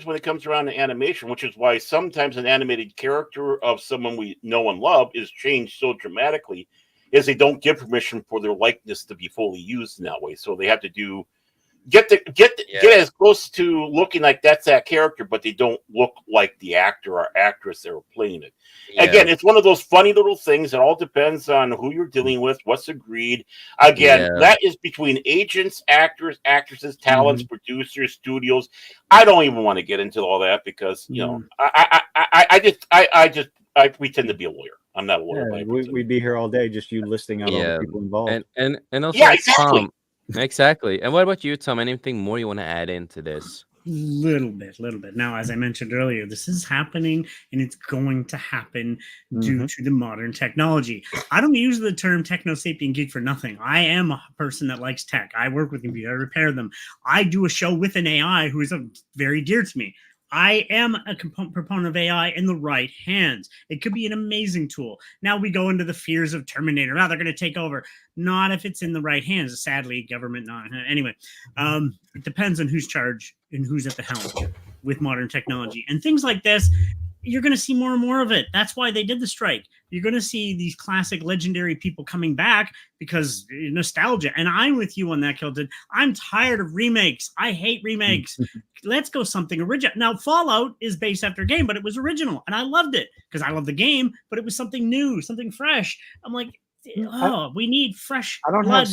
when it comes around to animation, which is why sometimes an animated character of someone we know and love is changed so dramatically, is they don't give permission for their likeness to be fully used in that way. So they have to get as close to looking like that's that character, but they don't look like the actor or actress that are playing it. Yeah. Again, it's one of those funny little things. It all depends on who you're dealing with, what's agreed. Again, that is between agents, actors, actresses, talents, producers, studios. I don't even want to get into all that because I pretend to be a lawyer. I'm not a lawyer. Yeah, we'd be here all day, just you listing out all the people involved. And also, exactly. Tom, exactly. And what about you, Tom? Anything more you want to add into this? Little bit. Now, as I mentioned earlier, this is happening and it's going to happen due to the modern technology. I don't use the term techno-sapien geek for nothing. I am a person that likes tech. I work with computers. I repair them. I do a show with an AI who is very dear to me. I am a proponent of AI in the right hands. It could be an amazing tool. Now we go into the fears of Terminator. Now they're going to take over. Not if it's in the right hands. Sadly, government not. Anyway, it depends on who's charged and who's at the helm with modern technology. And things like this, you're going to see more and more of it. That's why they did the strike. You're going to see these classic legendary people coming back because nostalgia. And I'm with you on that, Kilton. I'm tired of remakes. I hate remakes. Let's go something original. Now, Fallout is based after a game, but it was original. And I loved it because I love the game, but it was something new, something fresh. I'm like, we need fresh blood.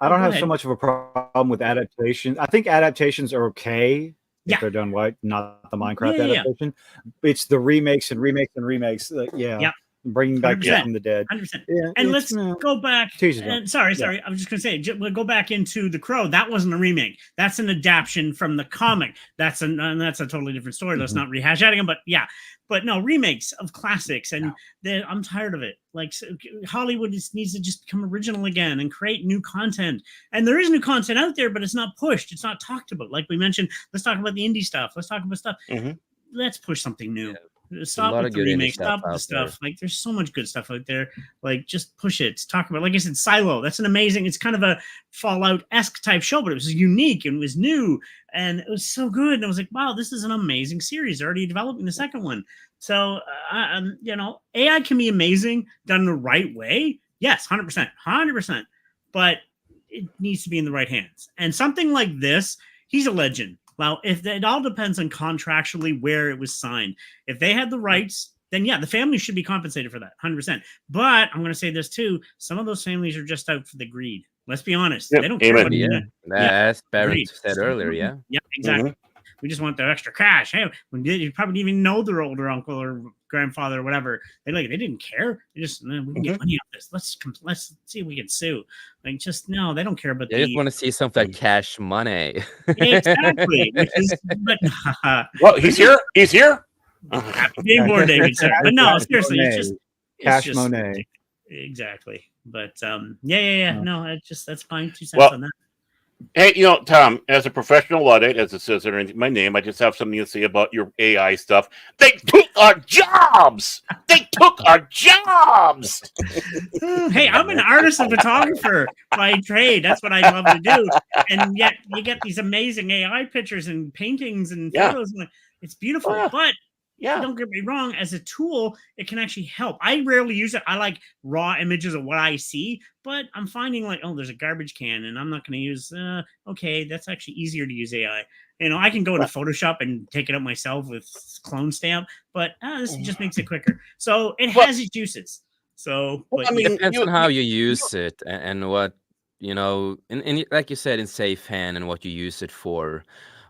I don't have so much of a problem with adaptations. I think adaptations are okay. If they're done right, not the Minecraft adaptation. It's the remakes and remakes and remakes. Bringing back Dead from the Dead. 100%. Yeah, and let's go back. Sorry. I was just going to say, we'll go back into The Crow. That wasn't a remake. That's an adaptation from the comic. That's a totally different story. Let's not rehash that again. But no, remakes of classics, and I'm tired of it. Like Hollywood needs to just become original again and create new content. And there is new content out there, but it's not pushed. It's not talked about. Like we mentioned, let's talk about the indie stuff. Let's talk about stuff. Let's push something new. Stop with the remakes. Stop with the stuff. Like there's so much good stuff out there. Like just push it. Talk about, like I said, Silo. That's an amazing. It's kind of a Fallout-esque type show, but it was unique and it was new and it was so good. And I was like, wow, this is an amazing series. They're already developing the second one. So AI can be amazing done the right way. Yes, 100%. But it needs to be in the right hands. And something like this, he's a legend. Well, if it all depends on contractually where it was signed. If they had the rights, then the family should be compensated for that, 100%. But I'm going to say this too: some of those families are just out for the greed. Let's be honest. Yep. They don't care Amen. about Yeah, as Barrett said earlier. Yeah. Yeah, exactly. We just want the extra cash. Hey, you probably didn't even know their older uncle or grandfather or whatever. They didn't care. They just we can get money off this. Let's see if we can sue. Like just no, they don't care about. They just want to see something like cash money. Exactly. Which is, but well, he's here. He's here. Happy being born, David. But no, seriously, it's just Cash Monet. Exactly. But no, that's fine. 2 cents on that. Hey, Tom, as a professional Luddite, as it says in my name, I just have something to say about your AI stuff. They took our jobs! They took our jobs! Hey, I'm an artist and photographer by trade. That's what I love to do. And yet you get these amazing AI pictures and paintings and photos. It's beautiful. But don't get me wrong, as a tool, it can actually help. I rarely use it. I like raw images of what I see, but I'm finding there's a garbage can and I'm not going to use, okay, that's actually easier to use AI. I can go into Photoshop and take it up myself with Clone Stamp, but this just makes it quicker. So it has its uses. So it depends on how you use it and what, and like you said, in safe hand and what you use it for.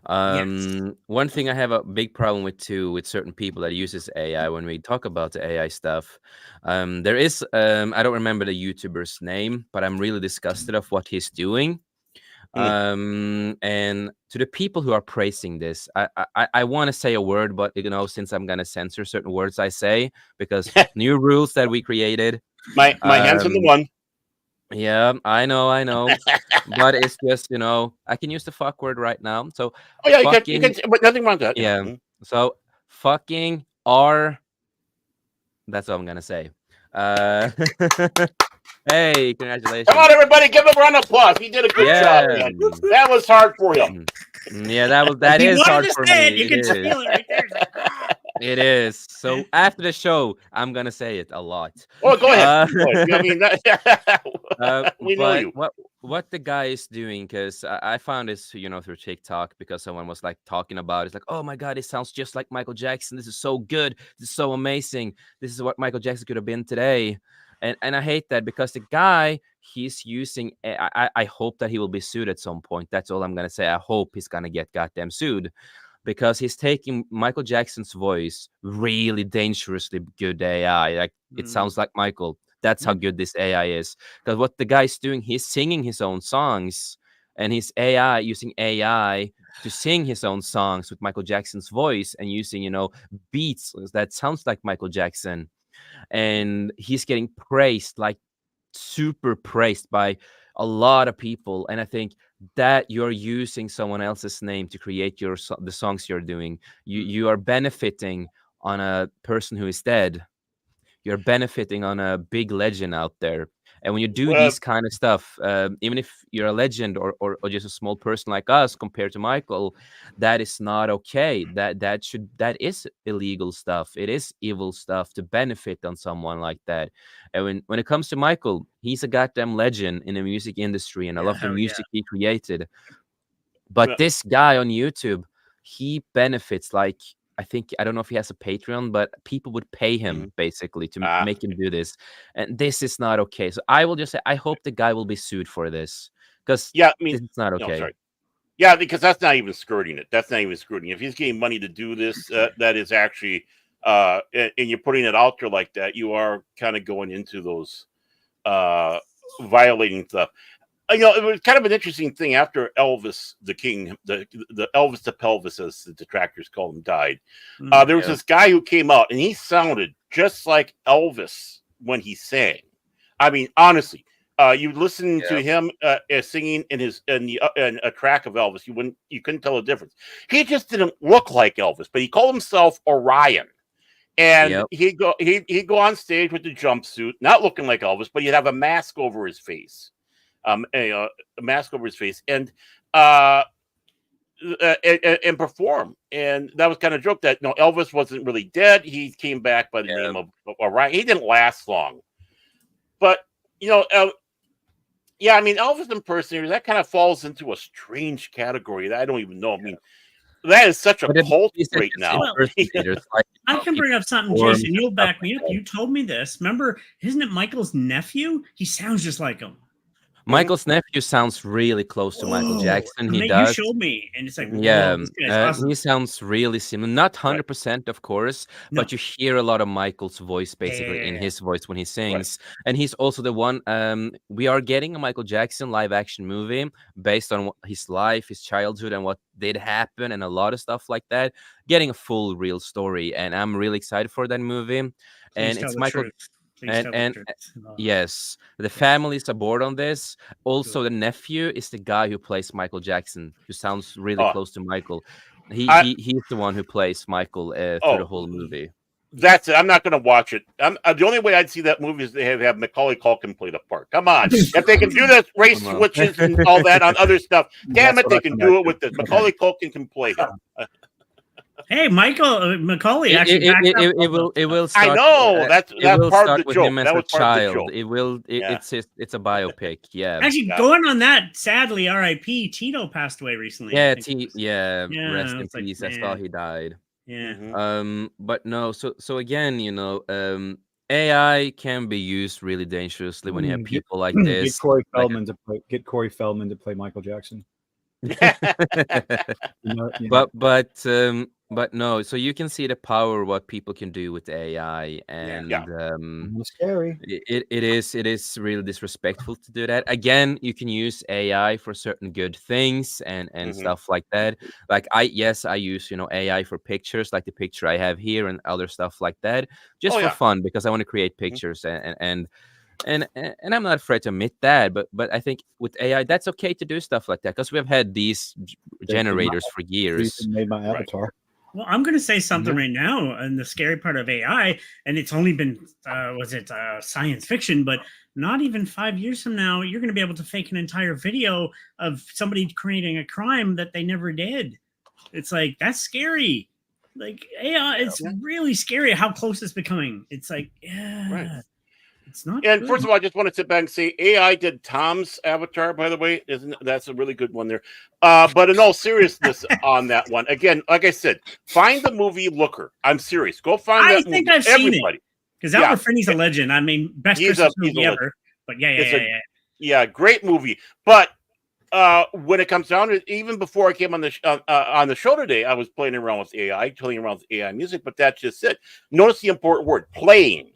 One thing I have a big problem with too, with certain people that uses AI when we talk about the AI stuff, there is I don't remember the YouTuber's name, but I'm really disgusted of what he's doing. And to the people who are praising this, I want to say a word, but since I'm gonna censor certain words I say because new rules that we created. My hands on the one. Yeah, I know. But it's just, I can use the fuck word right now. So, you can, but nothing wrong with that. Yeah. So, fucking that's all I'm going to say. Hey, congratulations. Come on, everybody, give him a round of applause. He did a good job, man. That was hard for you. Yeah, that is hard for me. You can feel it right there. It is. So after the show, I'm gonna say it a lot. Oh, go ahead. We know you. What the guy is doing, because I found this, through TikTok, because someone was talking about it. It's like, oh my God, it sounds just like Michael Jackson. This is so good. This is so amazing. This is what Michael Jackson could have been today. And I hate that because the guy, he's using, I hope that he will be sued at some point. That's all I'm gonna say. I hope he's gonna get goddamn sued. Because he's taking Michael Jackson's voice, really dangerously good AI. It sounds like Michael. That's how good this AI is. Because what the guy's doing, he's singing his own songs, and his AI using AI to sing his own songs with Michael Jackson's voice and using, beats that sounds like Michael Jackson. And he's getting praised, super praised by a lot of people. And I think that you're using someone else's name to create the songs you're doing, you are benefiting on a person who is dead. You're benefiting on a big legend out there. And when you do these kind of stuff, even if you're a legend or just a small person like us compared to Michael, that is not okay. That is illegal stuff. It is evil stuff to benefit on someone like that. And when it comes to Michael, he's a goddamn legend in the music industry, and I love the music he created. But this guy on YouTube, he benefits I don't know if he has a Patreon, but people would pay him basically to make him do this. And this is not okay. So I will just say, I hope the guy will be sued for this. Because it's not okay. No, yeah, because that's not even skirting it. That's not even skirting. If he's getting money to do this, that is actually, and you're putting it out there like that, you are kind of going into those violating stuff. It was kind of an interesting thing after Elvis the King, the Elvis the Pelvis, as the detractors call him, died. There was this guy who came out, and he sounded just like Elvis when he sang. I mean, honestly, you listen to him singing in a track of Elvis, you couldn't tell the difference. He just didn't look like Elvis, but he called himself Orion. And he'd go on stage with the jumpsuit, not looking like Elvis, but he'd have a mask over his face. A mask over his face, and perform. And that was kind of a joke that Elvis wasn't really dead. He came back by the name of Orion. He didn't last long, but Elvis impersonators, that kind of falls into a strange category that I don't even know. I mean, that is such a cult right now. I can bring up something, Jason. You'll back me up. You told me this. Remember, isn't it Michael's nephew? He sounds just like him. Michael's nephew sounds really close to Michael Jackson. He You does. showed me, and it's like, Yeah, whoa, this guy's awesome. he sounds really similar. Not 100%, of course, No. but you hear a lot of Michael's voice basically in his voice when he sings. And he's also the one. We are getting a Michael Jackson live action movie based on his life, his childhood, and what did happen, and a lot of stuff like that. Getting a full, real story, and I'm really excited for that movie. Please And tell it's the Michael. truth. Please tell the And truth. yes, the family is aboard on this. Also, the nephew is the guy who plays Michael Jackson, who sounds really close to Michael. He's the one who plays Michael through the whole movie. That's it. I'm not going to watch it. The only way I'd see that movie is they have Macaulay Culkin play the part. Come on, if they can do that race switches and all that on other stuff, damn it, they can do it with this. Macaulay Culkin can play him. Hey, Macaulay actually. It will. Start, I know that's part of the with joke. him as That was a part of the child. joke. It will. It's a biopic. Yeah. Actually, going on that, sadly, R.I.P. Tito passed away recently. Yeah. Rest in peace. I saw he died. Yeah. But no. So again, AI can be used really dangerously when you have people like this. Get Corey Feldman to play Michael Jackson. But no, so you can see the power of what people can do with AI, and scary. It is really disrespectful to do that. Again, you can use AI for certain good things and stuff like that. Like I use AI for pictures, like the picture I have here, and other stuff like that, just for fun, because I want to create pictures and I'm not afraid to admit that, but I think with AI, that's okay to do stuff like that, because we've had these generators for years. Made my avatar. Well, I'm going to say something right now, and the scary part of AI, and it's only been, science fiction, but not even 5 years from now, you're going to be able to fake an entire video of somebody creating a crime that they never did. It's like, that's scary. Like AI, it's really scary how close it's becoming. It's like, it's not. And good. first of all, I just want to sit back and say AI did Tom's avatar, by the way. That's a really good one there. But in all seriousness on that one, again, like I said, find the movie Looker. I'm serious. Go find that movie. I think I've seen it. Because Albert Finney's a legend. I mean, best Christmas movie ever. But yeah, great movie. But when it comes down to it, even before I came on the show today, I was playing around with AI music. But that's just it. Notice the important word, playing.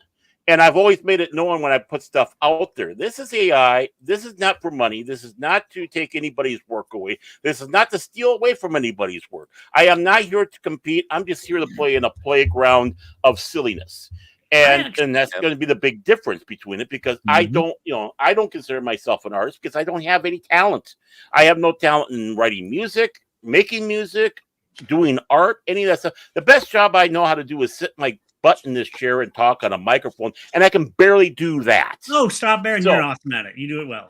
And I've always made it known when I put stuff out there. This is AI. This is not for money. This is not to take anybody's work away. This is not to steal away from anybody's work. I am not here to compete. I'm just here to play in a playground of silliness. And that's going to be the big difference between it, because I don't consider myself an artist, because I don't have any talent. I have no talent in writing music, making music, doing art, any of that stuff. The best job I know how to do is sit in my butt in this chair and talk on a microphone, and I can barely do that. Oh, stop, Baron! You're awesome at it. You do it well.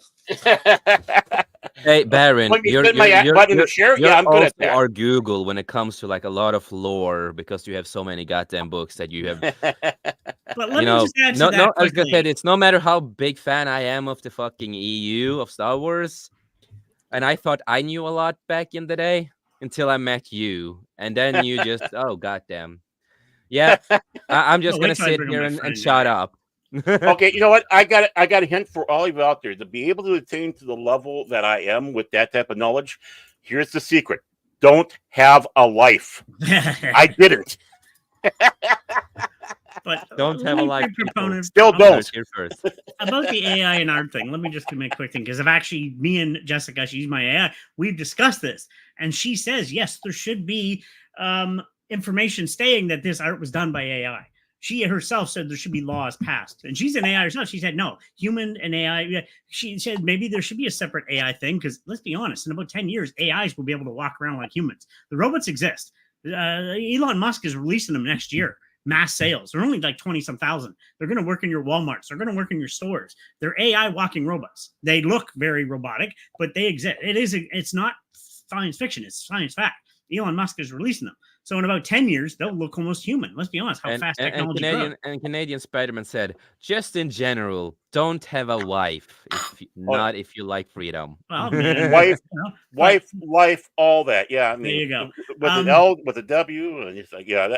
Hey, Baron, you're I'm good at that. Our Google when it comes to like a lot of lore, because you have so many goddamn books that you have. But let me just add to that I was gonna say it's no matter how big fan I am of the fucking EU of Star Wars, and I thought I knew a lot back in the day until I met you, and then you just goddamn. Yeah, I'm just gonna sit here and shut up. Okay, you know what? I got a hint for all of you out there to be able to attain to the level that I am with that type of knowledge. Here's the secret: don't have a life. I didn't. But don't have a life. Still don't. About the AI and art thing, let me just make a quick thing, because I've actually, me and Jessica, she's my AI, we've discussed this, and she says yes, there should be information stating that this art was done by AI. She herself said there should be laws passed, and she's an AI herself. She said no, human and AI. She said maybe there should be a separate AI thing, because let's be honest, in about 10 years, AIs will be able to walk around like humans. The robots exist. Elon Musk is releasing them next year. Mass sales. They're only like 20-some thousand. They're going to work in your Walmarts. They're going to work in your stores. They're AI walking robots. They look very robotic, but they exist. It's not science fiction. It's science fact. Elon Musk is releasing them. So in about 10 years, they'll look almost human. Let's be honest, how fast technology grows. Canadian Spider-Man said, just in general, don't have a wife if you like freedom. Well, man, wife, but, life, all that. Yeah, I mean, there you go. With an L, with a W, and it's like, yeah,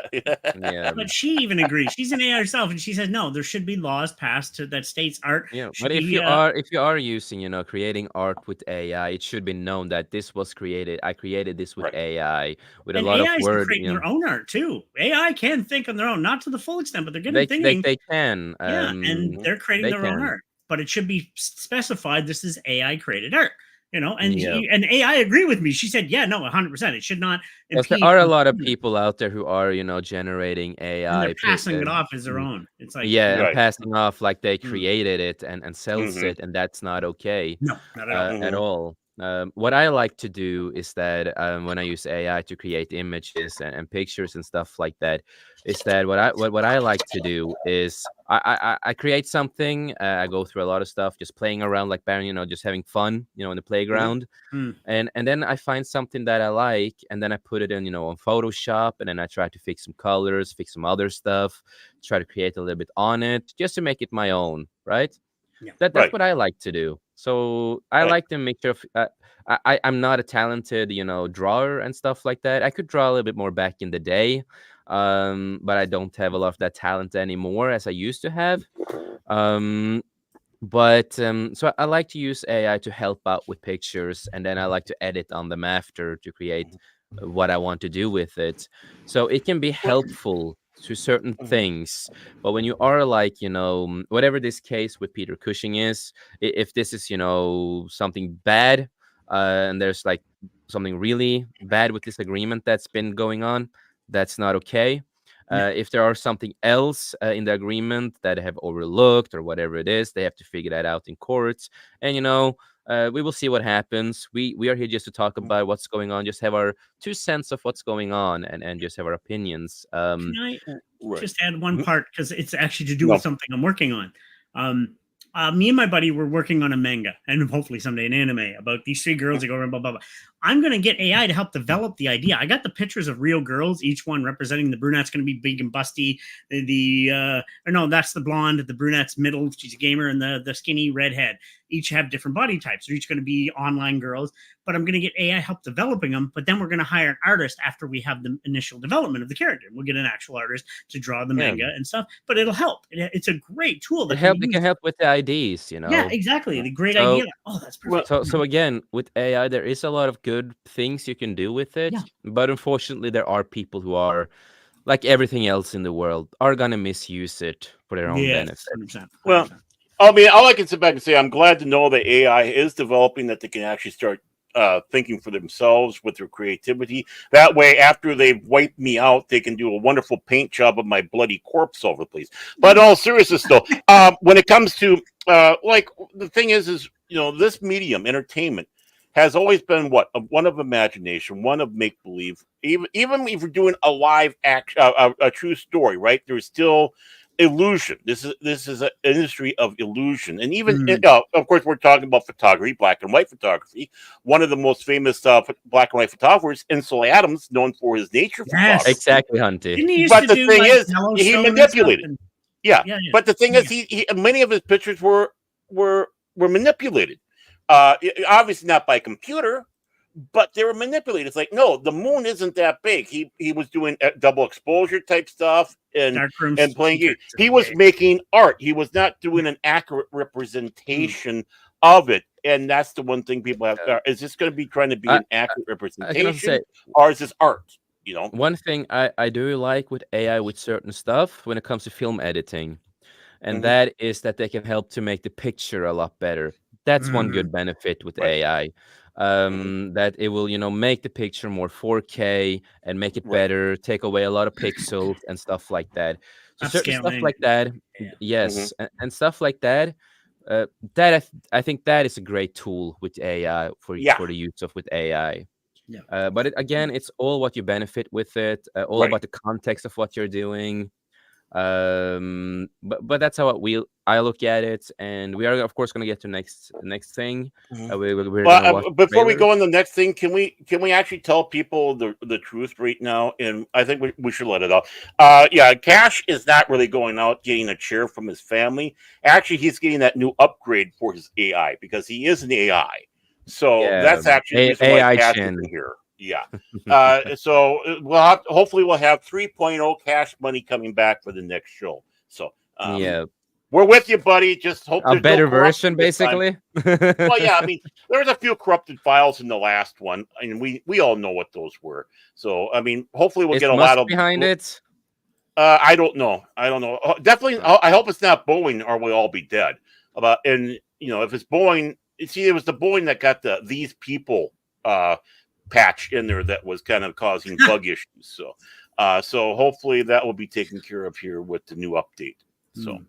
yeah. But she even agrees. She's an AI herself, and she says no. There should be laws passed that states art. Yeah, Should but if be, you are using, creating art with AI, it should be known that this was created. I created this with right. AI with a and lot of AIs can word. create their own art too. AI can think on their own, not to the full extent, but they're getting thinking. They can. Yeah, and they're creating they their own can. art, but it should be specified this is AI created art. And Yeah. and AI agree with me. She said, yeah, no, 100%. It should not Yes, there impede. are a lot of people out there who are, generating and AI. they're passing it off as their own. It's like, Yeah, and Right. passing off like they Mm. created it and sells it, and that's not okay no, not at all. at all. What I like to do is that when I use AI to create images and pictures and stuff like that, is that what I like to do is I create something. I go through a lot of stuff, just playing around like Baron, just having fun, in the playground. Mm. And then I find something that I like, and then I put it in, on Photoshop, and then I try to fix some colors, fix some other stuff, try to create a little bit on it, just to make it my own, right? Yeah. That's Right. what I like to do. So I Right. like to make sure I'm not a talented, drawer and stuff like that. I could draw a little bit more back in the day, but I don't have a lot of that talent anymore as I used to have. But so I like to use AI to help out with pictures, and then I like to edit on them after to create what I want to do with it. So it can be helpful to certain things, but when you are like, whatever this case with Peter Cushing is, if this is, something bad, and there's like something really bad with this agreement that's been going on, that's not okay. If there are something else in the agreement that they have overlooked or whatever it is, they have to figure that out in courts. And we will see what happens. We are here just to talk about what's going on, just have our 2 cents of what's going on, and just have our opinions. Can I Right. just add one part, because it's actually to do with something I'm working on. Me and my buddy were working on a manga, and hopefully someday an anime, about these three girls that go around, blah, blah, blah. I'm going to get AI to help develop the idea. I got the pictures of real girls, each one representing the brunette's going to be big and busty. That's the blonde. The brunette's middle, she's a gamer, and the skinny redhead. Each have different body types. They're each going to be online girls, but I'm going to get AI help developing them. But then we're going to hire an artist after we have the initial development of the character. We'll get an actual artist to draw the manga and stuff, but it'll help. It's a great tool. It can help with the IDs, Yeah, exactly. The great idea. Oh, that's perfect. So again, with AI, there is a lot of good things you can do with it, but unfortunately, there are people who are, like everything else in the world, are gonna misuse it for their own benefit. 100%. Well, I mean, all I can sit back and say, I'm glad to know that AI is developing, that they can actually start thinking for themselves with their creativity. That way, after they've wiped me out, they can do a wonderful paint job of my bloody corpse all over the place. But in all seriousness, though, when it comes to like, the thing is this medium, entertainment, has always been one of imagination, one of make believe. Even if you're doing a live action, a true story, right? There's still illusion. This is an industry of illusion, and even of course we're talking about photography, black and white photography. One of the most famous black and white photographers, Ansel Adams, known for his nature photography. Exactly, Hunty. But the thing is, he manipulated. Yeah, but the thing is, he many of his pictures were manipulated. Obviously not by computer, but they were manipulated. It's like, no, the moon isn't that big. He was doing double exposure type stuff and playing games. He was making art. He was not doing an accurate representation of it. And that's the one thing people have. Is this going to be trying to be an accurate representation, or is this art? One thing I do like with AI with certain stuff when it comes to film editing, and that is that they can help to make the picture a lot better. That's one good benefit with AI. That it will, make the picture more 4K and make it better, take away a lot of pixels and stuff like that. So certain stuff like that, yes, and stuff like that. I think that is a great tool with AI for the use of with AI. But again, it's all what you benefit with it, all about the context of what you're doing. But that's how I look at it, and we are of course going to get to next thing. We're gonna watch before we go on the next thing, can we actually tell people the truth right now? And I think we should let it out. Yeah, Cash is not really going out getting a chair from his family. Actually, he's getting that new upgrade for his AI because he is an AI. So that's actually the reason why Cash is here. Yeah. So hopefully we'll have 3.0 Cash Money coming back for the next show. So we're with you, buddy. Just hope a better version, basically. Well, yeah, I mean, there's a few corrupted files in the last one, and we all know what those were. So, I mean, hopefully we'll get a lot of behind it. I don't know. Definitely, I hope it's not Boeing, or we'll all be dead. And if it's Boeing, see, it was the Boeing that got these people patch in there that was kind of causing bug issues. So hopefully that will be taken care of here with the new update. So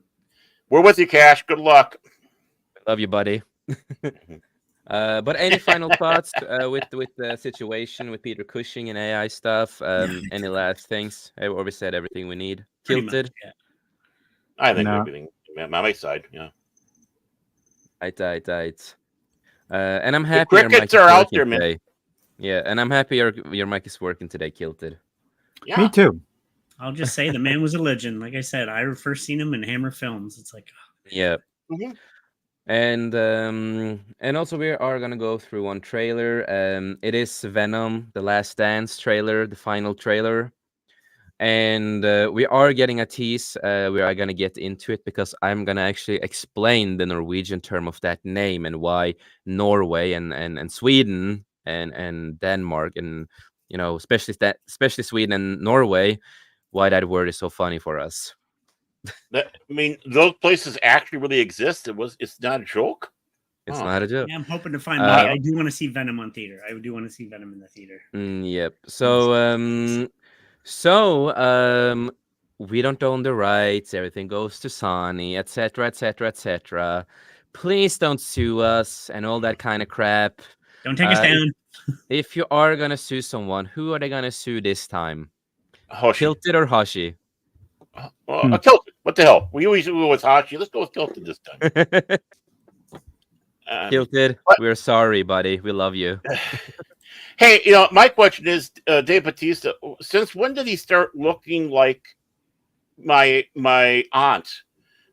we're with you, Cash. Good luck. Love you, buddy. But any final thoughts with the situation with Peter Cushing and AI stuff? Any last things? Or we said everything we need. Kilted. Yeah. I think everything on my side. Yeah. Right. And I'm happy. The crickets are out there, man. Yeah, and I'm happy your mic is working today, Kilted. Yeah. Me too. I'll just say the man was a legend. Like I said, I first seen him in Hammer Films. It's like, yeah. Mm-hmm. And also we are gonna go through one trailer. It is Venom: The Last Dance trailer, the final trailer, and we are getting a tease. We are gonna get into it because I'm gonna actually explain the Norwegian term of that name and why Norway and Sweden and Denmark and especially Sweden and Norway, why that word is so funny for us. I mean, those places actually really exist. It's not a joke. It's not a joke. Yeah, I'm hoping to find money. I do want to see Venom on theater. I do want to see Venom in the theater. Yep. So we don't own the rights. Everything goes to Sony, etc., etc., etc. Please don't sue us and all that kind of crap. Don't take us down. If you are gonna sue someone, who are they gonna sue this time? Hoshi. Kilted or Hoshi? Kilted. What the hell? We always go with Hoshi. Let's go with Kilted this time. Kilted, we're sorry, buddy. We love you. Hey, my question is, Dave Bautista, since when did he start looking like my aunt?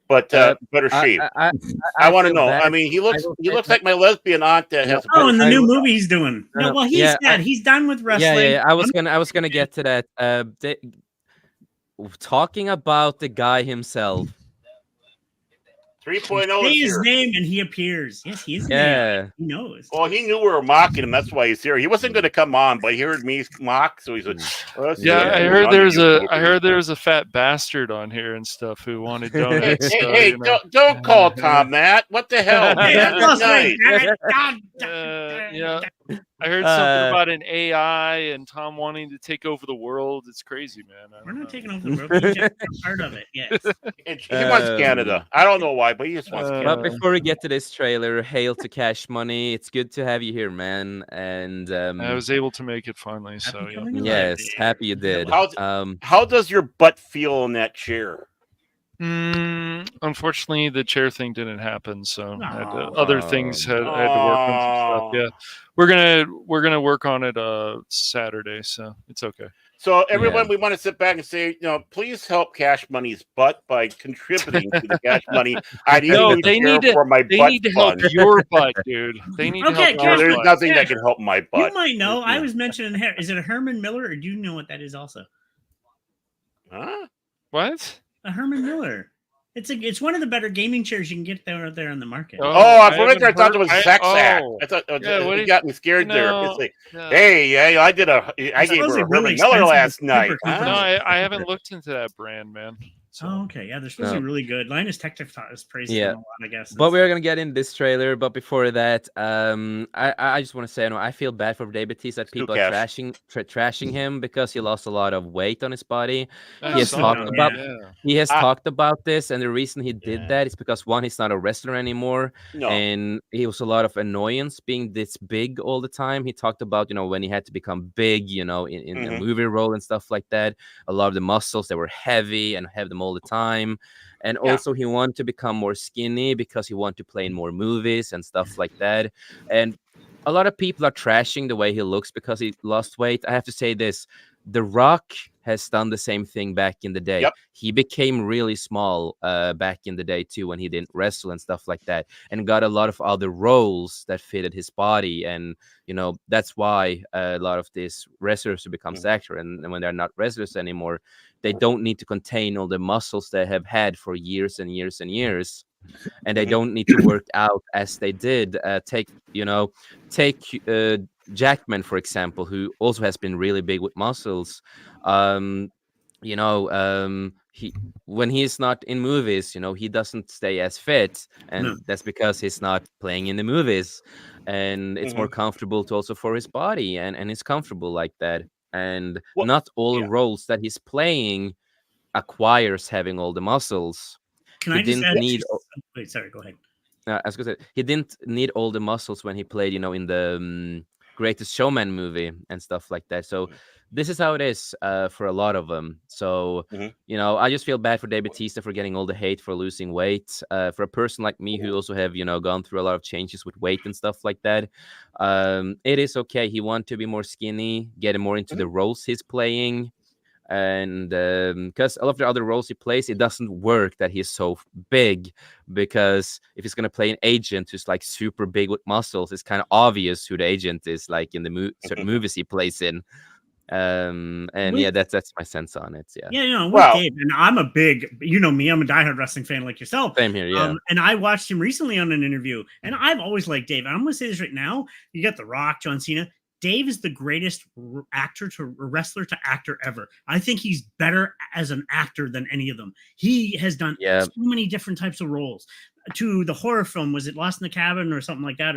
But better shape. I want to know. I mean, he looks like my lesbian aunt that has. In the new movie he's doing. No, well, he's dead. He's done with wrestling. Yeah. I was gonna get to that. Talking about the guy himself. 3.0. Say his name and he appears. Yes, he is. Yeah, he knows. Well, he knew we were mocking him. That's why he's here. He wasn't going to come on, but he heard me mock, so he's like, I heard there's a fat bastard on here and stuff who wanted donuts. Hey, don't call Tom that. What the hell, man? Yeah. I heard something about an AI and Tom wanting to take over the world. It's crazy, man. We're not taking over the world. We're just part of it. Yes. He wants Canada. I don't know why, but he just wants Canada. But before we get to this trailer, hail to Cash Money. It's good to have you here, man. And I was able to make it finally. So yes, happy you did. How does your butt feel in that chair? Unfortunately, the chair thing didn't happen, so other things I had to work on some stuff. Yeah, we're gonna work on it Saturday, so it's okay. So everyone, we want to sit back and say, please help Cash Money's butt by contributing to the Cash Money. They need to help your butt, dude. They need to help. There's nothing that can help my butt. You might know. I was mentioning hair. Is it a Herman Miller, or do you know what that is also? Huh? What? A Herman Miller. It's one of the better gaming chairs you can get there on the market. I thought it was a sex act. I thought it got me scared there. It's like, hey, I gave her a Herman Miller last night. No, I haven't looked into that brand, man. So. Oh, okay. Yeah, they're supposed to be really good. Linus Tech Tips is praising them a lot, I guess. But we're going to get in this trailer. But before that, I just want to say, I feel bad for Dave Bautista that people are trashing him because he lost a lot of weight on his body. He has talked about this, and the reason he did that is because, one, he's not a wrestler anymore, and he was a lot of annoyance being this big all the time. He talked about, when he had to become big, in a movie role and stuff like that. A lot of the muscles that were heavy and have the most all the time. And also he wanted to become more skinny because he wanted to play in more movies and stuff like that. And a lot of people are trashing the way he looks because he lost weight. I have to say this. The Rock has done the same thing back in the day. Yep. He became really small back in the day too when he didn't wrestle and stuff like that, and got a lot of other roles that fitted his body. And that's why a lot of these wrestlers who becomes actor, and when they're not wrestlers anymore, they don't need to contain all the muscles they have had for years and years and years, and they don't need to work out as they did. Take Jackman, for example, who also has been really big with muscles. He when he's not in movies, he doesn't stay as fit, and that's because he's not playing in the movies, and it's more comfortable to also for his body, and he's comfortable like that. And not all roles that he's playing acquires having all the muscles. Can I just add? Wait, sorry, go ahead. I was gonna say he didn't need all the muscles when he played, in the Greatest Showman movie and stuff like that. So this is how it is for a lot of them. So I just feel bad for Dave Bautista for getting all the hate for losing weight. For a person like me who also have gone through a lot of changes with weight and stuff like that, it is okay. He wants to be more skinny, get more into the roles he's playing. And because a lot of the other roles he plays, it doesn't work that he's so big, because if he's going to play an agent who's like super big with muscles, it's kind of obvious who the agent is, like in the certain movies he plays in. And that's my sense on it. With Dave, and I'm a big, me, I'm a diehard wrestling fan like yourself. Same here. And I watched him recently on an interview, and I've always liked Dave. And I'm going to say this right now: you got The Rock, John Cena. Dave is the greatest wrestler to actor ever. I think he's better as an actor than any of them. He has done so many different types of roles. To the horror film, was it Lost in the Cabin or something like that?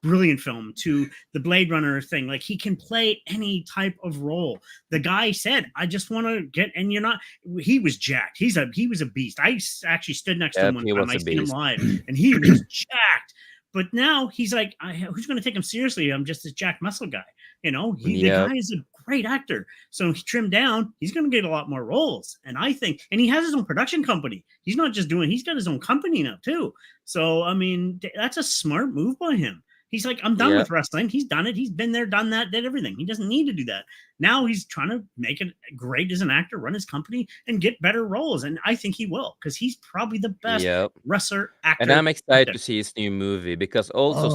Brilliant film. To the Blade Runner thing, like he can play any type of role. The guy said, "I just want to get," and you're not. He was jacked. He was a beast. I actually stood next to him one time. I seen him live, and he was jacked. But now he's like, who's going to take him seriously? I'm just a jack muscle guy. The guy is a great actor. So he trimmed down. He's going to get a lot more roles. And I think, and he has his own production company. He's not just he's got his own company now too. So, I mean, that's a smart move by him. He's like, I'm done with wrestling. He's done it. He's been there, done that, did everything. He doesn't need to do that. Now he's trying to make it great as an actor, run his company, and get better roles. And I think he will, because he's probably the best wrestler actor. And I'm excited to see his new movie, because also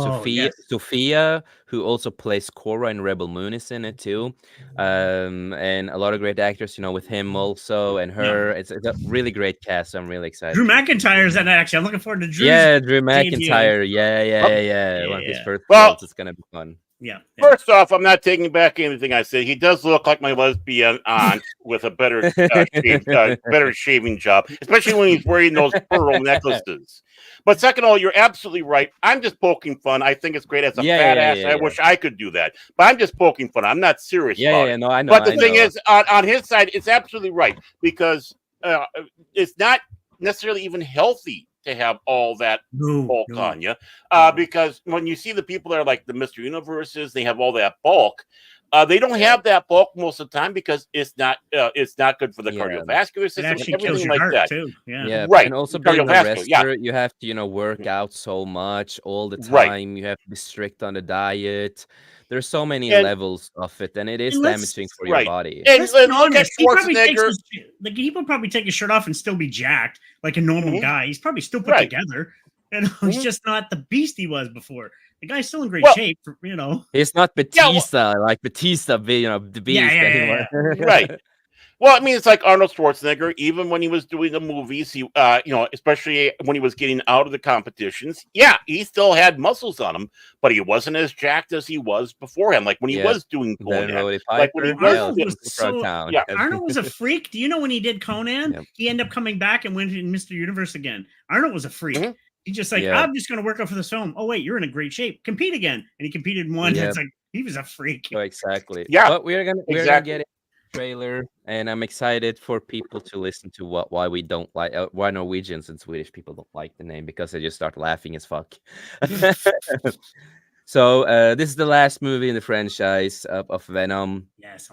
Sophia, who also plays Cora in Rebel Moon, is in it too. And a lot of great actors, with him also, and her. It's a really great cast. So I'm really excited. Drew McIntyre is in it, actually. I'm looking forward to Drew's Drew McIntyre. Yeah. One of his first roles. It's going to be fun. Yeah. First off, I'm not taking back anything I said. He does look like my lesbian aunt with a better better shaving job, especially when he's wearing those pearl necklaces. But second of all, you're absolutely right. I'm just poking fun. I think it's great as a fat ass. I wish I could do that, but I'm just poking fun. I'm not serious. No, I know. But the thing is, on his side, it's absolutely right, because it's not necessarily even healthy to have all that bulk on you, because when you see the people that are like the Mr. Universes, they have all that bulk. They don't have that bulk most of the time, because it's not good for the cardiovascular system and everything like that. Too. Right. And also being a wrestler, you have to work out so much all the time. Right. You have to be strict on the diet. There's so many levels of it, and it is damaging for your body. And look at Schwarzenegger. He would probably take his shirt off and still be jacked like a normal guy. He's probably still put together. He's just not the beast he was before. The guy's still in great shape. He's not Batista, like Batista, the beast anymore. Right. Well, I mean, it's like Arnold Schwarzenegger. Even when he was doing the movies, he, especially when he was getting out of the competitions, he still had muscles on him, but he wasn't as jacked as he was beforehand. Like when he was doing Conan, like when he was Arnold was a freak. Do you know when he did Conan, he ended up coming back and went in Mr. Universe again? Arnold was a freak. He's just like, I'm just going to work out for this film. Oh wait, you're in a great shape. Compete again, and he competed in one. It's like he was a freak. Oh, exactly. Yeah, but we're gonna get it. Trailer, and I'm excited for people to listen to why we don't like why Norwegians and Swedish people don't like the name, because they just start laughing as fuck. So this is the last movie in the franchise of Venom. Yes,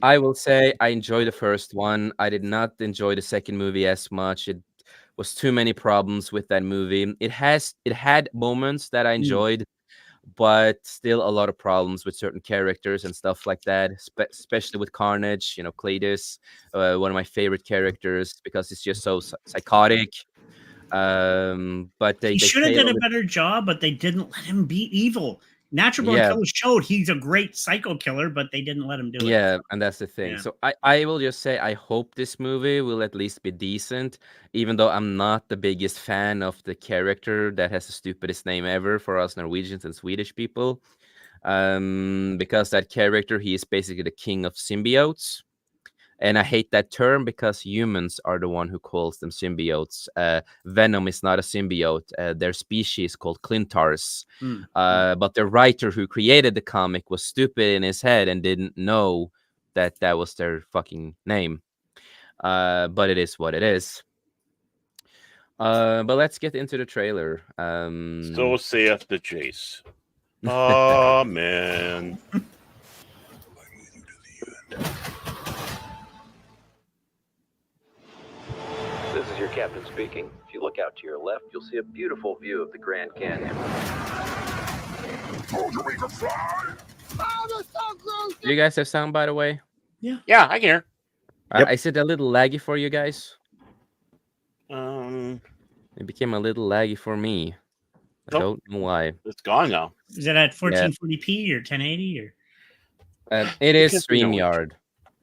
I will say I enjoyed the first one. I did not enjoy the second movie as much. It was too many problems with that movie. It had moments that I enjoyed, but still a lot of problems with certain characters and stuff like that, especially with Carnage, Cletus, one of my favorite characters because it's just so psychotic. But he should have done a better job, but they didn't let him be evil. Natural Born Killers showed he's a great psycho killer, but they didn't let him do it. Yeah, and that's the thing. Yeah. So I will just say I hope this movie will at least be decent, even though I'm not the biggest fan of the character that has the stupidest name ever for us Norwegians and Swedish people. Because that character, he is basically the king of symbiotes. And I hate that term because humans are the one who calls them symbiotes. Venom is not a symbiote. Their species called Clintars. But the writer who created the comic was stupid in his head and didn't know that that was their fucking name. But it is what it is. But let's get into the trailer. So saith the chase. Amen. This is your captain speaking. If you look out to your left, you'll see a beautiful view of the Grand Canyon. Told you we could fly. Do you guys have sound, by the way? Yeah, I can hear. Is it a little laggy for you guys? It became a little laggy for me. I don't know why. It's gone now. Is it at 1440p or 1080 or? It is StreamYard.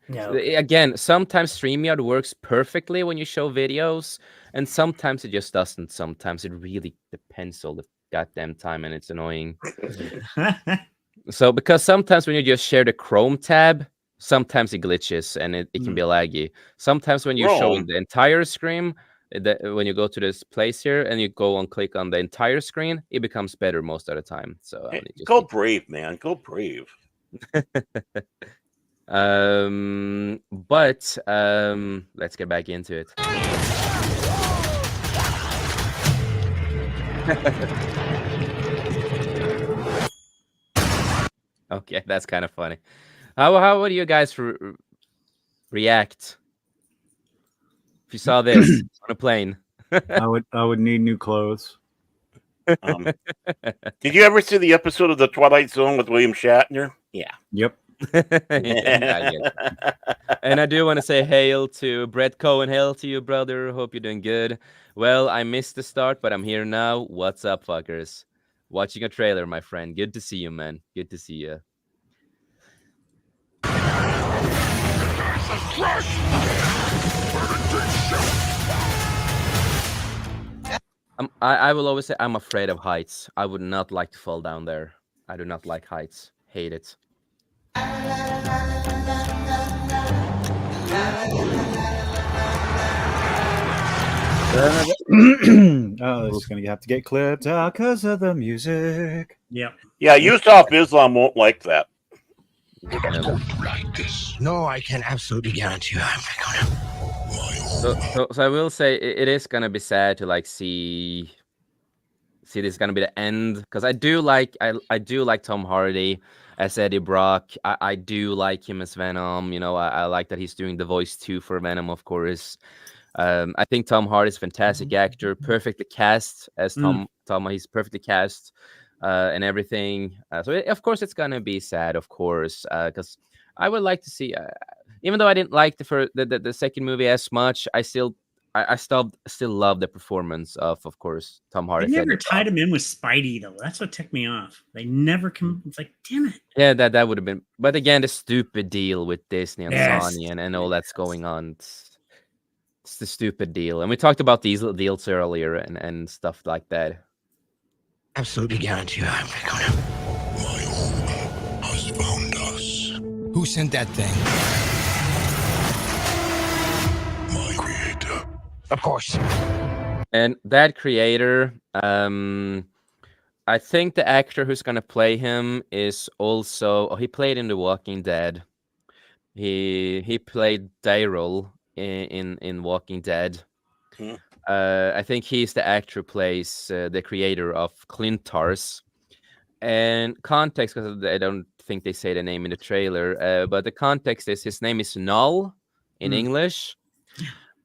No. Again, sometimes StreamYard works perfectly when you show videos, and sometimes it just doesn't. Sometimes it really depends all the goddamn time, and it's annoying. So, because sometimes when you just share the Chrome tab, sometimes it glitches and it can be laggy. Sometimes when you're showing the entire screen, when you go to this place here and you go and click on the entire screen, it becomes better most of the time. So go Brave, man. Go Brave. But let's get back into it. Okay, that's kind of funny. How would you guys react if you saw this on a plane? I would need new clothes. Did you ever see the episode of The Twilight Zone with William Shatner? Yeah. Yep. And I do want to say hail to Brett Cohen. Hail to you, brother. Hope you're doing good. Well, I missed the start, but I'm here now. What's up, fuckers? Watching a trailer, my friend. Good to see you, man. Good to see you. I will always say I'm afraid of heights. I would not like to fall down there. I do not like heights. Hate it. Oh, this is going to have to get clipped out because of the music. Yeah. Yeah, Yusuf Islam won't like that. Like this. No, I can absolutely guarantee you I'm not gonna. So I will say it is gonna be sad to like see this is gonna be the end, because I do like Tom Hardy as Eddie Brock. I do like him as Venom. I like that he's doing the voice too for Venom, of course. I think Tom Hardy is a fantastic actor, perfectly cast as Tom. He's perfectly cast and everything. So of course it's gonna be sad, of course, because I would like to see. Even though I didn't like the second movie as much, I still love the performance of course, Tom Hardy. They never tied him in with Spidey though. That's what ticked me off. They never come. It's like, damn it. Yeah, that would have been. But again, the stupid deal with Disney and Sony and all that's going on. It's the stupid deal, and we talked about these deals earlier and stuff like that. Absolutely guarantee you I'm not gonna. My home has found us. Who sent that thing? My creator. Of course. And that creator, I think the actor who's gonna play him is also he played in The Walking Dead. He played Daryl in Walking Dead. I think he's the actor who plays the creator of Clintars. And context, because I don't think they say the name in the trailer, but the context is his name is Null in English,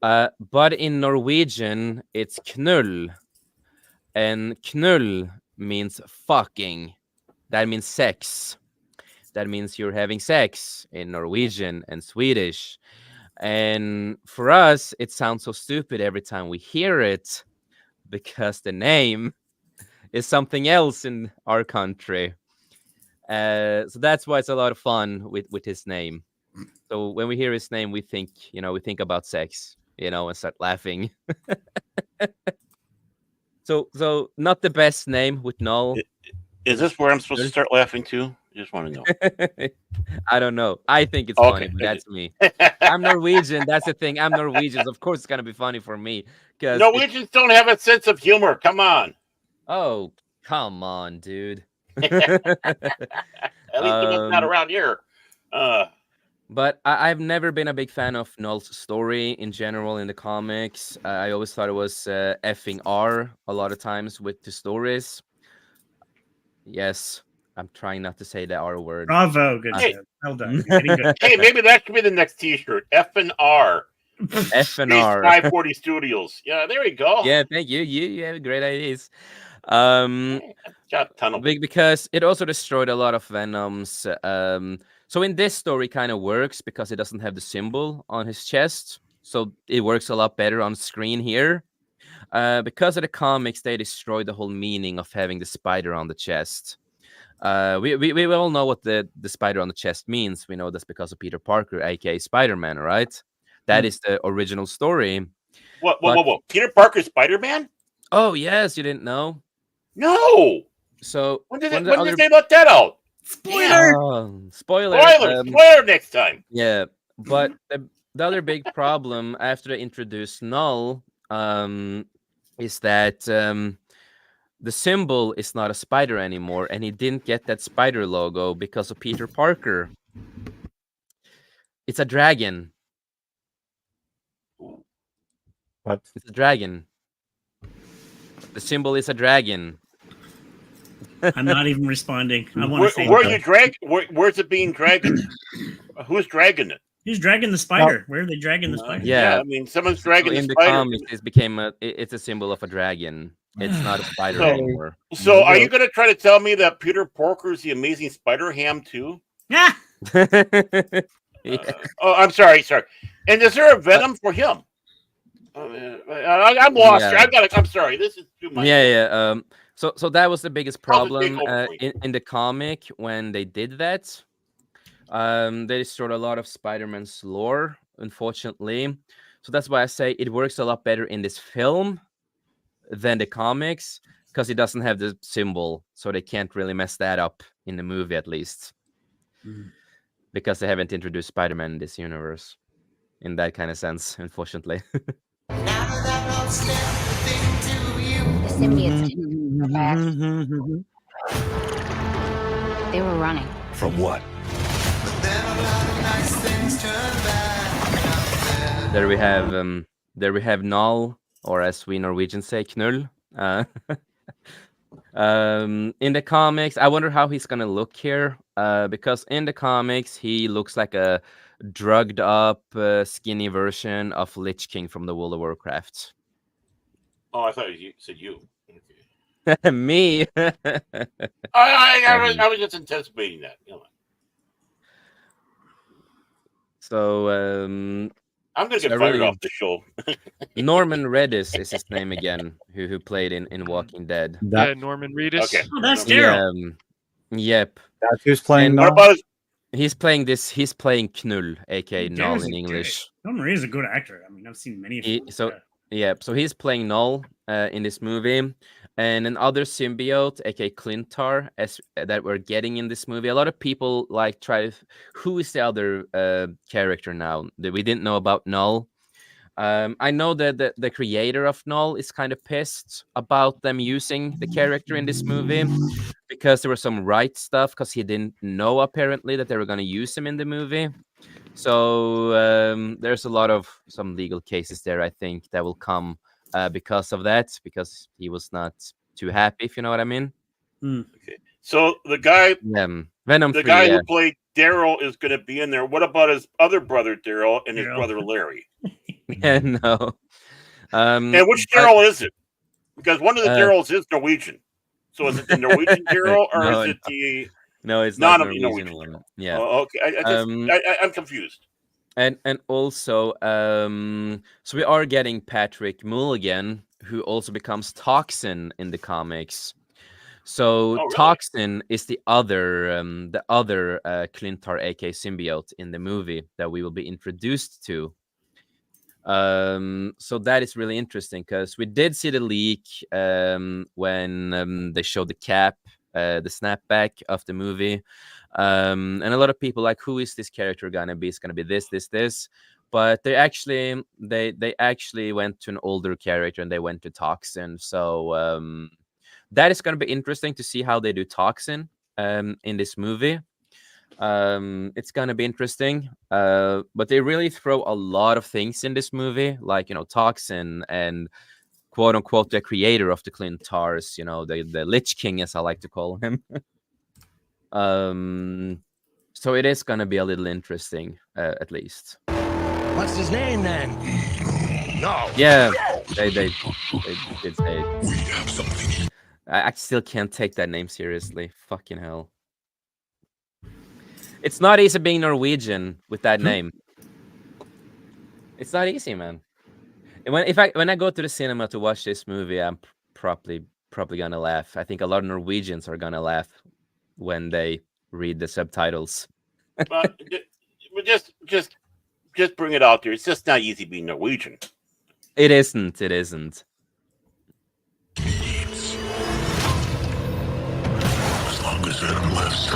but in Norwegian it's Knull, and Knull means fucking. That means sex. That means you're having sex in Norwegian and Swedish. And for us, it sounds so stupid every time we hear it because the name is something else in our country. So that's why it's a lot of fun with his name. So when we hear his name, we think about sex, and start laughing. So not the best name with Null. Is this where I'm supposed to start laughing too? I just want to know. I don't know. I think it's funny, but that's me. I'm Norwegian. That's the thing. I'm Norwegian. So of course, it's gonna be funny for me. Because Norwegians don't have a sense of humor. Come on. Oh, come on, dude. At least it's not around here. But I've never been a big fan of Null's story in general in the comics. I always thought it was effing R a lot of times with the stories. Yes, I'm trying not to say the R word. Bravo, good job. Well done. Hey, maybe that could be the next T-shirt. F and R. F and R. 540 Studios. Yeah, there we go. Yeah, thank you. You have great ideas. Because it also destroyed a lot of Venoms. So in this story, kind of works because it doesn't have the symbol on his chest, so it works a lot better on screen here. Because of the comics, they destroyed the whole meaning of having the spider on the chest. We all know what the spider on the chest means. We know that's because of Peter Parker, aka Spider-Man, right? That is the original story. Whoa. Peter Parker Spider-Man? Oh, yes, you didn't know? No. So when did they let that out? Spoiler! Spoiler next time. Yeah, but the other big problem after they introduced Null is that the symbol is not a spider anymore, and he didn't get that spider logo because of Peter Parker. It's a dragon. What? It's a dragon. The symbol is a dragon. I'm not even responding. I want to say where's it being dragged? Who's dragging it? Who's dragging the spider? Where are they dragging the spider? Yeah, I mean, someone's dragging in the spider. Comics, it's a symbol of a dragon. It's not a spider anymore. So are you going to try to tell me that Peter Parker is the Amazing Spider-Ham too? Yeah. Oh, I'm sorry. And is there a Venom for him? I'm lost. Yeah. I'm sorry. This is too much. Yeah. So that was the biggest problem in the comic when they did that. They destroyed a lot of Spider-Man's lore, unfortunately. So that's why I say it works a lot better in this film than the comics, because it doesn't have the symbol, so they can't really mess that up in the movie, at least. Because they haven't introduced Spider-Man in this universe in that kind of sense, unfortunately. The symbiotes didn't back. They were running. From what? There we have Null, or as we Norwegians say, Knull. In the comics, I wonder how he's gonna look here, because in the comics he looks like a drugged up, skinny version of Lich King from the World of Warcraft. Oh, I thought you said you. Okay. Me. I was just anticipating that. So I'm gonna get fired off the show. Norman Reedus is his name again, who played in Walking Dead. Norman Reedus. Okay. Oh, that's Daryl. Yep. That's who's playing. What about He's playing Knull, aka Null in English. Norman Reedus is a good actor. I mean, I've seen many of them. So he's playing Null in this movie. And another symbiote, aka Clintar, that we're getting in this movie. A lot of people who is the other character now that we didn't know about Null. I know that the creator of Null is kind of pissed about them using the character in this movie because there was some right stuff, because he didn't know apparently that they were going to use him in the movie. So there's a lot of some legal cases there, I think, that will come because of that, because he was not too happy, if you know what I mean. Okay. So the guy, Venom the 3, guy who played Daryl is going to be in there. What about his other brother Daryl and his Daryl. brother Larry? Yeah, no. And which Daryl is it? Because one of the Daryls is Norwegian. So is it the Norwegian Daryl or is it the No, it's not Norwegian one. Yeah. Oh, okay. I'm confused. And also, so we are getting Patrick Mulligan, who also becomes Toxin in the comics. So really? Toxin is the other Clintar, aka symbiote, in the movie that we will be introduced to. So that is really interesting because we did see the leak when they showed the cap, the snapback of the movie, and a lot of people like, who is this character gonna be? It's gonna be this, but they actually went to an older character and they went to Toxin. So that is gonna be interesting to see how they do Toxin in this movie. It's gonna be interesting, but they really throw a lot of things in this movie, like, you know, Toxin and quote unquote the creator of the Clintars, you know, the Lich King, as I like to call him. So it is gonna be a little interesting, at least. What's his name then? No. Yeah, they did say it. We have something. I still can't take that name seriously. Fucking hell. It's not easy being Norwegian with that name. It's not easy, man. And when I go to the cinema to watch this movie, I'm probably gonna laugh. I think a lot of Norwegians are gonna laugh when they read the subtitles. But just bring it out there. It's just not easy being Norwegian. It isn't. It isn't. As long as Venom lives,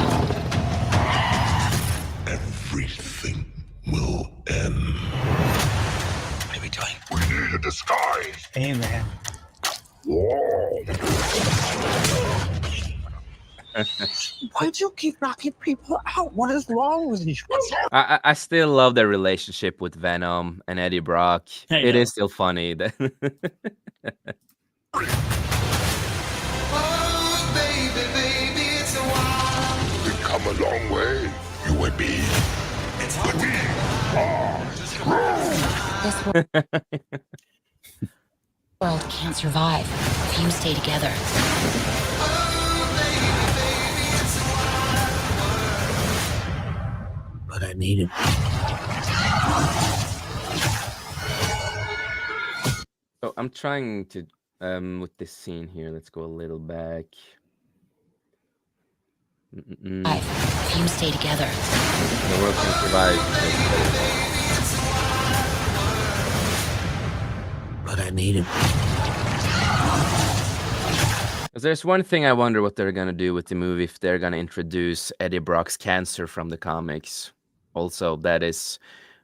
everything will end. What are we doing? We need a disguise. Hey, man. Why do you keep knocking people out? What is wrong with you? I still love their relationship with Venom and Eddie Brock. It is still funny. We've come a long way, you and me. But we are strong. This world can't survive if you stay together. But I need him. So I'm trying to with this scene here. Let's go a little back. If you stay together. The world can survive. But I need him. There's one thing I wonder what they're gonna do with the movie, if they're gonna introduce Eddie Brock's cancer from the comics. Also, that is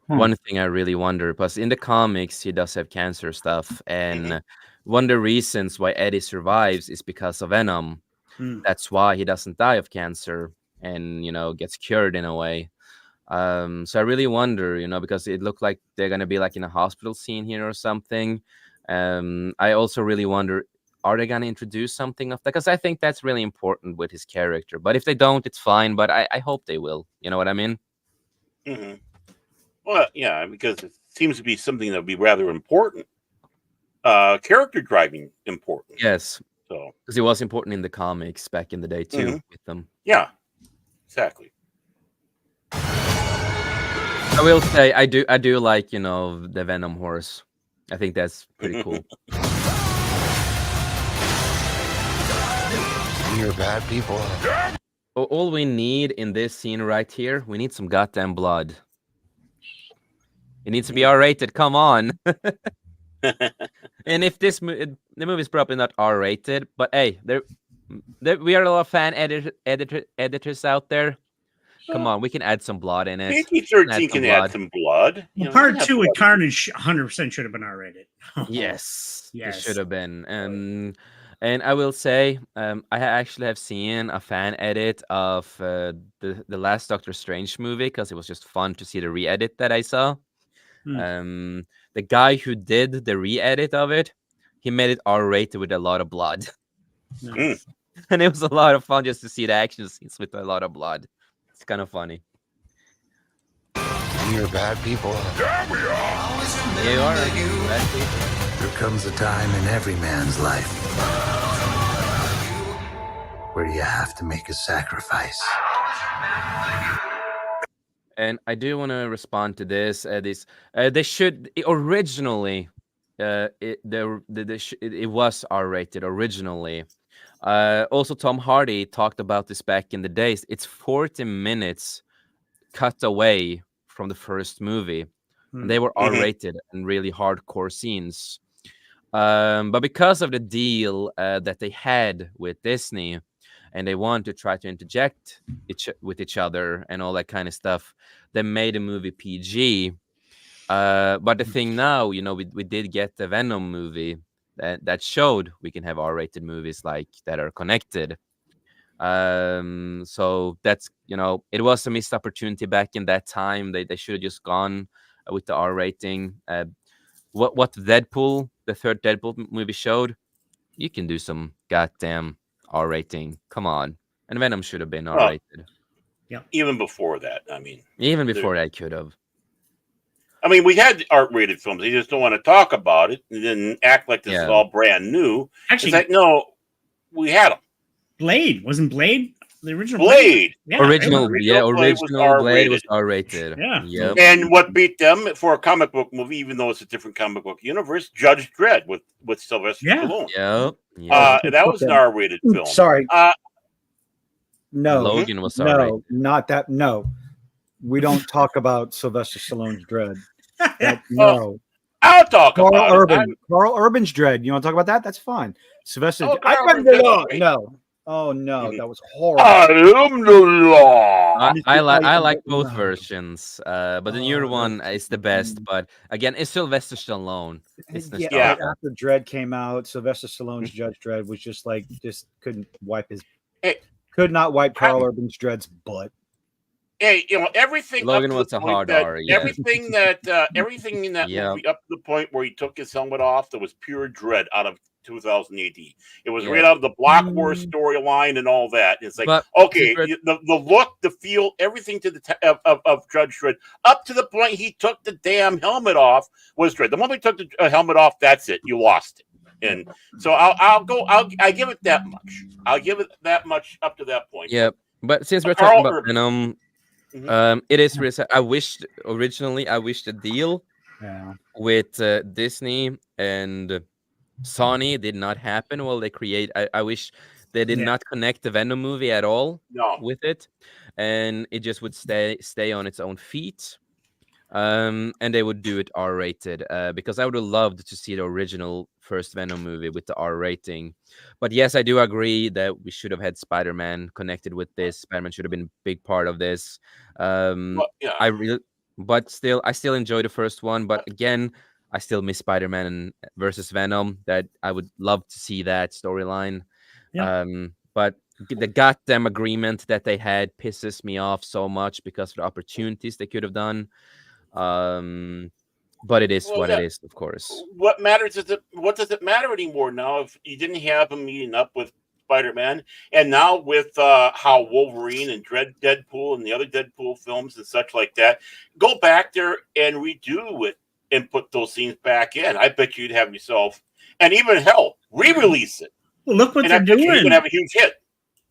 one thing I really wonder, because in the comics he does have cancer stuff, and one of the reasons why Eddie survives is because of Venom. That's why he doesn't die of cancer and, you know, gets cured in a way. So I really wonder, you know, because it looked like they're gonna be like in a hospital scene here or something. I also really wonder, are they gonna introduce something of that? Because I think that's really important with his character. But if they don't, it's fine. But I hope they will. You know what I mean? Mm-hmm. Well, yeah, because it seems to be something that would be rather important. Character driving important. Yes. So because it was important in the comics back in the day too with them. Yeah, exactly. I will say I do like, you know, the Venom horse. I think that's pretty cool. You're bad people. All we need in this scene right here, we need some goddamn blood. It needs to be R-rated. Come on. And if the movie's probably not R-rated, but hey, there we are a lot of fan editors out there. Come on, we can add some blood in it. PG-13 can add some blood. Well, part 2 with Carnage 100% should have been R-rated. Yes, yes, it should have been. And I will say, I actually have seen a fan edit of the last Doctor Strange movie, because it was just fun to see the re-edit that I saw. The guy who did the re-edit of it, he made it R-rated with a lot of blood. And it was a lot of fun just to see the action scenes with a lot of blood. It's kind of funny. You're bad people. Yeah, we are. You are bad people. There comes a time in every man's life where you have to make a sacrifice. And I do want to respond to this. They should originally, it was R-rated originally. Also, Tom Hardy talked about this back in the days. It's 40 minutes cut away from the first movie. And they were R-rated and really hardcore scenes. But because of the deal that they had with Disney, and they want to try to interject with each other and all that kind of stuff, they made a movie PG. But the thing now, we did get the Venom movie that showed we can have R-rated movies like that are connected. So that's, it was a missed opportunity back in that time. They should have just gone with the R rating. What Deadpool, the third Deadpool movie showed, you can do some goddamn R rating. Come on. And Venom should have been R rated. Yeah. Even before that, Even before that could have. We had R-rated films. They just don't want to talk about it and then act like this is all brand new. Actually, it's like, no, we had them. Blade. Wasn't Blade the original Blade? Yeah, original Blade was R-rated. Yeah. Yep. And what beat them for a comic book movie, even though it's a different comic book universe, Judge Dredd with Sylvester Stallone. Yep. That was an R-rated film. Sorry. No. Logan was R-rated. No, not that. No. We don't talk about Sylvester Stallone's Dredd. No. I'll talk about it. Carl Urban's Dredd. You want to talk about that? That's fine. Sylvester. No. Oh no, that was horrible. I am the law. I like both versions, but the newer one is the best. But again, it's Sylvester Stallone. It's after Dredd came out, Sylvester Stallone's Judge Dredd was just couldn't wipe could not wipe Carl Urban's Dredd's butt. Hey, everything. Logan was a hard R. Yeah. Everything in that movie up to the point where he took his helmet off, that was pure Dredd out of 2000 AD. It was right out of the Black Wars storyline and all that. It's like, the look, the feel, everything to the of Judge Dredd, up to the point he took the damn helmet off was Dredd. The moment he took the helmet off, that's it. You lost it. And so I give it that much. I'll give it that much up to that point. Yeah, but since we're talking about Venom, it is really sad. I wish the deal with Disney and Sony did not happen. Well, I wish they did not connect the Venom movie at all with it, and it just would stay on its own feet. And they would do it R-rated, because I would have loved to see the original first Venom movie with the R rating. But yes, I do agree that we should have had Spider-Man connected with this. Spider-Man should have been a big part of this. But still, I still enjoy the first one. But again, I still miss Spider-Man versus Venom. That I would love to see that storyline. But the goddamn agreement that they had pisses me off so much because of the opportunities they could have done. But it is it is, of course. What matters is what does it matter anymore now if you didn't have him meeting up with Spider-Man, and now with how Wolverine and Deadpool and the other Deadpool films and such like that, go back there and redo it and put those scenes back in. I bet you'd have yourself, and even hell, re-release it. Well, look what they're doing. You're gonna have a huge hit.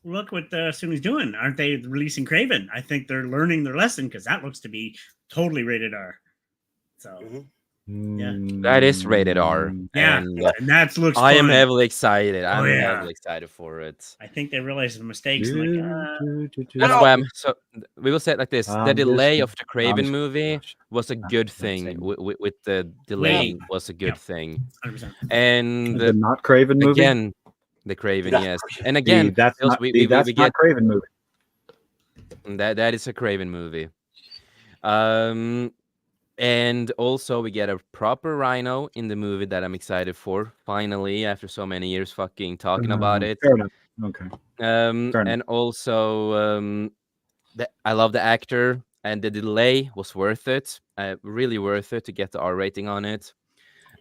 Look what Sony's doing. Aren't they releasing Kraven? I think they're learning their lesson because that looks to be totally rated R. So, that is rated R. Yeah, and that looks. I am heavily excited. I'm heavily excited for it. I think they realized the mistakes. That's why we will say it like this: the delay of the Kraven movie was a good thing. With the delay was a good thing. 100%. And the not Kraven movie again. The Kraven, yes, and again, that's not Kraven movie. That is a Kraven movie. And also we get a proper Rhino in the movie that I'm excited for. Finally, after so many years, fucking talking about it. Fair enough. Okay. And also, I love the actor, and the delay was worth it. Really worth it to get the R rating on it.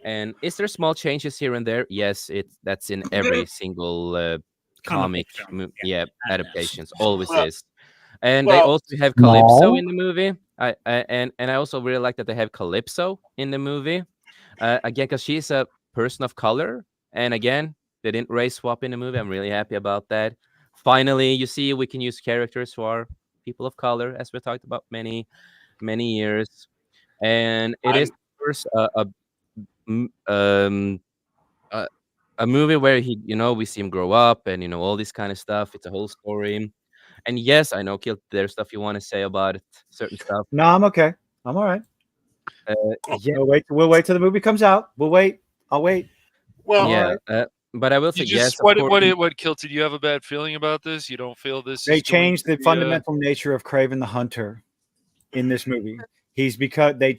And is there small changes here and there? Yes, that's in every single comic adaptations. Always Well, is. And they also have Calypso in the movie. And I also really like that they have Calypso in the movie. Again, because she's a person of color. And again, they didn't race swap in the movie. I'm really happy about that. Finally, you see, we can use characters who are people of color, as we talked about many years. And it is first a movie where we see him grow up and all this kind of stuff. It's a whole story. And yes, I know, Kilt, there's stuff you want to say about it, certain stuff. No, I'm okay. I'm all right. Yeah. We'll wait till the movie comes out. We'll wait. I'll wait. Well, yeah. But I will say yes. What Kilty? Do you have a bad feeling about this? You don't feel this? They changed the fundamental nature of Kraven the Hunter in this movie. He's because they've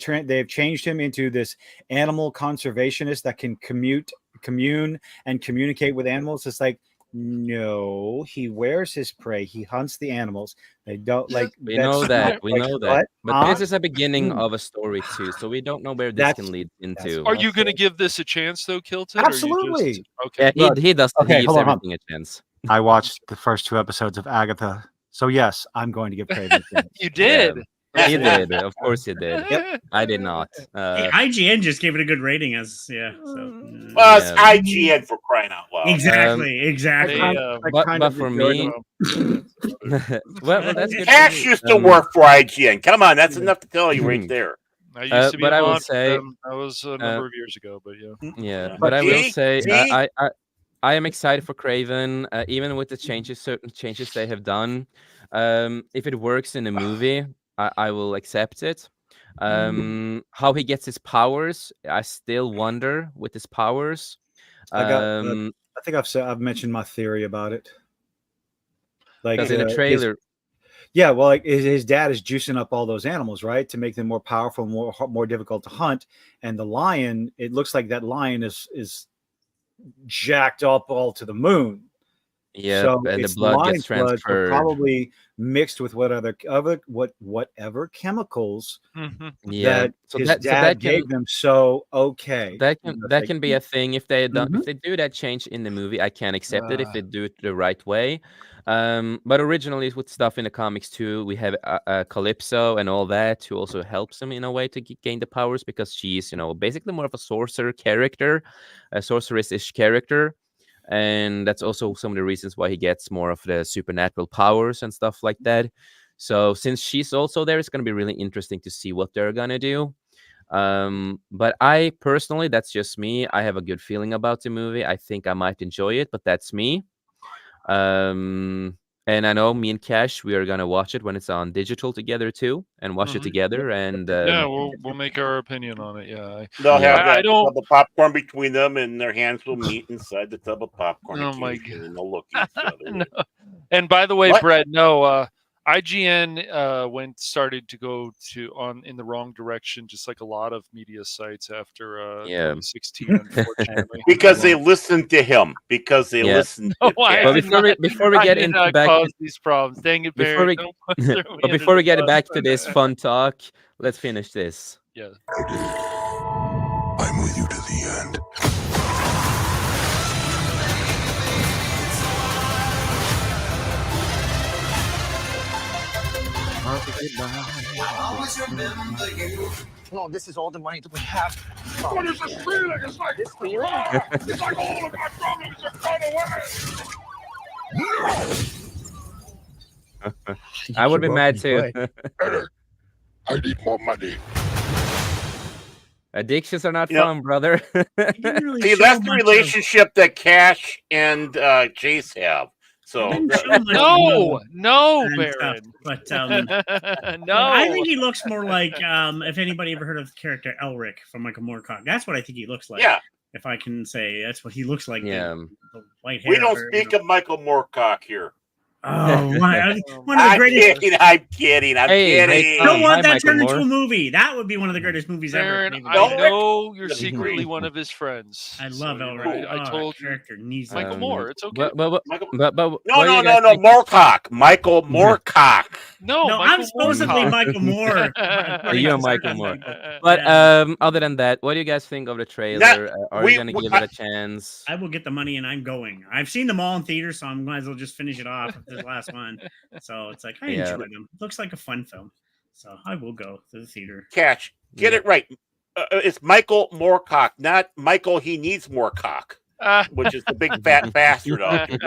changed him into this animal conservationist that can commune and communicate with animals. It's like, no, he wears his prey. He hunts the animals. They don't like. We know that. What? But this is a beginning of a story too, so we don't know where this can lead into. Are you going to give this a chance, though, Kilton? Absolutely. Okay. Yeah, he does. Okay, he gives everything a chance. I watched the first 2 episodes of Agatha, so yes, I'm going to give Kraven a chance. You did. Yeah. He did. Of course, he did. Yep. I did not. IGN just gave it a good rating as So. Well, it's IGN for crying out loud. Exactly. But for me, well, that's good. Cash used to work for IGN. Come on, that's enough to tell you right there. I used to be but I will that say was a number of years ago, but yeah. Yeah, but I will say I am excited for Kraven, even with the certain changes they have done. If it works in the movie, I will accept it. How he gets his powers, I still wonder with his powers. I think I've mentioned my theory about it. Like in the trailer. His dad is juicing up all those animals, right, to make them more powerful, more difficult to hunt. And the lion, it looks like that lion is jacked up all to the moon. Yeah, so and the blood gets transferred. Probably mixed with whatever chemicals that his dad gave them. So okay, that can be a thing if they if they do that change in the movie. I can accept it if they do it the right way. But originally with stuff in the comics too, we have Calypso and all that who also helps him in a way to gain the powers because she's basically more of a sorcerer character, a sorceress-ish character. And that's also some of the reasons why he gets more of the supernatural powers and stuff like that. So since she's also there, it's going to be really interesting to see what they're going to do. But I personally, that's just me. I have a good feeling about the movie. I think I might enjoy it, but that's me. And I know me and Cash, we are going to watch it when it's on digital together too and watch it together. And we'll make our opinion on it. Yeah. They'll have a tub of popcorn between them and their hands will meet inside the tub of popcorn. Oh my God. And they'll look at each other. No. And by the way, Brett, IGN started to go in the wrong direction, just like a lot of media sites after 2016, unfortunately. Because they listened to him. Because they listened. No, to him. Before we get into back these problems, dang it, Barry. Before we get back to this fun talk, let's finish this. Yeah. I'm with you to the end. I'll always remember you. No, this is all the money that we have. What is this feeling? It's like this feeling. It's like all of my problems have gone away. I would be mad too. I need more money. Addictions are not fun, brother. See, that's the relationship that Cash and Jace have. So no, Baron. But no, I think he looks more like if anybody ever heard of the character Elric from Michael Moorcock. That's what I think he looks like. Yeah. If I can say that's what he looks like. Yeah. The white hair. We don't speak of Michael Moorcock here. Oh, one of the greatest. I'm kidding. I don't want that turned into a movie. That would be one of the greatest movies Baron, ever. I know you're secretly one of his friends. I love Elric. I told you. Michael Moore. It's okay. No, Moorcock. Michael Moorcock. No, I'm supposedly Michael Moore. You and Michael Moore. But other than that, what do you guys think of the trailer? Are you gonna give it a chance? I will get the money and I'm going. I've seen them all in theaters, so I might as well just finish it off with this last one. So it's like I enjoy them. Looks like a fun film, so I will go to the theater. Catch, get it right. It's Michael Moorcock, not Michael. He needs more cock. Which is the big fat bastard out there.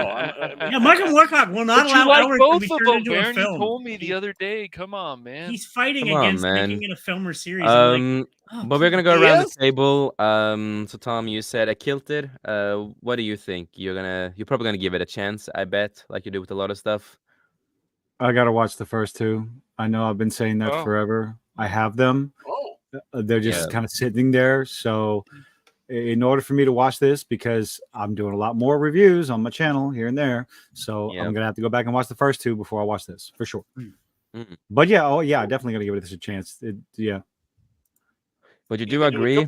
Yeah, Michael Moorcock will not allow Elric to be turned into a film. You told me the other day. Come on, man. He's fighting against making it a film or series. But we're gonna go around the table. So Tom, you said I killed it. What do you think? You're probably gonna give it a chance, I bet, like you do with a lot of stuff. I gotta watch the first two. I know I've been saying that forever. I have them. They're just kind of sitting there. So in order for me to watch this, because I'm doing a lot more reviews on my channel here and there, so I'm gonna have to go back and watch the first two before I watch this for sure. But definitely gonna give it a chance. But you do agree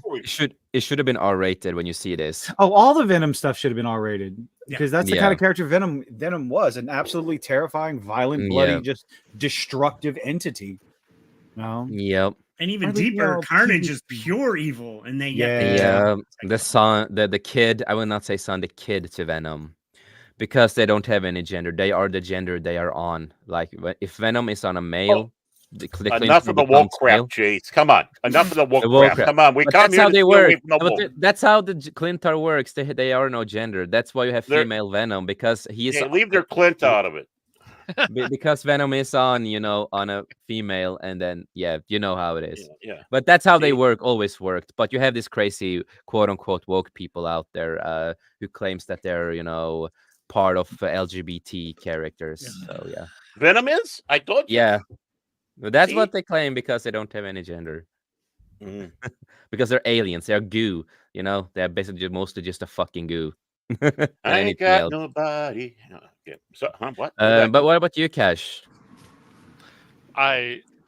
it should have been R-rated when you see this. Oh, all the Venom stuff should have been R-rated because that's the kind of character Venom was, an absolutely terrifying, violent, bloody, just destructive entity. No. Yep. And even deeper, Carnage is pure evil, and they the kid. I will not say son, the kid to Venom, because they don't have any gender. They are the gender they are on. Like if Venom is on a male, enough of the woke crap, Jace. Come on, enough of the woke crap. Come on, we come here. That's how they work. That's how the Clintar works. They are no gender. That's why you have female Venom, because he's leave their Clint out of it. Because Venom is on a female, and then you know how it is. Yeah. But that's how they always worked. But you have this crazy quote unquote woke people out there who claims that they're part of LGBT characters. So Venom is. I thought. Yeah, but that's what they claim because they don't have any gender. Because they're aliens. They're goo. They're basically mostly just a fucking goo. I ain't got nobody. Okay. So, what? But what about you, Cash?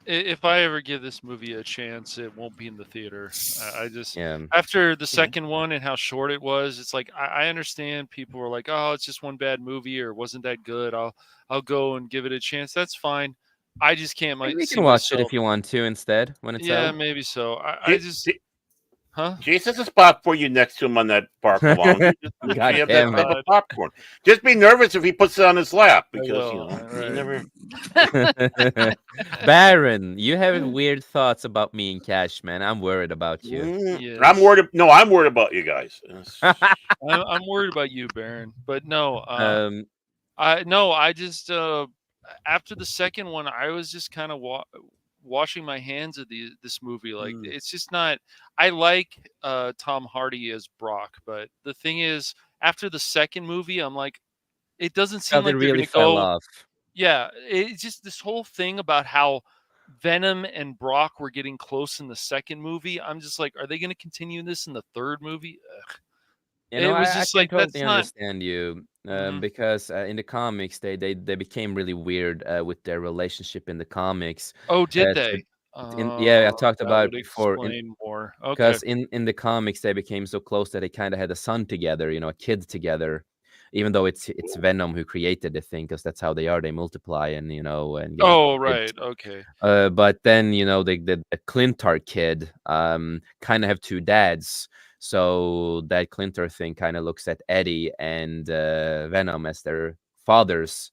If I ever give this movie a chance, it won't be in the theater. I just after the second one and how short it was, it's like I understand people were like, "Oh, it's just one bad movie," or "Wasn't that good?" I'll go and give it a chance. That's fine. I just can't. You can watch it if you want to instead when it's out. Yeah, maybe so. I just. Huh? Jason's a spot for you next to him on that park along. Popcorn. Just be nervous if he puts it on his lap because you never. Baron, you have weird thoughts about me and Cash, man. I'm worried about you. Yes. I'm worried about you guys. I'm worried about you, Baron. But no, I just after the second one, I was just kind of washing my hands of this movie. Like it's just not. I like Tom Hardy as Brock, but the thing is, after the second movie, I'm like, it doesn't seem like really fell off. Yeah, it's just this whole thing about how Venom and Brock were getting close in the second movie. I'm just like, are they going to continue this in the third movie? Ugh. It was just like totally understand you because in the comics they became really weird with their relationship in the comics. Oh, did they? I talked about it before. More. Because in the comics they became so close that they kind of had a son together, a kid together. Even though it's Venom who created the thing, because that's how they are. They multiply and and. Right. Okay. But then the Clintar kid kind of have two dads. So that Clintar thing kind of looks at Eddie and Venom as their fathers,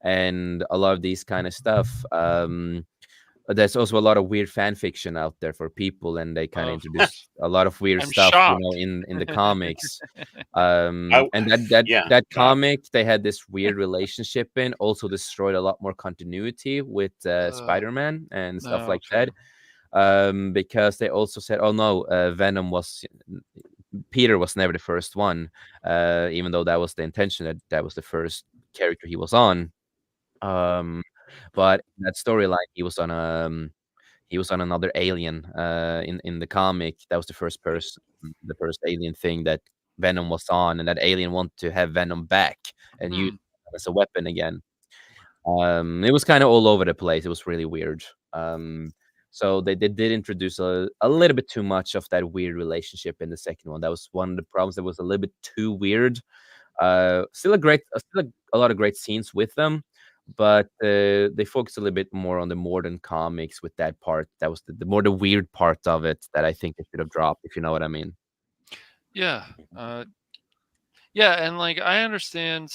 and a lot of these kind of stuff. There's also a lot of weird fan fiction out there for people, and they kind of introduce a lot of weird stuff, in the comics. And that comic they had this weird relationship in also destroyed a lot more continuity with Spider-Man and stuff like that. Because they also said, oh no, Peter was never the first one, even though that was the intention, that was the first character he was on. But in that storyline, he was on another alien in the comic. That was the first alien thing that Venom was on, and that alien wanted to have Venom back and use it as a weapon again. It was kind of all over the place. It was really weird. So they did introduce a little bit too much of that weird relationship in the second one. That was one of the problems. That was a little bit too weird. Still a lot of great scenes with them, but they focus a little bit more on the modern comics with that part. That was the more the weird part of it that I think they should have dropped, if you know what I mean. Yeah. Yeah, and like I understand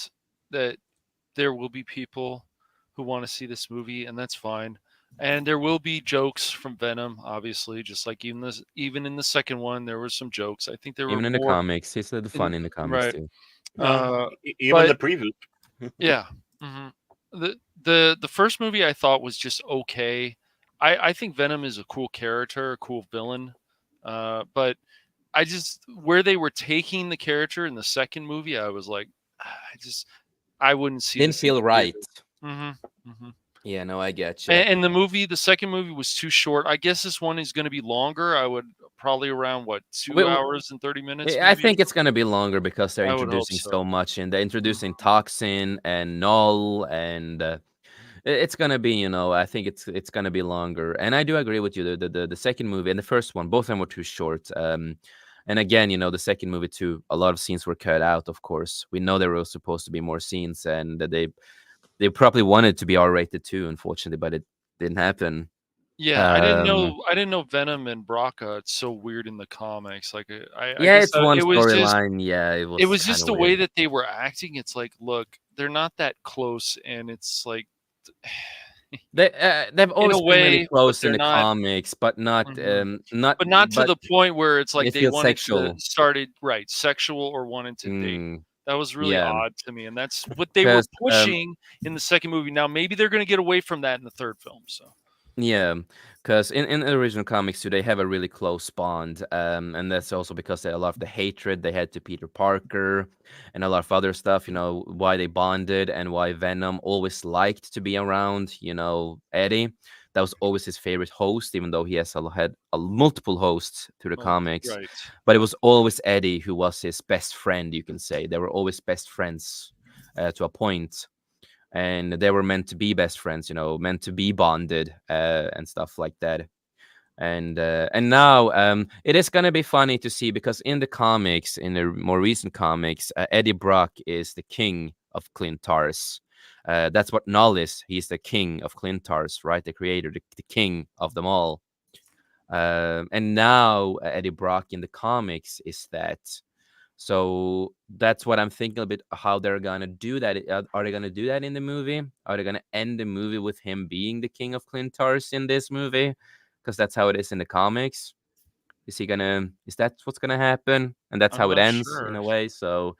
that there will be people who want to see this movie, and that's fine. And there will be jokes from Venom, obviously, just like even in the second one, there were some jokes. I think there were Even in the more comics, it's a little fun in the comics right. too. Even the previews. Yeah. The first movie I thought was just okay. I think Venom is a cool character, a cool villain, but I just where they were taking the character in the second movie, I was like, I wouldn't see. Didn't feel right. Yeah, no, I get you. And the second movie was too short. I guess this one is going to be longer. I would probably around 2 hours and 30 minutes. I think it's going to be longer because they're introducing so. so much, and they're introducing Toxin and Null, and it's going to be, I think it's going to be longer. And I do agree with you. The second movie and the first one, both of them were too short. And again, the second movie too, a lot of scenes were cut out. Of course, we know there were supposed to be more scenes, and they probably wanted to be R-rated too, unfortunately, but it didn't happen. Yeah, I didn't know Venom and Braca. It's so weird in the comics. Like, I guess it's one storyline. Yeah, it was just the way that they were acting. It's like, look, they're not that close, and it's like they've always been really close in the comics, but not to the point where it's like they wanted sexual. to started sexual or wanted to date. That was really odd to me, and that's what they were pushing in the second movie. Now maybe they're going to get away from that in the third film. So. Yeah, because in the original comics too, they have a really close bond, and that's also because a lot of the hatred they had to Peter Parker and a lot of other stuff. Why they bonded and why Venom always liked to be around. Eddie, that was always his favorite host, even though he had multiple hosts through the comics. Right. But it was always Eddie who was his best friend. You can say they were always best friends to a point. And they were meant to be best friends, meant to be bonded and stuff like that. And now it is going to be funny to see because in the comics, in the more recent comics, Eddie Brock is the king of Clintars. That's what Null is. He's the king of Clintars, right? The creator, the king of them all. And now Eddie Brock in the comics is that. So that's what I'm thinking a bit how they're gonna do that. Are they gonna do that in the movie? Are they gonna end the movie with him being the king of Clintars in this movie? Because that's how it is in the comics. Is that what's gonna happen? And that's how it ends in a way. So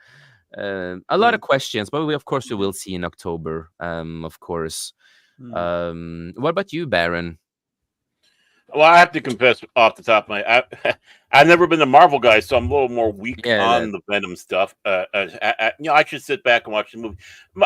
a lot of questions, but we will see in October. Of course. What about you, Baron? Well, I have to confess off the top of my I've never been a Marvel guy, so I'm a little more weak on the Venom stuff. I should sit back and watch the movie.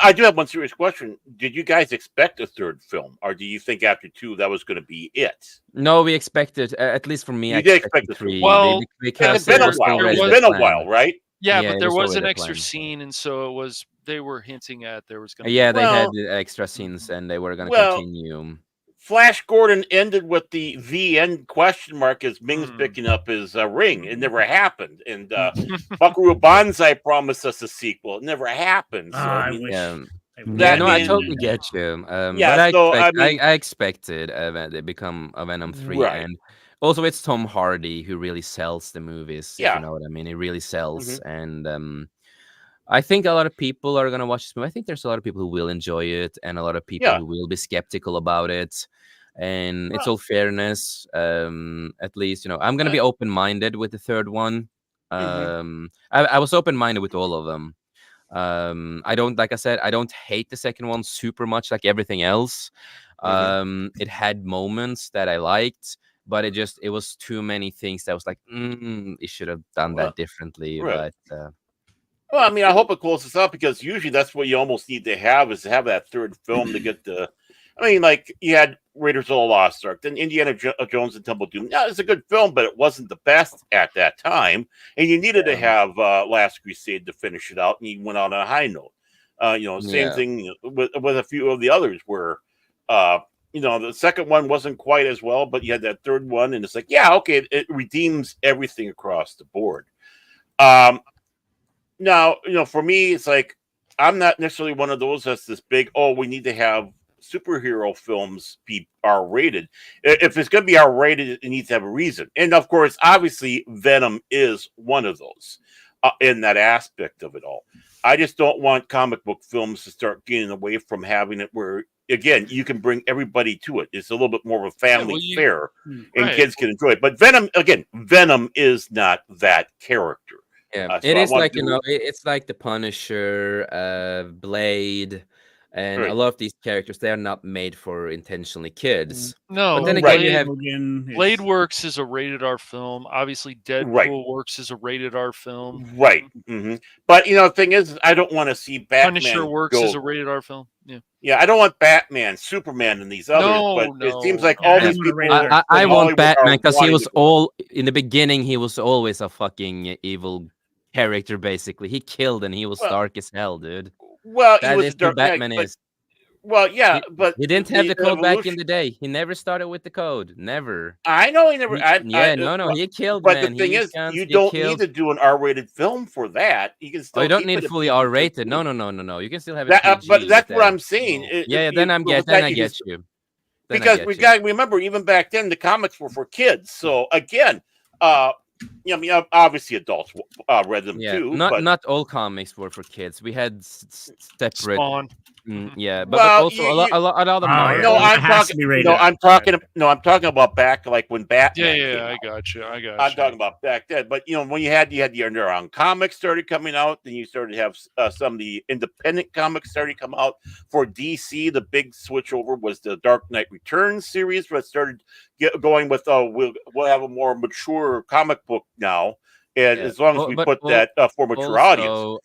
I do have one serious question. Did you guys expect a third film, or do you think after 2 that was going to be it? No, we expected, at least for me, I did expect 3. Well, it's been a while. It's been a while, right? Yeah, but there was an extra scene, and so they were hinting at there was going to be... Yeah, they had the extra scenes, and they were going to continue. Flash Gordon ended with the end question mark as Ming's picking up his ring. It never happened. And Buckaroo Banzai promised us a sequel. It never happened. So, I totally get you. I expected they become a Venom 3. Right. And also it's Tom Hardy who really sells the movies. If you know what I mean. He really sells. And I think a lot of people are going to watch this movie. I think there's a lot of people who will enjoy it and a lot of people who will be skeptical about it. And it's all fairness. At least, I'm going to be open-minded with the third one. I was open-minded with all of them. Like I said, I don't hate the second one super much like everything else. It had moments that I liked, but it was too many things that was like, it should have done that differently. Right. But well, I mean, I hope it closes up because usually that's what you almost need to have that third film to get the. I mean, like you had Raiders of the Lost Ark, then Indiana Jones and Temple of Doom. Yeah, it's a good film, but it wasn't the best at that time, and you needed to have Last Crusade to finish it out, and you went out on a high note. Same thing with a few of the others where, the second one wasn't quite as well, but you had that third one, and it's like, yeah, okay, it redeems everything across the board. Now, for me, it's like I'm not necessarily one of those that's this big, oh, we need to have superhero films be R-rated. If it's going to be R-rated, it needs to have a reason. And of course, obviously, Venom is one of those in that aspect of it all. I just don't want comic book films to start getting away from having it where, again, you can bring everybody to it. It's a little bit more of a family fare, and kids can enjoy it. But Venom is not that character. Yeah, it is like, it's like the Punisher, Blade, and a lot of these characters, they are not made for intentionally kids. No, but then again, you have Blade Works is a rated R film. Obviously, Deadpool Works is a rated R film. Right. Mm-hmm. But the thing is, I don't want to see Batman. Punisher Works is a rated R film. Yeah, I don't want Batman, Superman, and these others. But it seems like all these people. I want Batman because he was in the beginning. He was always a fucking evil character. Basically, he killed and he was dark as hell, dude. Well, that is who Batman is. Well, yeah, but he didn't have the code back in the day. He never started with the code. Never. I know he never. He killed. But the thing is, you don't need to do an R-rated film for that. You can still. You don't need fully R-rated. No. You can still have it. But that's what I'm saying. Then I get you. Because we got to remember, even back then, the comics were for kids. So again, obviously adults read them too. Not all comics were for kids. We had separate. Spawn. But also a lot of them. I'm talking about back like when Batman. Yeah, I got you. I'm talking about back then. But when you had the underground comics started coming out, then you started to have some of the independent comics started to come out. For DC, the big switch over was the Dark Knight Returns series, but started going with we'll have a more mature comic book now. And as long as we put that for mature audience.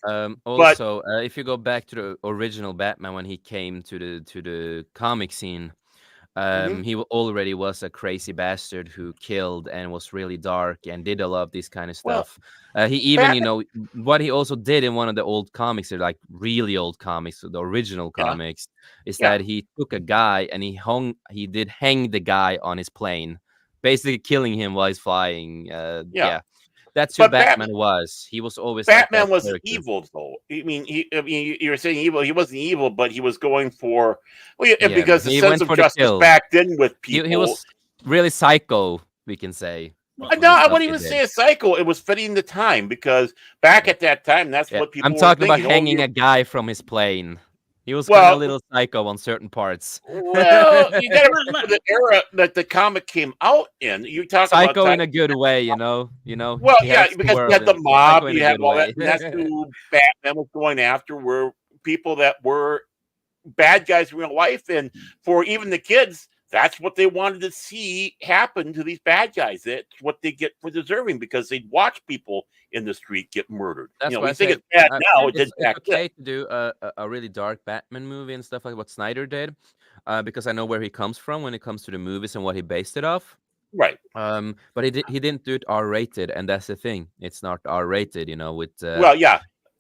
If you go back to the original Batman when he came to the comic scene, he already was a crazy bastard who killed and was really dark and did a lot of this kind of stuff. He even, what he also did in one of the old comics, like really old comics, the original comics, is that he took a guy and he did hang the guy on his plane, basically killing him while he's flying. That's who Batman was. He was always Batman was evil, though. You were saying evil. He wasn't evil, but he was going for because the sense of justice back then with people. He was really psycho, we can say. No, I wouldn't even say a psycho. It was fitting the time because back at that time, that's what people. I'm talking about hanging a guy from his plane. He was kind of a little psycho on certain parts. Well, you got to remember the era that the comic came out in. You talk psycho about in a good way, Well, because you had the mob, you had all that. And that's who Batman was going after, were people that were bad guys in real life, and for even the kids, that's what they wanted to see happen to these bad guys. That's what they get for deserving, because they'd watch people in the street get murdered. That's we think it's bad now. It's okay to do a really dark Batman movie and stuff like what Snyder did, because I know where he comes from when it comes to the movies and what he based it off. Right. But he didn't do it R-rated, and that's the thing. It's not R-rated, with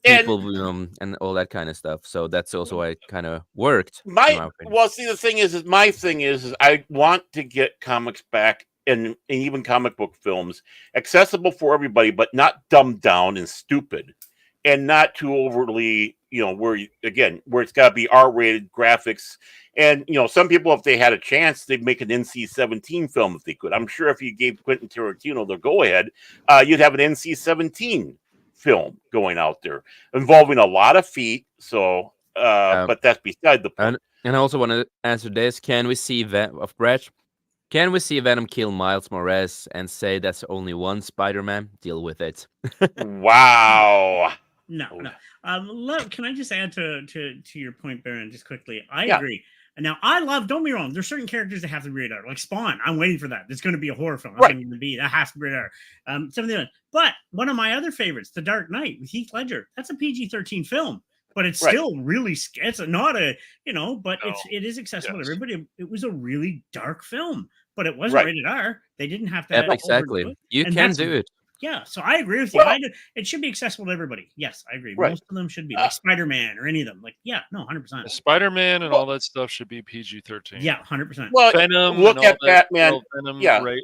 people and all that kind of stuff. So that's also why it kind of worked. The thing is my thing is I want to get comics back and even comic book films accessible for everybody, but not dumbed down and stupid, and not too overly, where it's got to be R-rated graphics. And some people, if they had a chance, they'd make an NC-17 film if they could. I'm sure if you gave Quentin Tarantino the go-ahead, you'd have an NC-17 film going out there involving a lot of feet. So, but that's beside the point. And I also want to answer this: Can we see Can we see Venom kill Miles Morales and say that's only one Spider-Man? Deal with it. Wow. No. Can I just add to your point, Baron, just quickly? I agree. Now, don't be wrong, there's certain characters that have to be rated R. Like Spawn, I'm waiting for that. It's going to be a horror film. That has to be rated R. Some of the others. But one of my other favorites, The Dark Knight with Heath Ledger, that's a PG-13 film. But it's still really, it's not a, but it is accessible to everybody. It was a really dark film, but it wasn't rated R. They didn't have to. Exactly. You can do it. Yeah, so I agree with you. It should be accessible to everybody. Yes, I agree. Most of them should be like Spider-Man or any of them. 100%. Spider-Man and all that stuff should be PG-13. Yeah, 100%. Well, Venom. Look at Batman. Venom,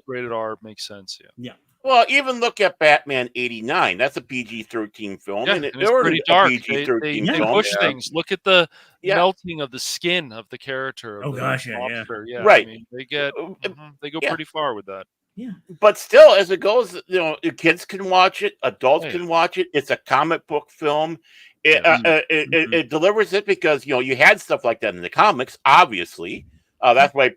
rated R makes sense. Yeah. Well, even look at Batman '89. That's a PG-13 film, Yeah, and and it it's already pretty a dark. PG-13 They film. push things. Look at the Yeah. melting of the skin of the character of Oh the gosh, yeah. monster. Yeah, I Right. mean, they go Yeah. pretty far with that. Yeah. But still, as it goes, kids can watch it, adults Oh, yeah. can watch it. It's a comic book film. It, Yes. it delivers it because you had stuff like that in the comics. Obviously, that's why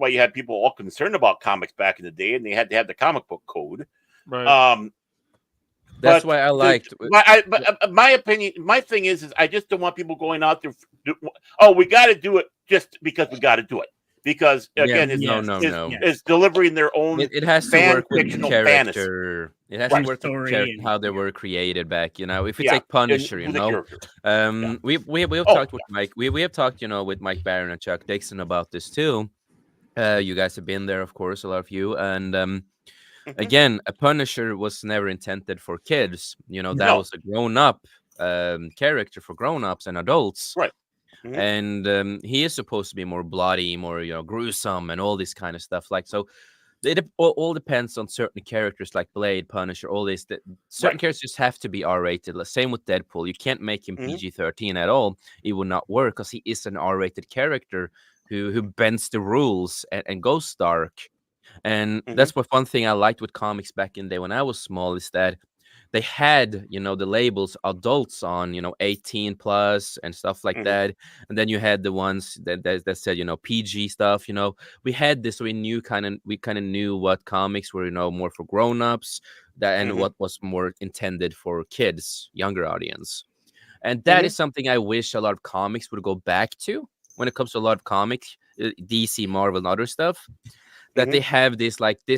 you had people all concerned about comics back in the day, and they had to have the comic book code. Right. That's why I liked. My opinion, my thing is I just don't want people going out there. Oh, we got to do it just because we got to do it. Because again, it's delivering their own. It has to work with the character. Fantasy. It has to work with the character, how they were created back. If you take Punisher, we've talked with Mike. We have talked, with Mike Barron and Chuck Dixon about this too. You guys have been there, of course, a lot of you, and again, a Punisher was never intended for kids. That was a grown-up character for grown-ups and adults. Right. And he is supposed to be more bloody, more gruesome, and all this kind of stuff. So, it all depends on certain characters like Blade, Punisher, all this. Certain characters just have to be R-rated. Same with Deadpool. You can't make him PG-13 at all. It would not work because he is an R-rated character who bends the rules and goes dark. And that's what one thing I liked with comics back in the day when I was small is that they had, the labels adults on, 18 plus and stuff like that. And then you had the ones that said, PG stuff, we had this, so we kind of knew what comics were, more for grown-ups and what was more intended for kids, younger audience. And that is something I wish a lot of comics would go back to when it comes to a lot of comics, DC, Marvel, and other stuff. That they have this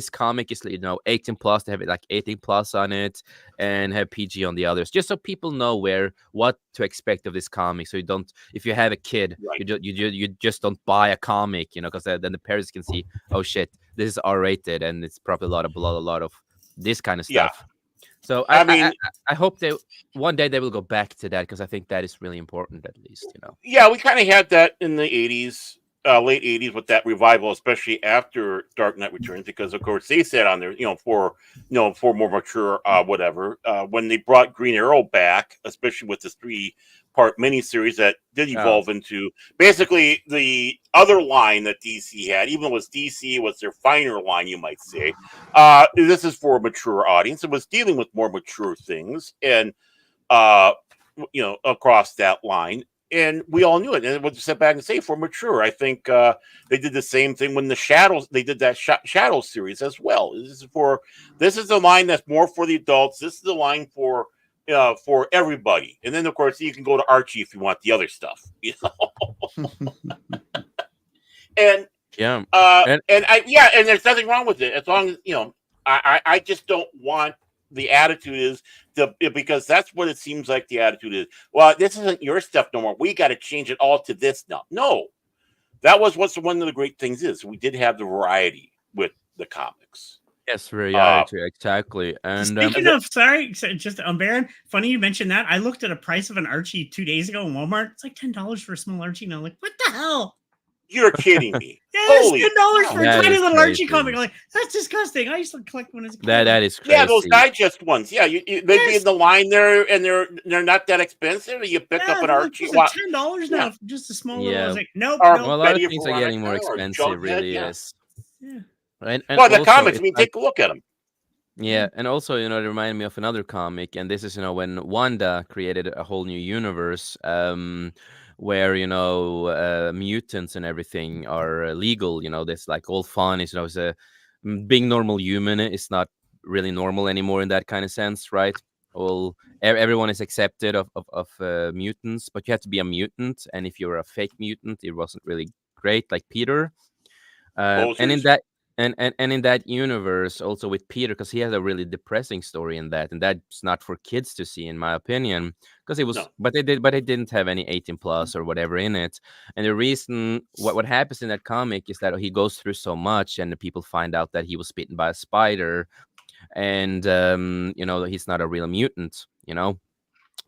comic is 18 plus, they have it 18 plus on it and have PG on the others, just so people know what to expect of this comic. So you don't, if you have a kid, you just don't buy a comic, because then the parents can see, oh shit, this is R-rated and it's probably a lot of blood, a lot of this kind of stuff. So I hope one day they will go back to that, because I think that is really important, at least. Yeah, we kind of had that in the '80s. Late '80s with that revival, especially after Dark Knight Returns, because of course they said on there, for more mature whatever. When they brought Green Arrow back, especially with this 3-part miniseries that did evolve into basically the other line that DC had, even though it was DC, it was their finer line, you might say. This is for a mature audience. It was dealing with more mature things and across that line. And we all knew it. And we'll just sit back and say, for mature, I think they did the same thing when they did that Shadows series as well. This is the line that's more for the adults. This is the line for everybody. And then, of course, you can go to Archie if you want the other stuff. And and there's nothing wrong with it as long as I just don't want. The attitude is because that's what it seems like the attitude is. Well, this isn't your stuff no more. We got to change it all to this now. No, that was one of the great things is we did have the variety with the comics. Yes, variety, exactly. And speaking of, just Baron, funny you mentioned that. I looked at a price of an Archie 2 days ago in Walmart. It's like $10 for a small Archie. And I'm like, what the hell? You're kidding me. Yes, $10 for a tiny little Archie comic. Like, that's disgusting. I used to collect one as a kid. That is crazy. Yeah, those digest ones. Yeah, they'd be in the line there, and they're not that expensive. You pick up an Archie. It's like $10 now for just a small little. I was like, nope. Well, a lot of things are getting more expensive. Really is. Yeah. And the comics. Take a look at them. Yeah, and also, it reminded me of another comic, and this is, when Wanda created a whole new universe, where mutants and everything are legal. This all fun is it's a being normal human is not really normal anymore in that kind of sense, right? Everyone is accepted of mutants, but you have to be a mutant, and if you're a fake mutant, it wasn't really great, like Peter. And in that. And in that universe, also with Peter, because he has a really depressing story in that, and that's not for kids to see, in my opinion, because it was. No. But they didn't have any 18 plus or whatever in it. And the reason what happens in that comic is that he goes through so much, and the people find out that he was bitten by a spider, and he's not a real mutant,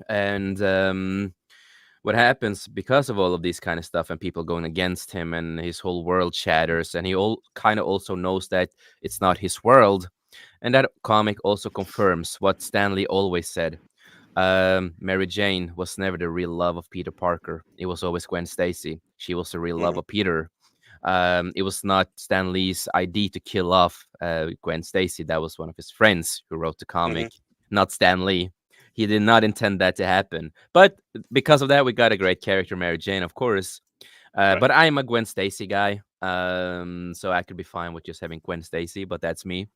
and what happens because of all of these kind of stuff and people going against him, and his whole world shatters, and he kind of also knows that it's not his world, And that comic also confirms what Stan Lee always said. Mary Jane was never the real love of Peter Parker. It was always Gwen Stacy. She was the real love of Peter. It was not Stan Lee's idea to kill off Gwen Stacy. That was one of his friends who wrote the comic, not Stan Lee. He did not intend that to happen. But because of that, we got a great character, Mary Jane, of course. But I'm a Gwen Stacy guy, so I could be fine with just having Gwen Stacy, but that's me.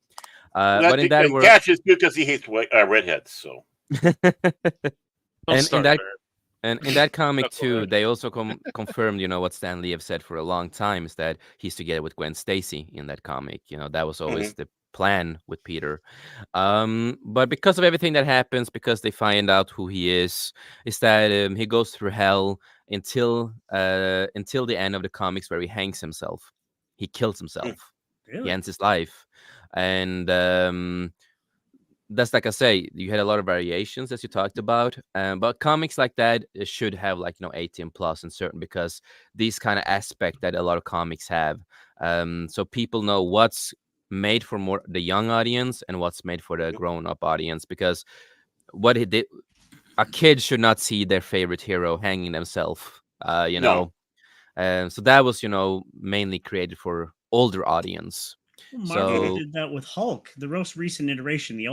But in that world, Cash is because he hates redheads. So, and in that comic too, they also confirmed, what Stan Lee have said for a long time is that he's together with Gwen Stacy in that comic. That was always the plan with Peter. But because of everything that happens, because they find out who he is that he goes through hell until the end of the comics where he hangs himself. He kills himself. Really? He ends his life. And that's like I say, you had a lot of variations as you talked about, but comics like that should have 18 plus and certain, because these kind of aspect that a lot of comics have, so people know what's made for more the young audience and what's made for the grown-up audience, because what he did, a kid should not see their favorite hero hanging themselves, No. So that was mainly created for older audience. Marvel did that with Hulk, the most recent iteration, the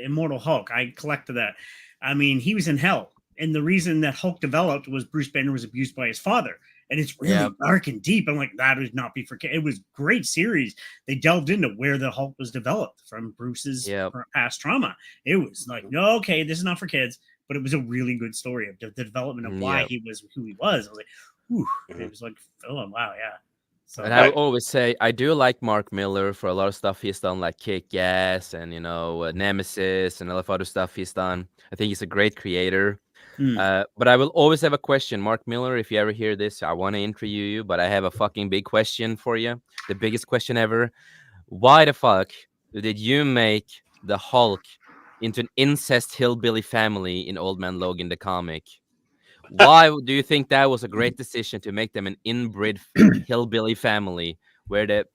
Immortal Hulk. I collected that. I mean, he was in hell, and the reason that Hulk developed was Bruce Banner was abused by his father, and it's really dark and deep. I'm like, that would not be for kids. It was a great series. They delved into where the Hulk was developed from Bruce's past trauma. It was like, no, okay, this is not for kids, but it was a really good story of the development of why he was who he was. I was like, whew, it was like, oh wow, yeah. So, and I will always say I do like Mark Miller for a lot of stuff he's done, like Kick-Ass and Nemesis and a lot of other stuff he's done. I think he's a great creator. But I will always have a question, Mark Miller. If you ever hear this, I want to interview you, but I have a fucking big question for you, the biggest question ever. Why the fuck did you make the Hulk into an incest hillbilly family in Old Man Logan the comic? Why do you think that was a great decision to make them an inbred hillbilly family? I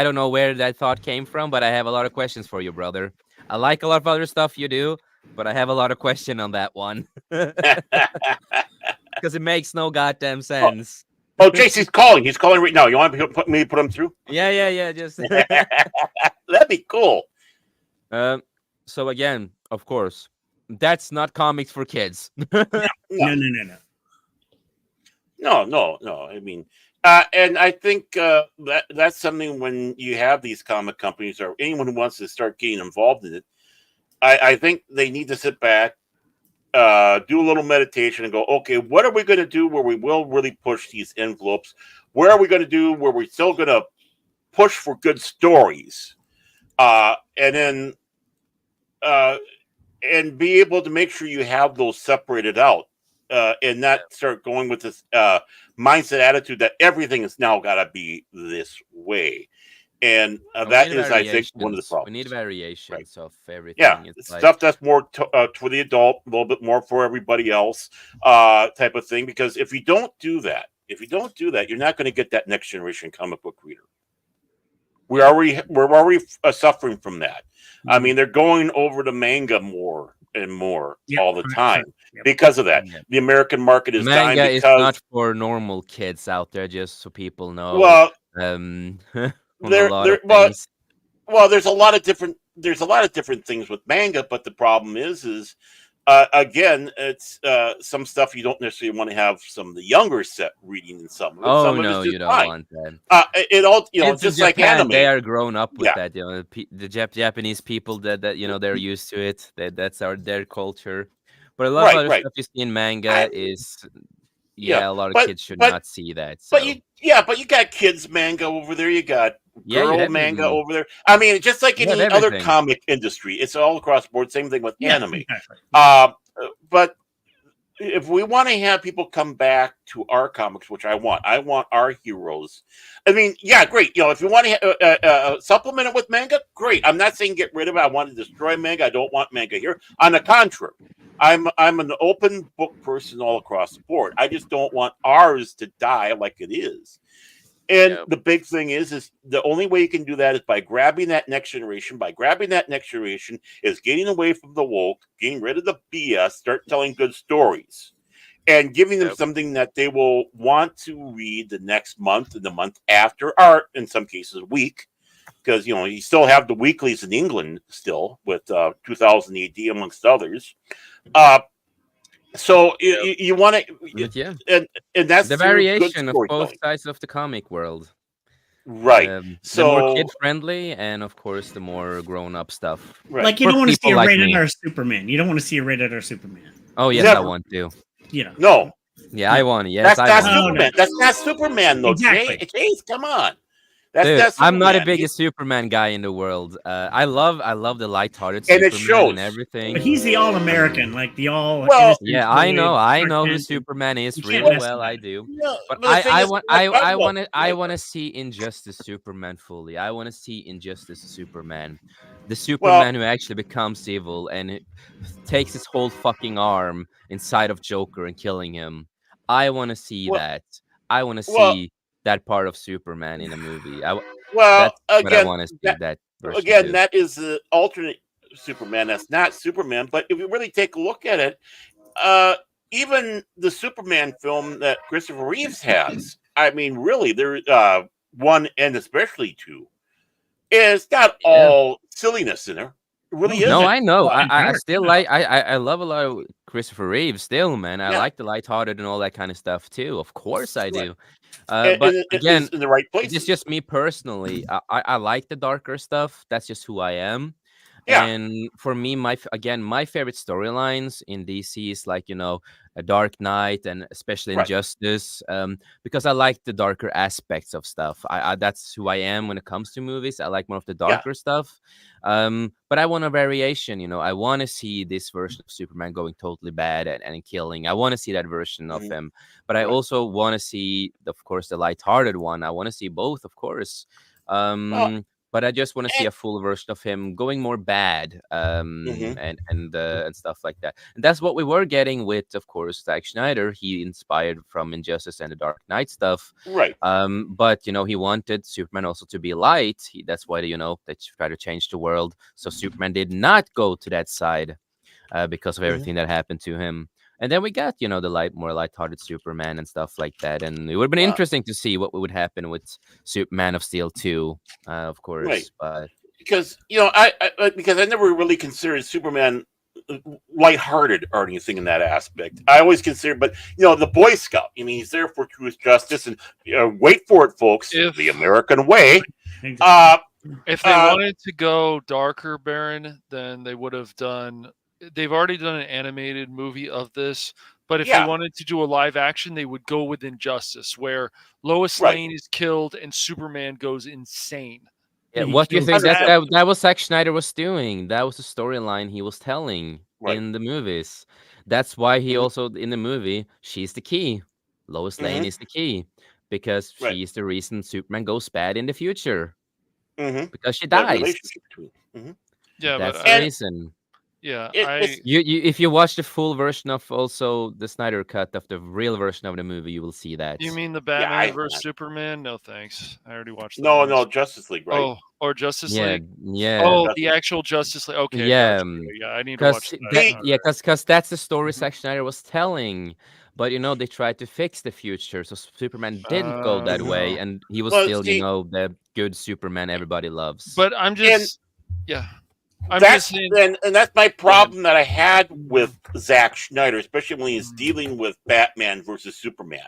don't know where that thought came from, but I have a lot of questions for you, brother. I like a lot of other stuff you do, but I have a lot of question on that one. Because it makes no goddamn sense. Oh, JC's calling. He's calling right now. You want me to put him through? Yeah. Just that'd be cool. So again, of course, that's not comics for kids. No. I mean, and I think that's something when you have these comic companies or anyone who wants to start getting involved in it, I think they need to sit back, do a little meditation and go, okay, what are we going to do where we will really push these envelopes? Where are we going to do where we're still going to push for good stories? And then and be able to make sure you have those separated out and not start going with this mindset attitude that everything is now got to be this way. And that is, I think, one of the problems. We need variations of everything. Yeah, it's stuff that's more for the adult, a little bit more for everybody else type of thing. Because if you don't do that, you're not going to get that next generation comic book reader. We're already suffering from that. I mean, they're going over to manga more and more all the time because of that. The American market is dying because manga is not for normal kids out there. Just so people know. Well, there's a lot of different things with manga, but the problem is again, it's some stuff you don't necessarily want to have some of the younger set reading in some. Oh no, you don't want that. It all just like anime. They are grown up with that. The Japanese people that they're used to it. That's their culture. But a lot of other stuff you see in manga is a lot of kids should not see that. So. But you got kids manga over there. You got girl manga over there. I mean, just like any other comic industry, it's all across the board. Same thing with anime. But if we want to have people come back to our comics, which I want our heroes. I mean, great. If you want to supplement it with manga, great. I'm not saying get rid of it. I want to destroy manga. I don't want manga here. On the contrary, I'm an open book person all across the board. I just don't want ours to die like it is. And the big thing is the only way you can do that is by grabbing that next generation. By grabbing that next generation is getting away from the woke, getting rid of the BS, start telling good stories, and giving them something that they will want to read the next month and the month after, or in some cases, a week. Because, you still have the weeklies in England still with 2000 AD, amongst others. So you want to, and that's the variation of both sides of the comic world, right? The more kid friendly, and of course, the more grown up stuff. Right. Like you don't want to see a rated R Superman. You don't want to see a rated R Superman. Oh yes, I want to. No. Yeah, I want. Yes, that's not Superman. That's not Superman, though. Exactly. Jay, come on. Dude, I'm not the biggest Superman guy in the world. I love the lighthearted Superman and everything. But he's the all-American, like the all. Well, yeah, I know who Superman is really well. I do, but I want to see Injustice Superman fully. I want to see Injustice Superman, the Superman who actually becomes evil and it takes his whole fucking arm inside of Joker and killing him. I want to see that. I want to see that part of Superman in a movie. I want to see that version again. too. That is the alternate Superman. That's not Superman. But if you really take a look at it, even the Superman film that Christopher Reeves has, I mean, really, there one and especially two, is not all silliness in there. It really is. No, I know. I still like. I love a lot of Christopher Reeves. Still, man, I like the lighthearted and all that kind of stuff too. Of course, I do. But again, in the right place. It's just me personally. I like the darker stuff. That's just who I am. Yeah. And for me, my favorite storylines in DC is like, a Dark Knight and especially Injustice, because I like the darker aspects of stuff. That's who I am when it comes to movies. I like more of the darker stuff. But I want a variation, I want to see this version of Superman going totally bad and killing. I want to see that version of him. But I also want to see, of course, the lighthearted one. I want to see both, of course. But I just want to see a full version of him going more bad, and stuff like that. And that's what we were getting with, of course, Zack Snyder. He inspired from Injustice and the Dark Knight stuff, right? But he wanted Superman also to be light. That's why they try to change the world. So Superman did not go to that side because of everything that happened to him. And then we got, the more lighthearted Superman and stuff like that. And it would have been interesting to see what would happen with Superman of Steel 2, of course. Right. But because, I never really considered Superman lighthearted or anything in that aspect. I always considered, but, the Boy Scout, he's there for truth, justice, and wait for it, folks, the American way. If they wanted to go darker, Baron, then they would have done... They've already done an animated movie of this, but if they wanted to do a live action, they would go with Injustice, where Lois Lane is killed and Superman goes insane. Yeah, what do you think that was Zack Snyder was doing? That was the storyline he was telling in the movies. That's why he also, in the movie, she's the key. Lois Lane is the key because she's the reason Superman goes bad in the future. Because she dies. Yeah, that's the reason. Yeah, if you watch the full version of also the Snyder cut of the real version of the movie, you will see that. You mean the Batman versus Superman? No, thanks. I already watched that. No, Justice League, right? Oh, or Justice League? Yeah. Oh, the actual Justice League. Okay. Yeah. Yeah, I need to watch that. Because that's the story Zack Snyder was telling. But, they tried to fix the future, so Superman didn't go that way, and he was still, the good Superman everybody loves. But I'm just... yeah. And that's my problem that I had with Zack Snyder, especially when he's dealing with Batman versus Superman.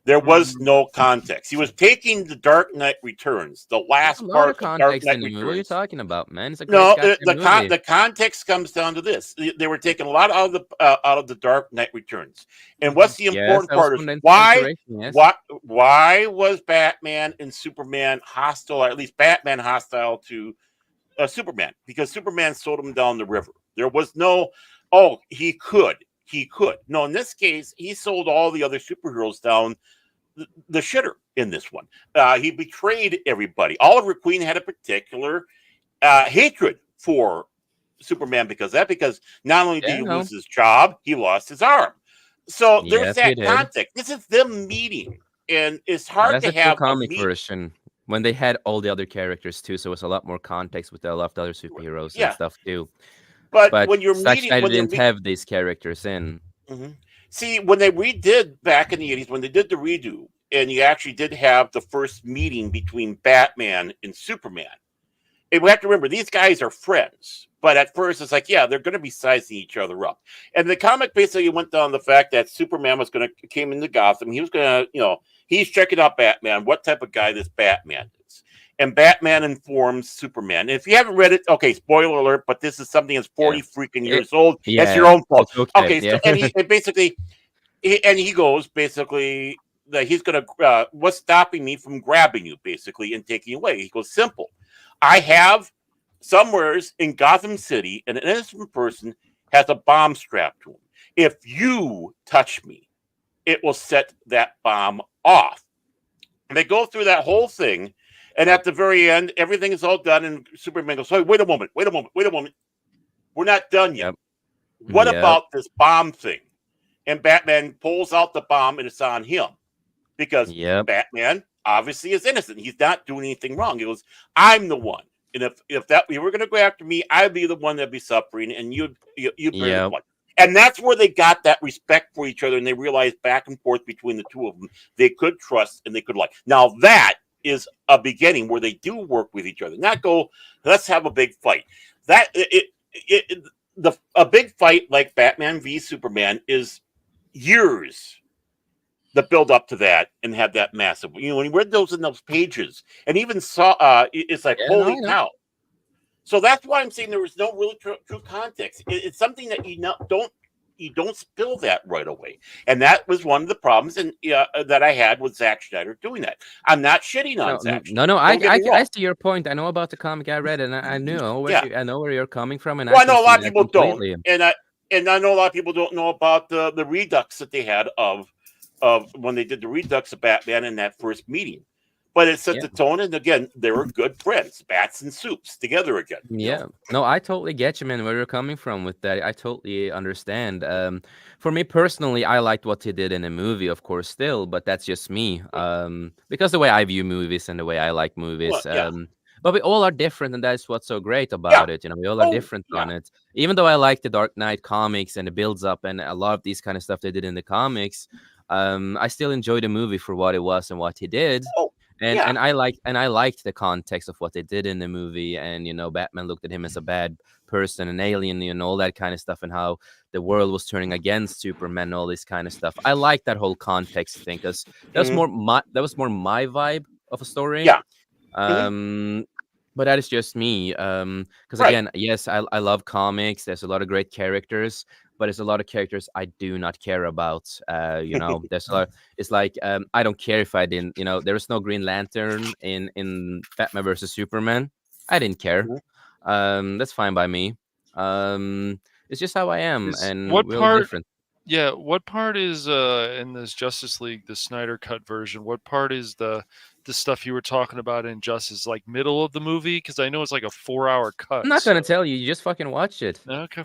There was no context. He was taking the Dark Knight Returns, the last part of Dark Knight Returns. What are you talking about, man? It's a the context comes down to this: they were taking a lot out of the Dark Knight Returns. And what's the important part is why was Batman and Superman hostile, or at least Batman hostile to Superman? Because Superman sold him down the river. There was no, he could. No, in this case, he sold all the other superheroes down the shitter in this one. He betrayed everybody. Oliver Queen had a particular hatred for Superman because not only did he lose his job, he lost his arm. So there's that context. This is them meeting. and it's hard That's to a true have a comic meet. version when they had all the other characters too, so it was a lot more context with a lot of the other superheroes and Yeah, stuff too. but But when you're Zack meeting, Snyder didn't have these characters in. See, when they redid back in the 80s, when they did the redo, and you actually did have the first meeting between Batman and Superman. And we have to remember these guys are friends, but at first it's like, yeah, they're going to be sizing each other up. And the comic basically went down the fact that Superman was going to came into Gotham. He was going to, he's checking out Batman, what type of guy this Batman is. And Batman informs Superman. And if you haven't read it, okay, spoiler alert, but this is something that's 40 freaking years old. That's your own fault. Okay, so, and he basically, he goes basically that he's going to, what's stopping me from grabbing you basically and taking you away? He goes, simple. I have somewheres in Gotham City, an innocent person has a bomb strapped to him. If you touch me, it will set that bomb off. And they go through that whole thing. And at the very end, everything is all done. And Superman goes, hey, wait a moment. We're not done yet. What about this bomb thing? And Batman pulls out the bomb and it's on him. Because Batman obviously is innocent. He's not doing anything wrong. He goes, I'm the one. And if that you were going to go after me, I'd be the one that'd be suffering, and you'd be the one. And that's where they got that respect for each other, and they realized back and forth between the two of them, they could trust and they could like. Now that is a beginning where they do work with each other. Not go, let's have a big fight. That a big fight like Batman v Superman is years. The build up to that and have that massive, when you read those in those pages and even saw, it's like, holy cow. So that's why I'm saying there was no really true context. It's something that you don't spill that right away. And that was one of the problems that I had with Zack Snyder doing that. I'm not shitting on Zack Snyder. No, I see your point. I know about the comic I read, and I know where you're coming from. And I know a lot of people don't. And I know a lot of people don't know about the redux that they had of when they did the redux of Batman in that first meeting. But it set the tone, and again, they were good friends, bats and soups together again. Yeah, no, I totally get you, man, where you're coming from with that. I totally understand. For me personally, I liked what he did in the movie, of course, still, but that's just me. Because the way I view movies and the way I like movies. But we all are different, and that's what's so great about it. We all are different on it. Even though I like the Dark Knight comics and the builds up and a lot of these kind of stuff they did in the comics, I still enjoy the movie for what it was and what he did. And I liked the context of what they did in the movie, and Batman looked at him as a bad person, an alien, all that kind of stuff, and how the world was turning against Superman, all this kind of stuff. I like that whole context thing because that was more my vibe of a story. But that is just me. Because again, yes, I love comics. There's a lot of great characters, but there's a lot of characters I do not care about. There's a lot. It's like I don't care if I didn't. There was no Green Lantern in Batman versus Superman. I didn't care. That's fine by me. It's just how I am, and we're all different. Yeah, what part is in this Justice League, the Snyder Cut version? What part is the stuff you were talking about in Justice, like middle of the movie? Because I know it's like a 4-hour cut. I'm not gonna tell you. You just fucking watch it. Okay.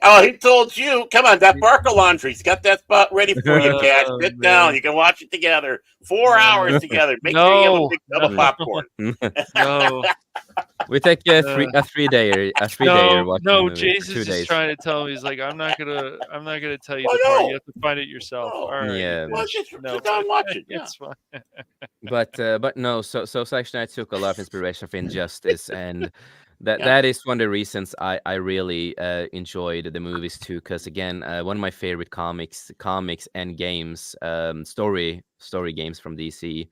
Oh, he told you. Come on, that Barker Laundry's got that spot ready for you, Cash. Sit down. You can watch it together. 4 hours together. Make sure you have a big tub of popcorn. No. We take a 3-day. No, Jason's just trying to tell me. He's like, I'm not gonna tell you the part. You have to find it yourself. All right. Yeah. Well, just sit down and watch it. It's fine. But no. So actually, I took a lot of inspiration from Injustice, and that is one of the reasons I really enjoyed the movies too. Because again, one of my favorite comics and games, story games from DC,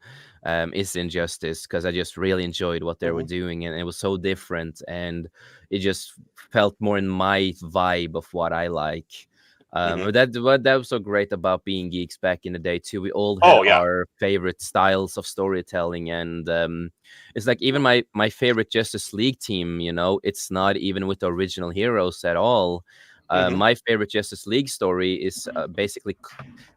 is Injustice, because I just really enjoyed what they were doing, and it was so different, and it just felt more in my vibe of what I like. That was so great about being geeks back in the day too. We all had our favorite styles of storytelling, and it's like even my favorite Justice League team, it's not even with the original heroes at all. My favorite Justice League story is basically,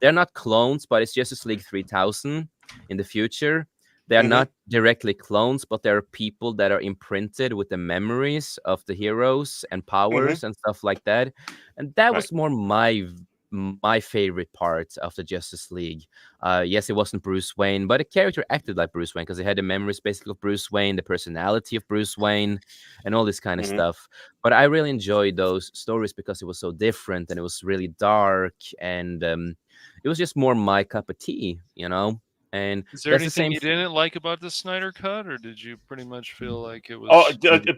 they're not clones, but it's Justice League 3000 in the future. They're not directly clones, but they're people that are imprinted with the memories of the heroes and powers and stuff like that. And that was more my my favorite part of the Justice League. Yes, it wasn't Bruce Wayne, but the character acted like Bruce Wayne because they had the memories basically of Bruce Wayne, the personality of Bruce Wayne, and all this kind of stuff. But I really enjoyed those stories because it was so different and it was really dark, and it was just more my cup of tea, you know. And is there anything you didn't like about the Snyder Cut, or did you pretty much feel like it was? Oh,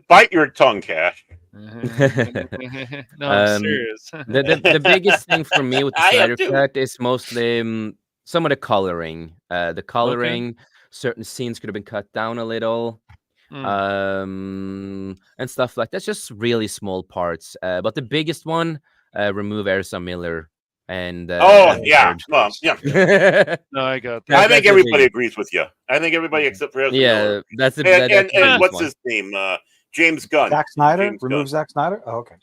bite your tongue, Cash. No, I'm serious. The biggest thing for me with the Snyder Cut is mostly some of the coloring. The coloring, certain scenes could have been cut down a little, and stuff like that's just really small parts. But the biggest one, remove Ezra Miller. And well, yeah. No, I got that. I think everybody agrees with you. I think everybody except for Ezra Miller. That's and what's his name? James Gunn. Zack Snyder. Remove Zack Snyder. Oh, okay.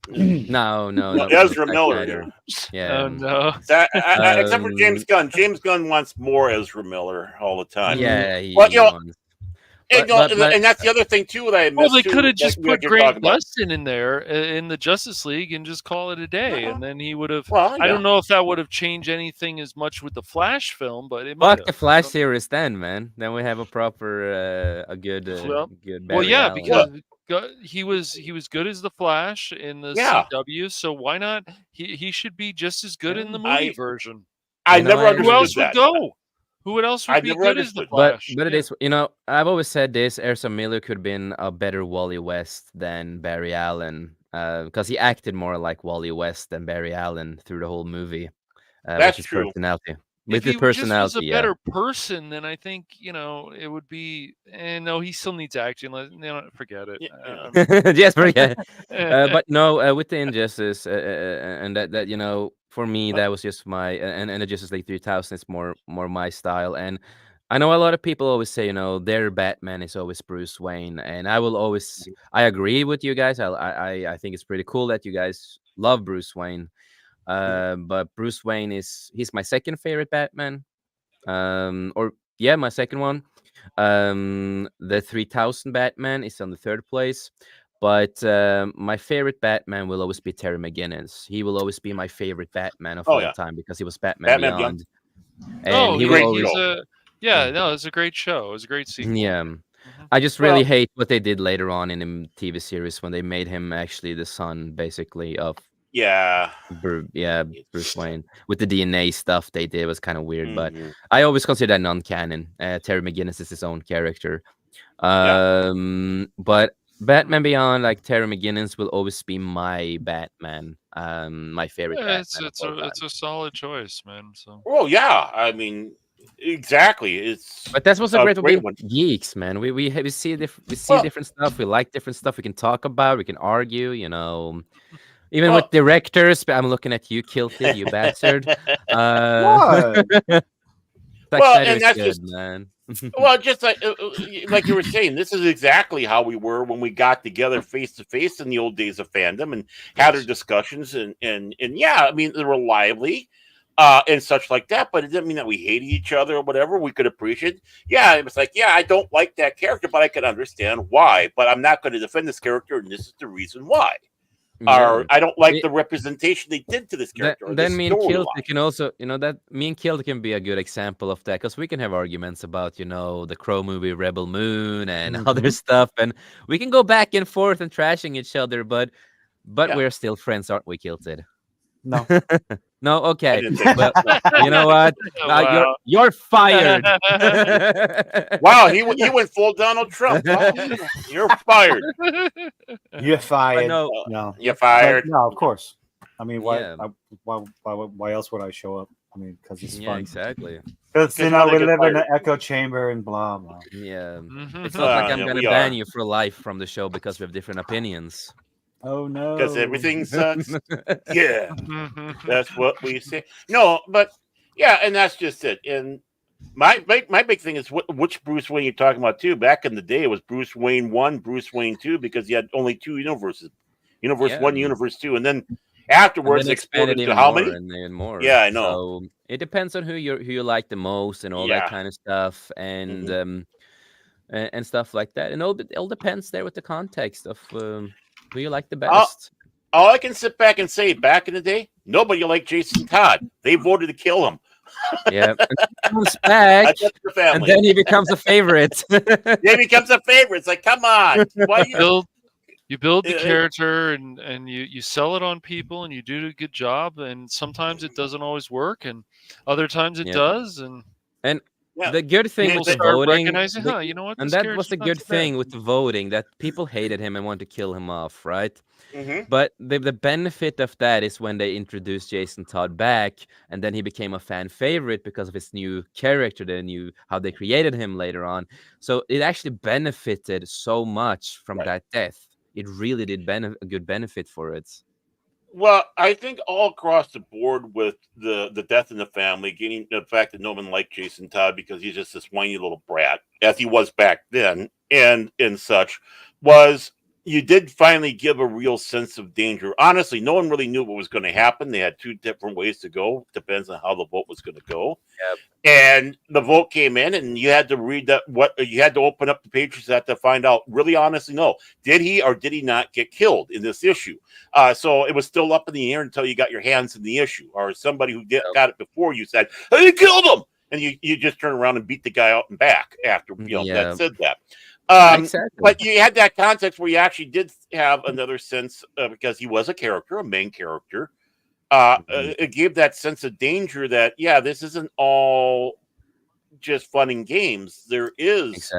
No, Ezra Miller. Yeah. Oh, no. Except for James Gunn. James Gunn wants more Ezra Miller all the time. Yeah. And that's the other thing too that I missed. Well, they could have just put Grant Gustin in there in the Justice League and just call it a day, and then he would have. Well, I don't know if that would have changed anything as much with the Flash film, but it might. Fuck the Flash series, then, man. Then we have a proper, a good, good. Well, yeah, because he was good as the Flash in the CW, so why not? He should be just as good in the movie version. I never understood who else that. Would go? Who else would be good as the Flash? But it is, I've always said this: Ezra Miller could have been a better Wally West than Barry Allen, because he acted more like Wally West than Barry Allen through the whole movie. That's with his true. Personality. With his personality, just was a better person, then I think it would be. And no, he still needs action. Forget it. Yes, forget. But no, with the Injustice, and that for me that was just my and the Justice League 3000 is more my style. And I know a lot of people always say their Batman is always Bruce Wayne, and I agree with you guys. I think it's pretty cool that you guys love Bruce Wayne. But Bruce Wayne he's my second favorite Batman. My second one. The 3000 Batman is on the third place. But my favorite Batman will always be Terry McGinnis. He will always be my favorite Batman of all time because he was Batman Beyond. And he will always. It's a great show. It was a great sequel. Yeah. I just really hate what they did later on in the TV series when they made him actually the son, basically, of Bruce Wayne. With the DNA stuff they did was kind of weird, but I always consider that non-canon. Terry McGinnis is his own character. But Batman Beyond, like Terry McGinnis, will always be my Batman. My favorite Batman. It's a solid choice, man. So. Well, yeah, I mean, exactly. But that's what's so great about geeks, man. We see different stuff. We like different stuff. We can talk about. We can argue. Even with directors. I'm looking at you, Kilted, you bastard. What? And that's good, man. Well, just like you were saying, this is exactly how we were when we got together face to face in the old days of fandom and had our discussions. And I mean, they were lively and such like that, but it didn't mean that we hated each other or whatever. We could appreciate. Yeah, it was like, I don't like that character, but I can understand why. But I'm not going to defend this character, and this is the reason why. Or I don't like the representation they did to this character. Then me and Kilty can also, that me and Kilty can be a good example of that, because we can have arguments about, the Crow movie Rebel Moon and other stuff, and we can go back and forth and trashing each other, but we're still friends, aren't we, Kilty? No. No, okay. Well, you know what? You're fired. Wow, he went full Donald Trump. Wow. You're fired. You're fired. No, you're fired. No, of course. I mean, why else would I show up? I mean, because it's fun. Exactly. Because we live in an echo chamber and blah blah. Yeah, it's not like I'm gonna ban you for life from the show because we have different opinions. Oh no! Because everything sucks. Yeah, that's what we say. No, but and that's just it. And my big thing is which Bruce Wayne you're talking about too. Back in the day, it was Bruce Wayne 1, Bruce Wayne 2, because you had only two universes, Universe 1, Universe 2, and then afterwards expanded to how many? And more. Yeah, I know. So it depends on who you like the most and all that kind of stuff, and stuff like that. And it all depends there with the context of. Who you like the best? All I can sit back and say, back in the day, Nobody liked Jason Todd. They voted to kill him. Yeah, and he comes back, and then he becomes a favorite. Yeah, he becomes a favorite. It's like, come on, why you build the character and you sell it on people and you do a good job, and sometimes it doesn't always work, and other times it does, and the good thing people with the start voting, recognizing, you know what, and this that was character's the not good too bad. thing with the voting, that people hated him and wanted to kill him off, right? Mm-hmm. But the benefit of that is when they introduced Jason Todd back, and then he became a fan favorite because of his new character, how they created him later on. So it actually benefited so much from that death. It really did a good benefit for it. Well, I think all across the board with the death in the family, getting the fact that no one liked Jason Todd because he's just this whiny little brat, as he was back then, and such, was you did finally give a real sense of danger. Honestly, no one really knew what was going to happen. They had two different ways to go. Depends on how the vote was going to go. Yep. And the vote came in, and you had to read that. What you had to open up the pages to find out. Really, honestly, no, did he or did he not get killed in this issue? So it was still up in the air until you got your hands in the issue, or somebody who got it before you said, "Hey, you killed him," and you just turn around and beat the guy out and back after that said that. Exactly. But you had that context where you actually did have another sense because he was a main character. It gave that sense of danger that, this isn't all just fun and games. There is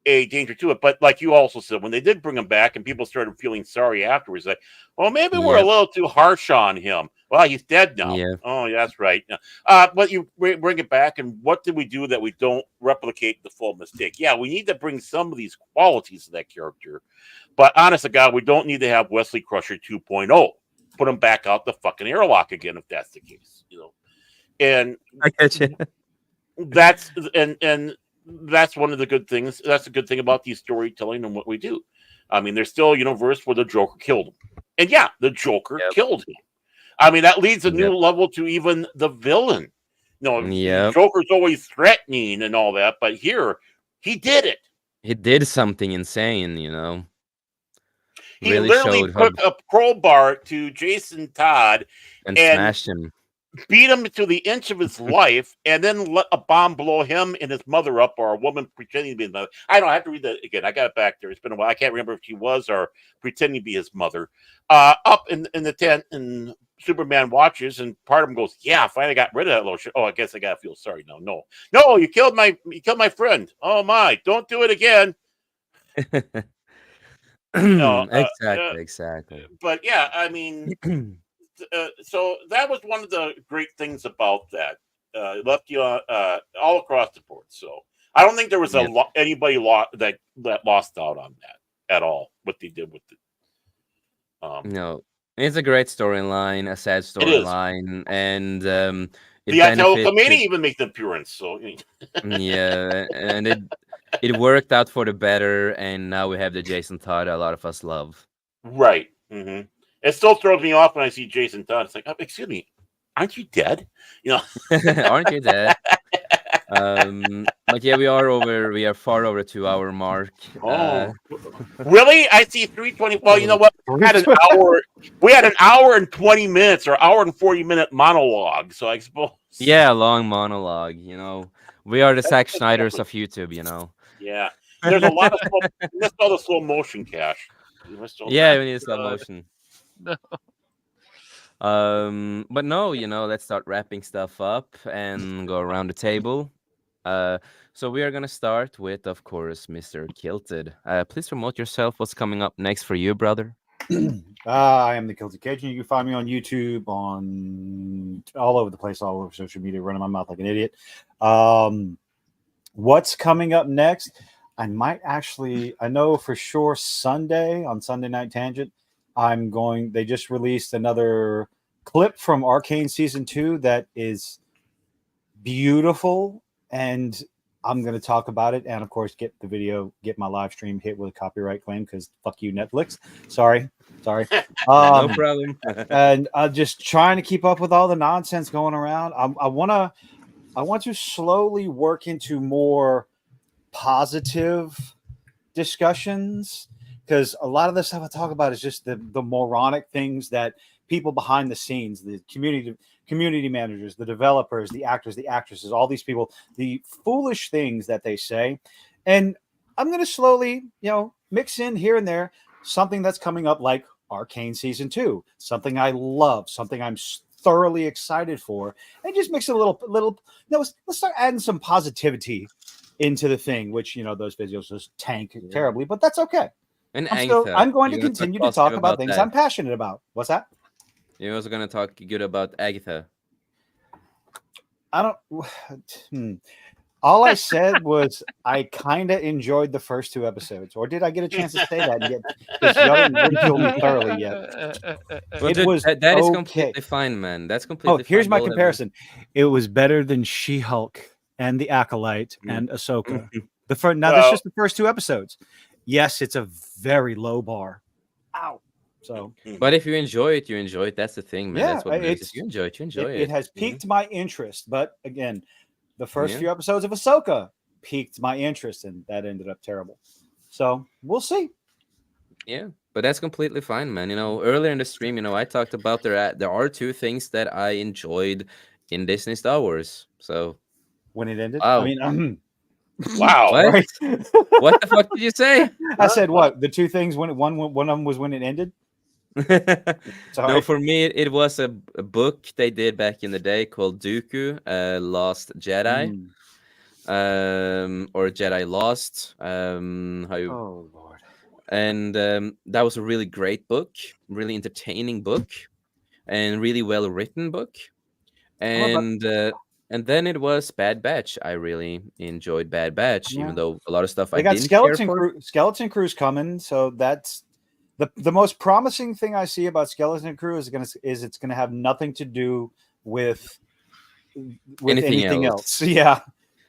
a danger to it. But like you also said, when they did bring him back and people started feeling sorry afterwards, like, well, maybe we're a little too harsh on him. Well, he's dead now. Yeah. Oh, yeah, that's right. But you bring it back, and what did we do that we don't replicate the full mistake? Yeah, we need to bring some of these qualities to that character. But honest to God, we don't need to have Wesley Crusher 2.0. Put him back out the fucking airlock again if that's the case, And I get you. That's that's one of the good things. That's a good thing about these storytelling and what we do. I mean, there's still a universe where the Joker killed him, and the Joker killed him. I mean, that leads a new level to even the villain. The Joker's always threatening and all that, but here he did it. He did something insane, He really literally took a crowbar to Jason Todd and smashed him, beat him to the inch of his life, and then let a bomb blow him and his mother up, or a woman pretending to be his mother. I don't have to read that again. I got it back there. It's been a while. I can't remember if she was or pretending to be his mother. Up in the tent, and Superman watches, and part of him goes, "Yeah, I finally got rid of that little shit." Oh, I guess I gotta feel sorry now. No, you killed my friend. Oh my! Don't do it again. Exactly. But I mean, so that was one of the great things about that. Left you all across the board. So I don't think there was anybody that lost out on that at all. What they did with it. No, it's a great storyline, a sad storyline, and the Committee even makes an appearance. So and it worked out for the better, and now we have the Jason Todd a lot of us love. Right. Mm-hmm. It still throws me off when I see Jason Todd. It's like, oh, excuse me, aren't you dead? Aren't you dead? But we are far over the 2-hour mark. Really? I see 3:20. Well, you know what? We had an hour and 20 minutes, or hour and 40-minute monologue. So I suppose. Yeah, long monologue. We are the Zack Schneiders of YouTube. Yeah, there's a lot of let's call the slow motion, Cash. We need slow motion. But no, let's start wrapping stuff up and go around the table. So we are gonna start with, of course, Mr. Kilted. Please promote yourself. What's coming up next for you, brother? I am the Kilted Cajun. You can find me on YouTube, on all over the place, all over social media, running my mouth like an idiot. What's coming up next? I know for sure Sunday, on Sunday Night Tangent, they just released another clip from Arcane Season 2 that is beautiful, and I'm going to talk about it, and of course get my live stream hit with a copyright claim, because fuck you, Netflix. Sorry. No problem. And I'm just trying to keep up with all the nonsense going around. I want to slowly work into more positive discussions, because a lot of the stuff I talk about is just the moronic things that people behind the scenes, the community managers, the developers, the actors, the actresses, all these people, the foolish things that they say. And I'm going to slowly, mix in here and there something that's coming up like Arcane Season 2, something I love, something I'm thoroughly excited for, and just mix it a little, let's start adding some positivity into the thing, which, those videos just tank terribly, but that's okay. And I'm going to continue to talk about things I'm passionate about. What's that? You're also going to talk good about Agatha. I don't. All I said was I kind of enjoyed the first 2 episodes, or did I get a chance to say that yet? Because y'all didn't ridicule me thoroughly yet. Well, dude, was that is completely fine, man. That's completely. Here's my comparison. It was better than She-Hulk and the Acolyte and Ahsoka. That's just the first 2 episodes. Yes, it's a very low bar. Ow. So, but if you enjoy it, you enjoy it. That's the thing, man. Yeah, that's what it is. If you enjoy it, you enjoy it. It has piqued my interest, but again, the first few episodes of Ahsoka piqued my interest, and that ended up terrible. So we'll see. Yeah, but that's completely fine, man. Earlier in the stream, I talked about there are 2 things that I enjoyed in Disney Star Wars. So when it ended, wow. I mean, wow. What? What the fuck did you say? I said what? The 2 things one of them was when it ended. No, for me it was a book they did back in the day called Dooku, Lost Jedi, or Jedi Lost. Oh Lord! And that was a really great book, really entertaining book, and really well written book. And then it was Bad Batch. I really enjoyed Bad Batch, even though a lot of stuff I didn't care for. Skeleton Crew's coming, so that's. The most promising thing I see about Skeleton Crew is it's gonna have nothing to do with anything else. Yeah,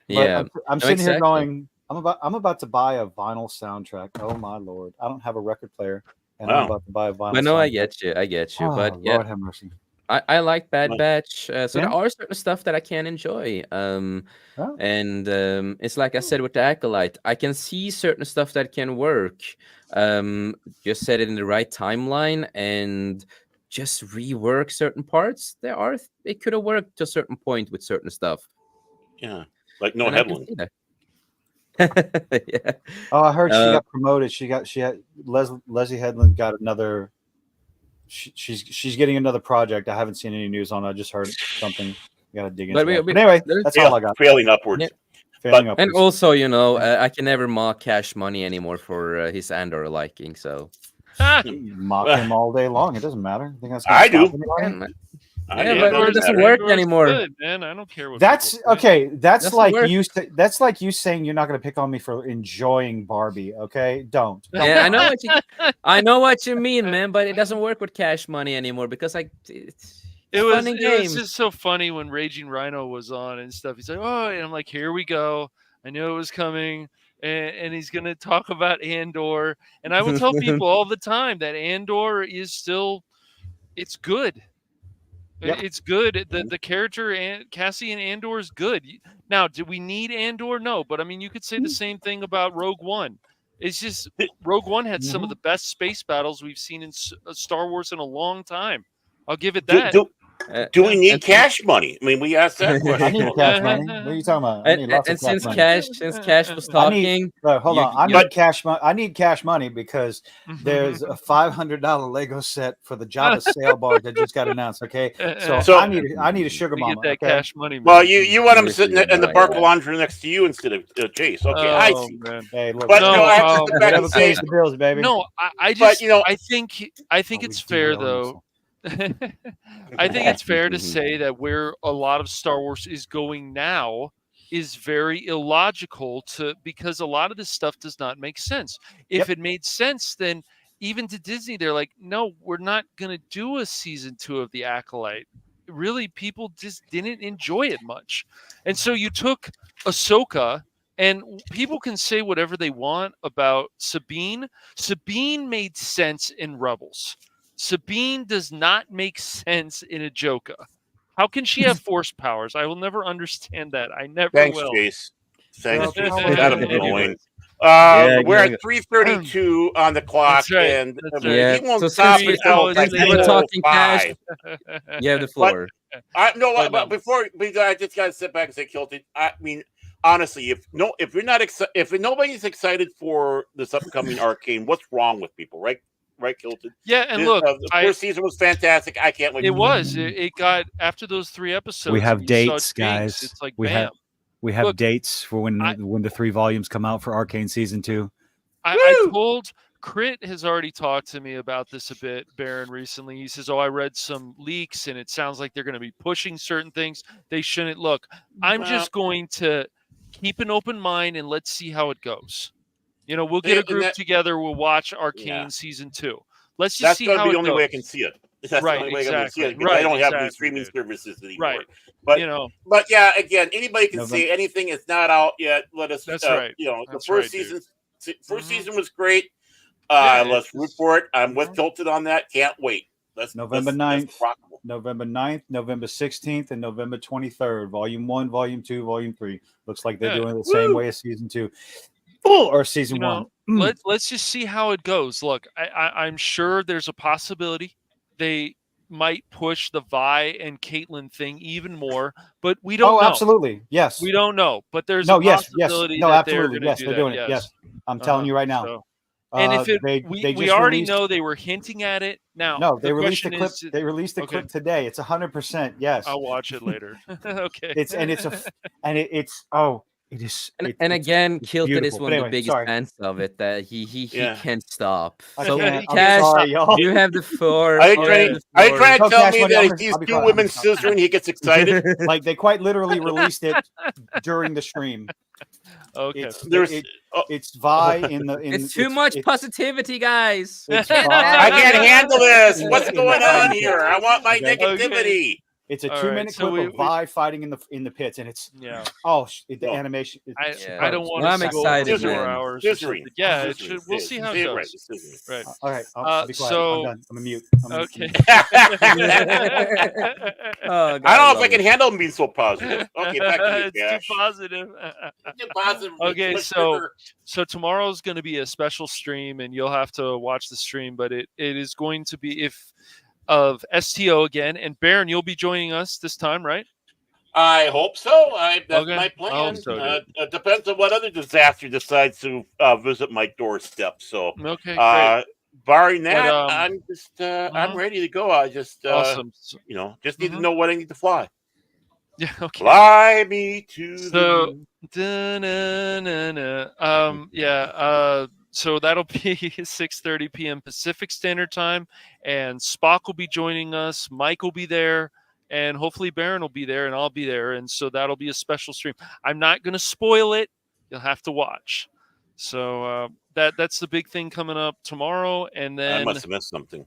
yeah. I'm sitting here going, I'm about to buy a vinyl soundtrack. Oh my Lord, I don't have a record player, and I'm about to buy a vinyl. But no, soundtrack. I get you. Oh, but yeah, Lord have mercy. I like Bad Batch, so there are certain stuff that I can enjoy. And it's like I said with the Acolyte, I can see certain stuff that can work. Just set it in the right timeline and just rework certain parts. It could have worked to a certain point with certain stuff. Yeah, like no Headland. Yeah. Oh, I heard she got promoted. Leslie Headland got another. She's getting another project. I haven't seen any news on it. I just heard something. Got to dig into it. But anyway, that's all I got. Failing upwards. Yeah. And also, I can never mock Cash Money anymore for his Andor liking. So mock him all day long. It doesn't matter. I do. But it doesn't work anymore. Good, man. I don't care what. That's okay. That's like you. That's like you saying you're not going to pick on me for enjoying Barbie. Okay, don't. Yeah, I know what you mean, man. But it doesn't work with Cash Money anymore because it was just so funny when Raging Rhino was on and stuff. He's like, oh, and I'm like, here we go. I knew it was coming. And he's going to talk about Andor. And I will tell people all the time that Andor is still, it's good. Yep. It's good. The character Cassian Andor is good. Now, do we need Andor? No, but I mean, you could say the same thing about Rogue One. It's just Rogue One had some of the best space battles we've seen in Star Wars in a long time. I'll give it that. Do we need Cash Money? I mean, we asked that question. I need Cash Money. What are you talking about? And since Cash was talking, hold on. I need Cash Money because there's a $500 Lego set for the Java sail bar that just got announced. Okay, so I need a sugar mama. Get that Cash Money. Well, you want him sitting in the park laundry next to you instead of Chase. Okay, I see. Man. Hey, look, but I have to say the bills, baby. No, I just, I think it's fair though. I think it's fair to say that where a lot of Star Wars is going now is very illogical because a lot of this stuff does not make sense. If it made sense, then even to Disney, they're like, no, we're not going to do a season 2 of The Acolyte. Really, people just didn't enjoy it much. And so you took Ahsoka, and people can say whatever they want about Sabine. Sabine made sense in Rebels. Sabine does not make sense in Ahsoka. How can she have force powers? I will never understand that. I never will. Thanks, Chase. Thanks. That annoying. We're at 3:32 on the clock, That's right. and That's right. he won't So stop since until like we're talking cash, 5. you have the floor. But before I just gotta sit back and say, Kilton. I mean, honestly, if you're not if nobody's excited for this upcoming Arcane, what's wrong with people, right? Right, Kilton. Yeah, and look, the first season was fantastic. I can't wait. It was. It got after those 3 episodes. We have and you saw dates, Jinx, guys. It's like we bam. have Look, dates for when the 3 volumes come out for Arcane season 2. I told Crit has already talked to me about this a bit, Baron, recently. He says, I read some leaks and it sounds like they're going to be pushing certain things they shouldn't. Look, I'm just going to keep an open mind and let's see how it goes. We'll get a group together. We'll watch Arcane season 2. Let's just see how it goes. That's the only way I can see it. That's right, the only way exactly. I can see it. Because I don't have any streaming services anymore. Right. But yeah, again, anybody can say anything. It's not out yet. Let us. That's right. The first season. First season was great. Let's root for it. I'm with Tilted on that. Can't wait. November 9th, November 9th, November 16th, and November 23rd. Volume 1, Volume 2, Volume 3. Looks like they're doing it the same way as season 2. Or season 1. Let's just see how it goes. Look, I'm sure there's a possibility they might push the Vi and Caitlyn thing even more, but we don't know. Absolutely. Yes. We don't know, but there's a possibility that absolutely. they're doing it. Yes. I'm telling you right now. So, and if we already know they were hinting at it. Now, no, they released the clip. They released the clip today. It's 100%. Yes. I'll watch it later. Okay. It is. And again, Kilton is one of the biggest fans of it. That he can't stop. So Cash, you have the floor. Are you trying to tell me that if these 2 women scissoring, he gets excited? Like they quite literally released it during the stream. Okay. It's Vi in the. It's too much positivity, guys. I can't handle this. What's going on here? I want my negativity. It's a 2-minute clip of Vi fighting in the pits, and it's the animation. I don't want to. I'm excited. 4 hours. Yeah, we'll see how it goes. Right. All right. I'll be quiet. I'm done. I'm a mute. Okay. I don't know if I can handle him being so positive. Okay, back to you, It's too positive. Too positive. Okay, so tomorrow's going to be a special stream, and you'll have to watch the stream. But it is going to be of STO again, and Baron, you'll be joining us this time, right? I hope so. That's my plan. I hope so, it depends on what other disaster decides to visit my doorstep. So, okay, great. Barring that, I'm just I'm ready to go. I just awesome. Just need to know what I need to fly. Yeah. Okay. Fly me to the moon. So that'll be 6:30 p.m. Pacific Standard Time, and Spock will be joining us. Mike will be there, and hopefully Baron will be there, and I'll be there, and so that'll be a special stream. I'm not going to spoil it; you'll have to watch. So that's the big thing coming up tomorrow, and then I must have missed something.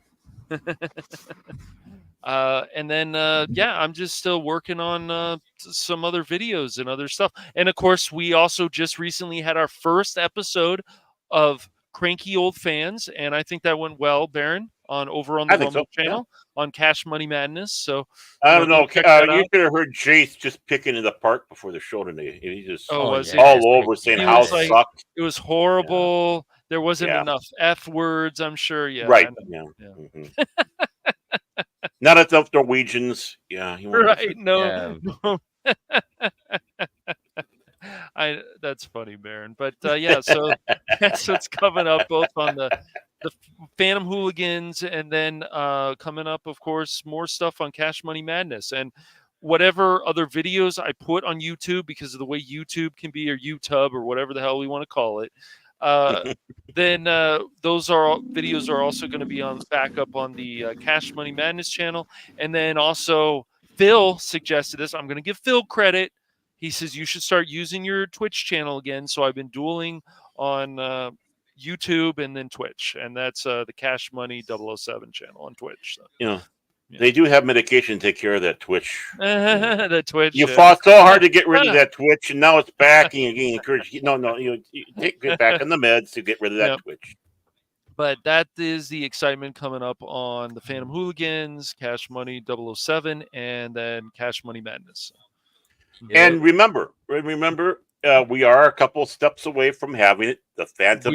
And then I'm just still working on some other videos and other stuff, and of course, we also just recently had our first episode of Cranky Old Fans, and I think that went well, Baron, over on the Rumble channel on Cash Money Madness. So I don't know. You could have heard Jace just picking it apart before the show today. He just all over saying how it sucked. It was horrible. Yeah. There wasn't enough F words, I'm sure. Yeah. Right. Yeah. Mm-hmm. Not enough Norwegians. Yeah. Right. No. That's funny, Baron. But so that's what's coming up both on the Phantom Hooligans, and then coming up, of course, more stuff on Cash Money Madness and whatever other videos I put on YouTube, because of the way YouTube can be, or YouTube, or whatever the hell we want to call it. Then those videos are also going to be back up on the Cash Money Madness channel. And then also Phil suggested this. I'm going to give Phil credit. He says you should start using your Twitch channel again. So I've been dueling on YouTube and then Twitch, and that's the Cash Money 007 channel on Twitch. So. They do have medication to take care of that twitch. The twitch. You fought so hard to get rid of that twitch, and now it's back, and you're getting encouraged. You get back on the meds to get rid of that twitch. But that is the excitement coming up on the Phantom Hooligans, Cash Money 007, and then Cash Money Madness. And remember, we are a couple steps away from having it. The Phantom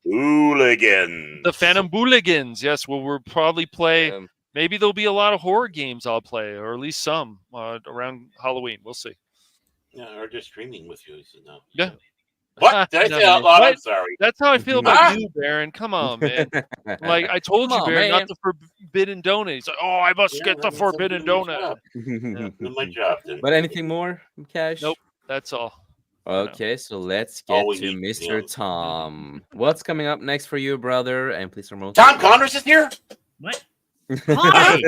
Hooligans. The Phantom Hooligans, yes. Well, we'll probably play. Maybe there'll be a lot of horror games I'll play, or at least some around Halloween. We'll see. Yeah, or just streaming with you. So no. Yeah. What? Did I say out loud? I'm sorry. That's how I feel about you, Baron. Come on, man. Like I told you, Baron, not the forbidden donut. He's like, oh, I must get the forbidden donut. My job. But anything more, Cash? Nope. That's all. Okay, so let's get to Mr. Tom. What's coming up next for you, brother? And please promote. Tom Connors is here. What? Hi.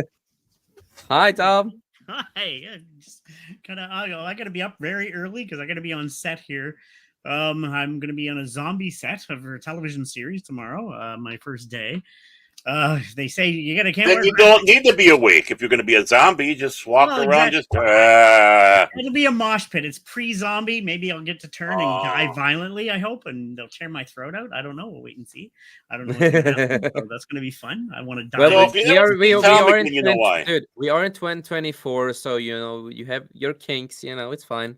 Hi, Tom. Hi. Just I gotta be up very early because I gotta be on set here. I'm gonna be on a zombie set of a television series tomorrow. My first day. They say you gotta can't. Then you don't need to be awake if you're going to be a zombie. Just walk around. It'll be a mosh pit. It's pre-zombie. Maybe I'll get to turn and die violently. I hope, and they'll tear my throat out. I don't know. We'll wait and see. I don't know. What's gonna happen, so that's going to be fun. I want to die. Well, we are in 2024, so you have your kinks. It's fine.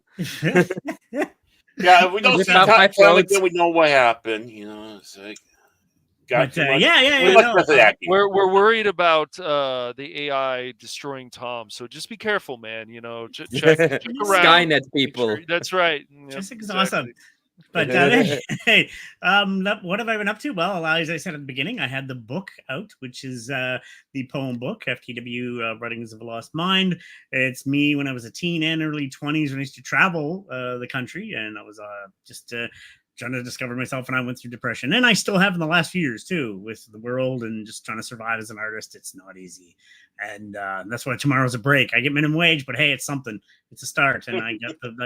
Yeah, if we don't see Tom, then we know what happened. It's like. But, We're worried about the AI destroying Tom, so just be careful, man. Check around. Skynet people. That's right. Jessica's awesome. But hey, what have I been up to? Well, as I said at the beginning, I had the book out, which is the poem book, FTW Writings of a Lost Mind. It's me when I was a teen and early 20s when I used to travel the country, and I was just trying to discover myself, and I went through depression, and I still have in the last few years too, with the world and just trying to survive as an artist. It's not easy, and that's why tomorrow's a break. I get minimum wage, but hey, it's something. It's a start, and I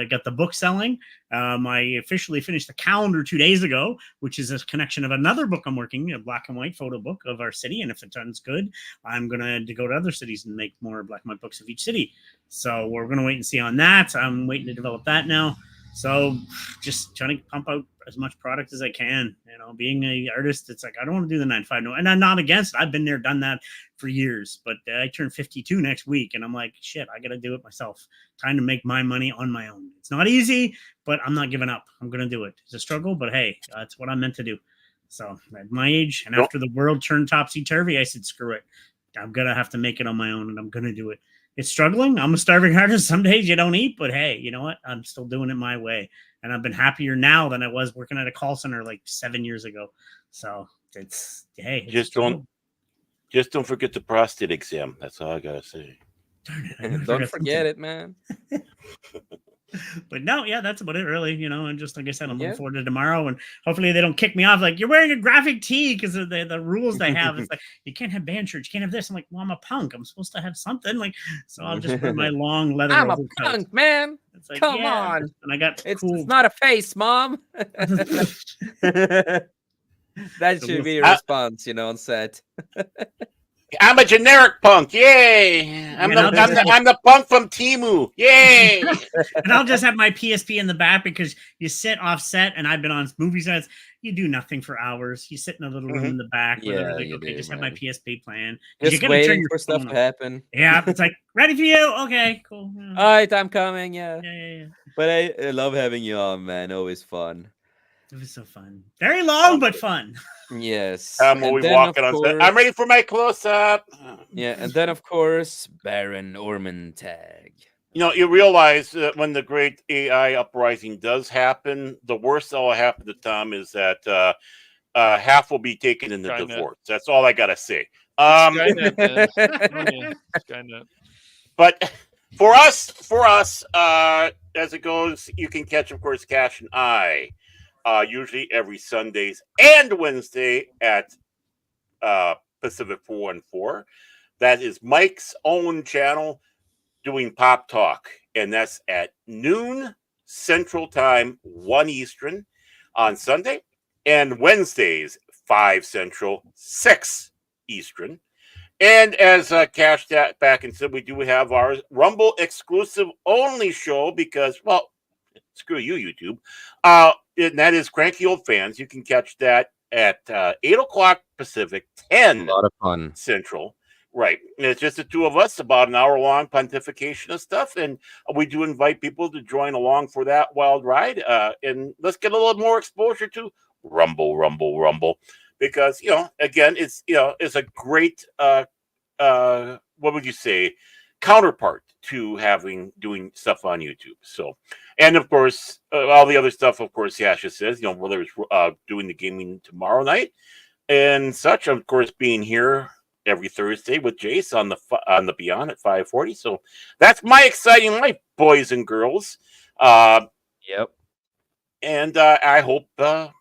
got the book selling. I officially finished the calendar 2 days ago, which is a connection of another book I'm working, a black and white photo book of our city, and if it turns good, I'm gonna go to other cities and make more black and white books of each city. So we're gonna wait and see on that. I'm waiting to develop that now. So just trying to pump out as much product as I can. Being an artist, it's like I don't want to do the 9 to 5. No, and I'm not against it. I've been there, done that for years. But I turn 52 next week, and I'm like, shit, I got to do it myself. Trying to make my money on my own. It's not easy, but I'm not giving up. I'm gonna do it. It's a struggle, but hey, that's what I'm meant to do. So at my age, and after the world turned topsy turvy, I said, screw it. I'm gonna have to make it on my own, and I'm gonna do it. It's struggling. I'm a starving artist. Some days you don't eat, but hey, you know what? I'm still doing it my way. And I've been happier now than I was working at a call center like 7 years ago. So it's just don't forget the prostate exam. That's all I gotta say. Darn it. Don't forget it, man. But no, yeah, that's about it, really. And just like I said, I'm looking forward to tomorrow, and hopefully they don't kick me off like you're wearing a graphic tee because of the rules they have. It's like you can't have band shirts, you can't have this. I'm like, well, I'm a punk. I'm supposed to have something. Like, so I'll just wear my long leather. I'm a punk, man. It's like, come on. And I got it's not a face, Mom. That should be a response, on set. I'm a generic punk, yay! I'm the punk from Temu, yay! And I'll just have my PSP in the back because you sit off set, and I've been on movie sets. You do nothing for hours. You sit in a little room in the back. Have my PSP playing. Just waiting for stuff to happen. Yeah, it's like ready for you. Okay, cool. Yeah. All right, I'm coming. Yeah. Yeah. But I love having you on, man. Always fun. It was so fun. Very long, but fun. Yes. I'm walking on set. I'm ready for my close-up. Yeah, and then, of course, Baron Ormantag. You realize that when the great AI uprising does happen, the worst that will happen to Tom is that half will be taken in the divorce. That's all I got to say. Skynet. But for us, as it goes, you can catch, of course, Cash and I. Usually every Sundays and Wednesday at Pacific 414. That is Mike's own channel doing Pop Talk, and that's at noon Central Time, 1 Eastern on Sunday, and Wednesdays, 5 Central, 6 Eastern. And as Cash back and said, we do have our Rumble exclusive only show because, well, screw you, YouTube. And that is Cranky Old Fans. You can catch that at 8 o'clock Pacific, 10 a lot of fun. Central, Right. It's just the two of us, about an hour long pontification of stuff. And we do invite people to join along for that wild ride. And let's get a little more exposure to Rumble, Rumble, Rumble. Because, again, it's a great, what would you say, counterpart to doing stuff on YouTube. So, and of course, all the other stuff, of course, Yasha says, whether it's doing the gaming tomorrow night and such, of course, being here every Thursday with Jace on the Beyond at 5:40. So that's my exciting life, boys and girls. Yep. And I hope I'll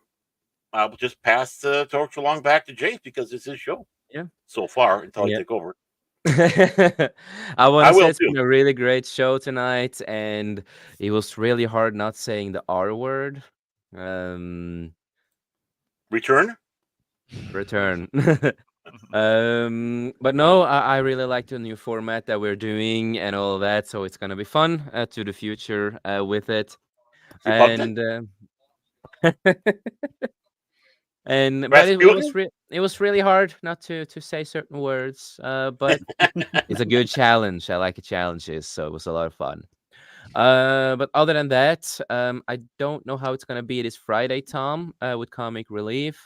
just pass the torch along back to Jace because it's his show. Yeah. So far until I take over. I want to say it's been a really great show tonight, and it was really hard not saying the R word. Return. But no, I really like the new format that we're doing and all of that, so it's gonna be fun to the future with it. And but it was really hard not to say certain words, but it's a good challenge. I like challenges, so it was a lot of fun. But other than that, I don't know how it's gonna be this Friday, Tom, with Comic Relief.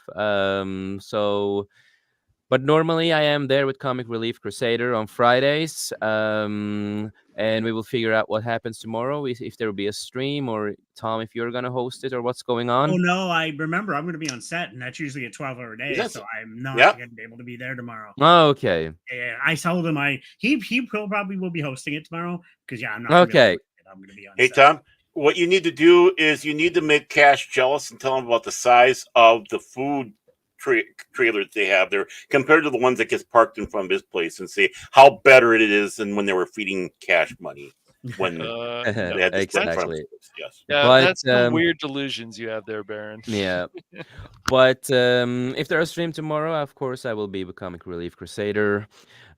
But normally I am there with Comic Relief Crusader on Fridays. And we will figure out what happens tomorrow, if there will be a stream, or Tom, if you're going to host it, or what's going on. Oh, no, I remember I'm going to be on set, and that's usually a 12-hour day, so I'm not going to be able to be there tomorrow. Oh, okay. Yeah, I told him he probably will be hosting it tomorrow, because, I'm not okay. I'm going to be on Hey, set. Tom, what you need to do is you need to make Cash jealous and tell him about the size of the food trailers they have there compared to the ones that gets parked in front of his place, and say how better it is than when they were feeding Cash money when they had this exactly. Yes. Yeah, but, that's some weird delusions you have there, Baron. Yeah. But if there's a stream tomorrow, of course I will be with Comic Relief Crusader.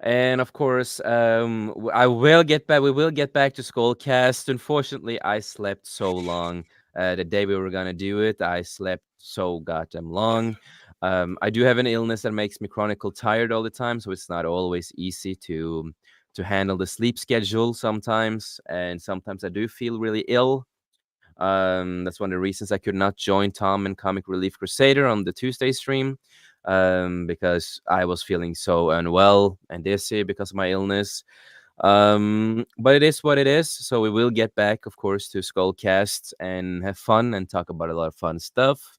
And of course, I will get back. We will get back to Skullcast. Unfortunately, I slept so long. The day we were gonna do it, I slept so goddamn long. I do have an illness that makes me chronically tired all the time, so it's not always easy to handle the sleep schedule sometimes, and sometimes I do feel really ill. That's one of the reasons I could not join Tom and Comic Relief Crusader on the Tuesday stream, because I was feeling so unwell and dizzy because of my illness. But it is what it is. So we will get back, of course, to Skullcast and have fun and talk about a lot of fun stuff.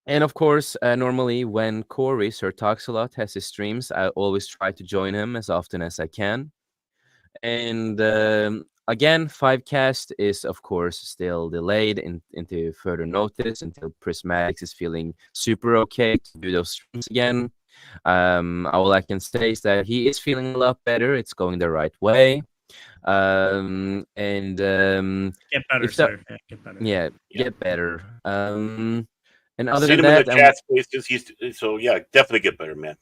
And of course, normally when Corey, Sir Talks-A-Lot, has his streams, I always try to join him as often as I can. And again, 5cast is, of course, still delayed into further notice until Prismatics is feeling super okay to do those streams again. All I can say is that he is feeling a lot better. It's going the right way. Get better, sir. Get better. Yeah, get better. And other Send than him that, in the chat space, so yeah, definitely get better, man.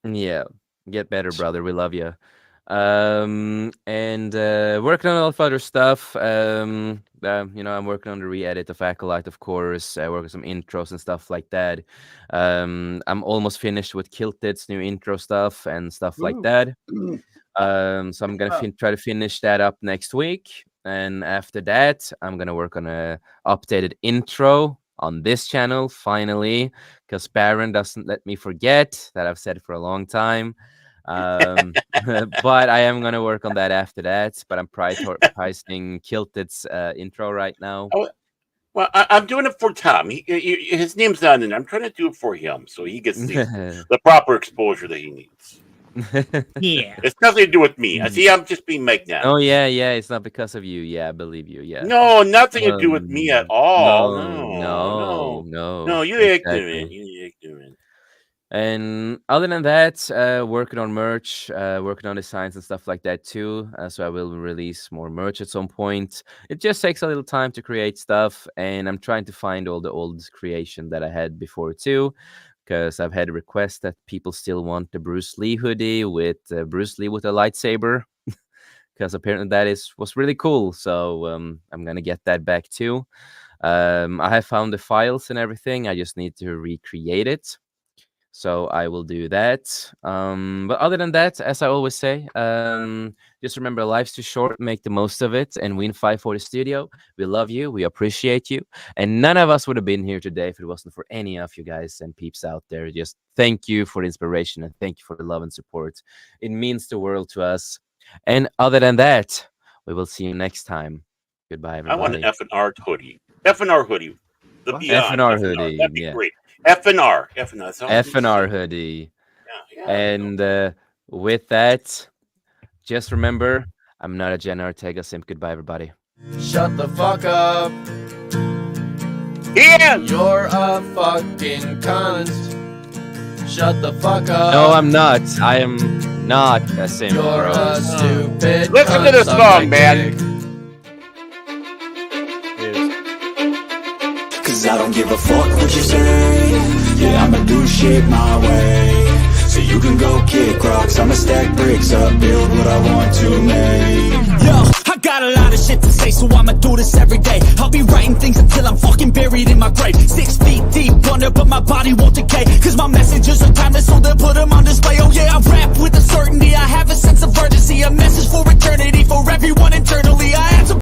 Yeah, get better, brother. We love you. And working on a lot of other stuff. I'm working on the re-edit of Acolyte, of course. I work on some intros and stuff like that. I'm almost finished with Kilted's new intro stuff and stuff like that. So I'm gonna try to finish that up next week, and after that, I'm gonna work on a updated intro on this channel finally, because Baron doesn't let me forget that I've said it for a long time. But I am gonna work on that after that. But I'm prioritizing Kilted's intro right now. Well, I'm doing it for Tom. His name's not in there. I'm trying to do it for him, so he gets the proper exposure that he needs. Yeah, it's nothing to do with me. I see. I'm just being magnanimous. Oh yeah. It's not because of you. Yeah, I believe you. Yeah. No, nothing to do with me at all. No. You ignorant. You ignorant. And other than that, working on merch, working on designs and stuff like that too. So I will release more merch at some point. It just takes a little time to create stuff, and I'm trying to find all the old creation that I had before too, because I've had requests that people still want the Bruce Lee hoodie with Bruce Lee with a lightsaber, because apparently that was really cool. So I'm gonna get that back too. I have found the files and everything. I just need to recreate it. So I will do that. But other than that, as I always say, just remember, life's too short. Make the most of it and win 540 Studio. We love you. We appreciate you. And none of us would have been here today if it wasn't for any of you guys and peeps out there. Just thank you for the inspiration and thank you for the love and support. It means the world to us. And other than that, we will see you next time. Goodbye, everybody. I want an F&R hoodie. F&R hoodie. The Beyond. F&R hoodie. That'd be yeah. great. F&R. F&R hoodie. Yeah, and with that, just remember, I'm not a Jenna Ortega simp. Goodbye, everybody. Shut the fuck up. Yeah. You're a fucking cunt. Shut the fuck up. No, I'm not. I am not a simp. You're bro. a stupid Listen to this song, man. Cause I don't give a fuck what you say. Yeah, I'ma do shit my way. So you can go kick rocks, I'ma stack bricks up, build what I want to make. Yo, I got a lot of shit to say, so I'ma do this every day. I'll be writing things until I'm fucking buried in my grave. 6 feet deep under, but my body won't decay. Cause my messages are timeless, so they'll put them on display. Oh yeah, I rap with a certainty, I have a sense of urgency. A message for eternity, for everyone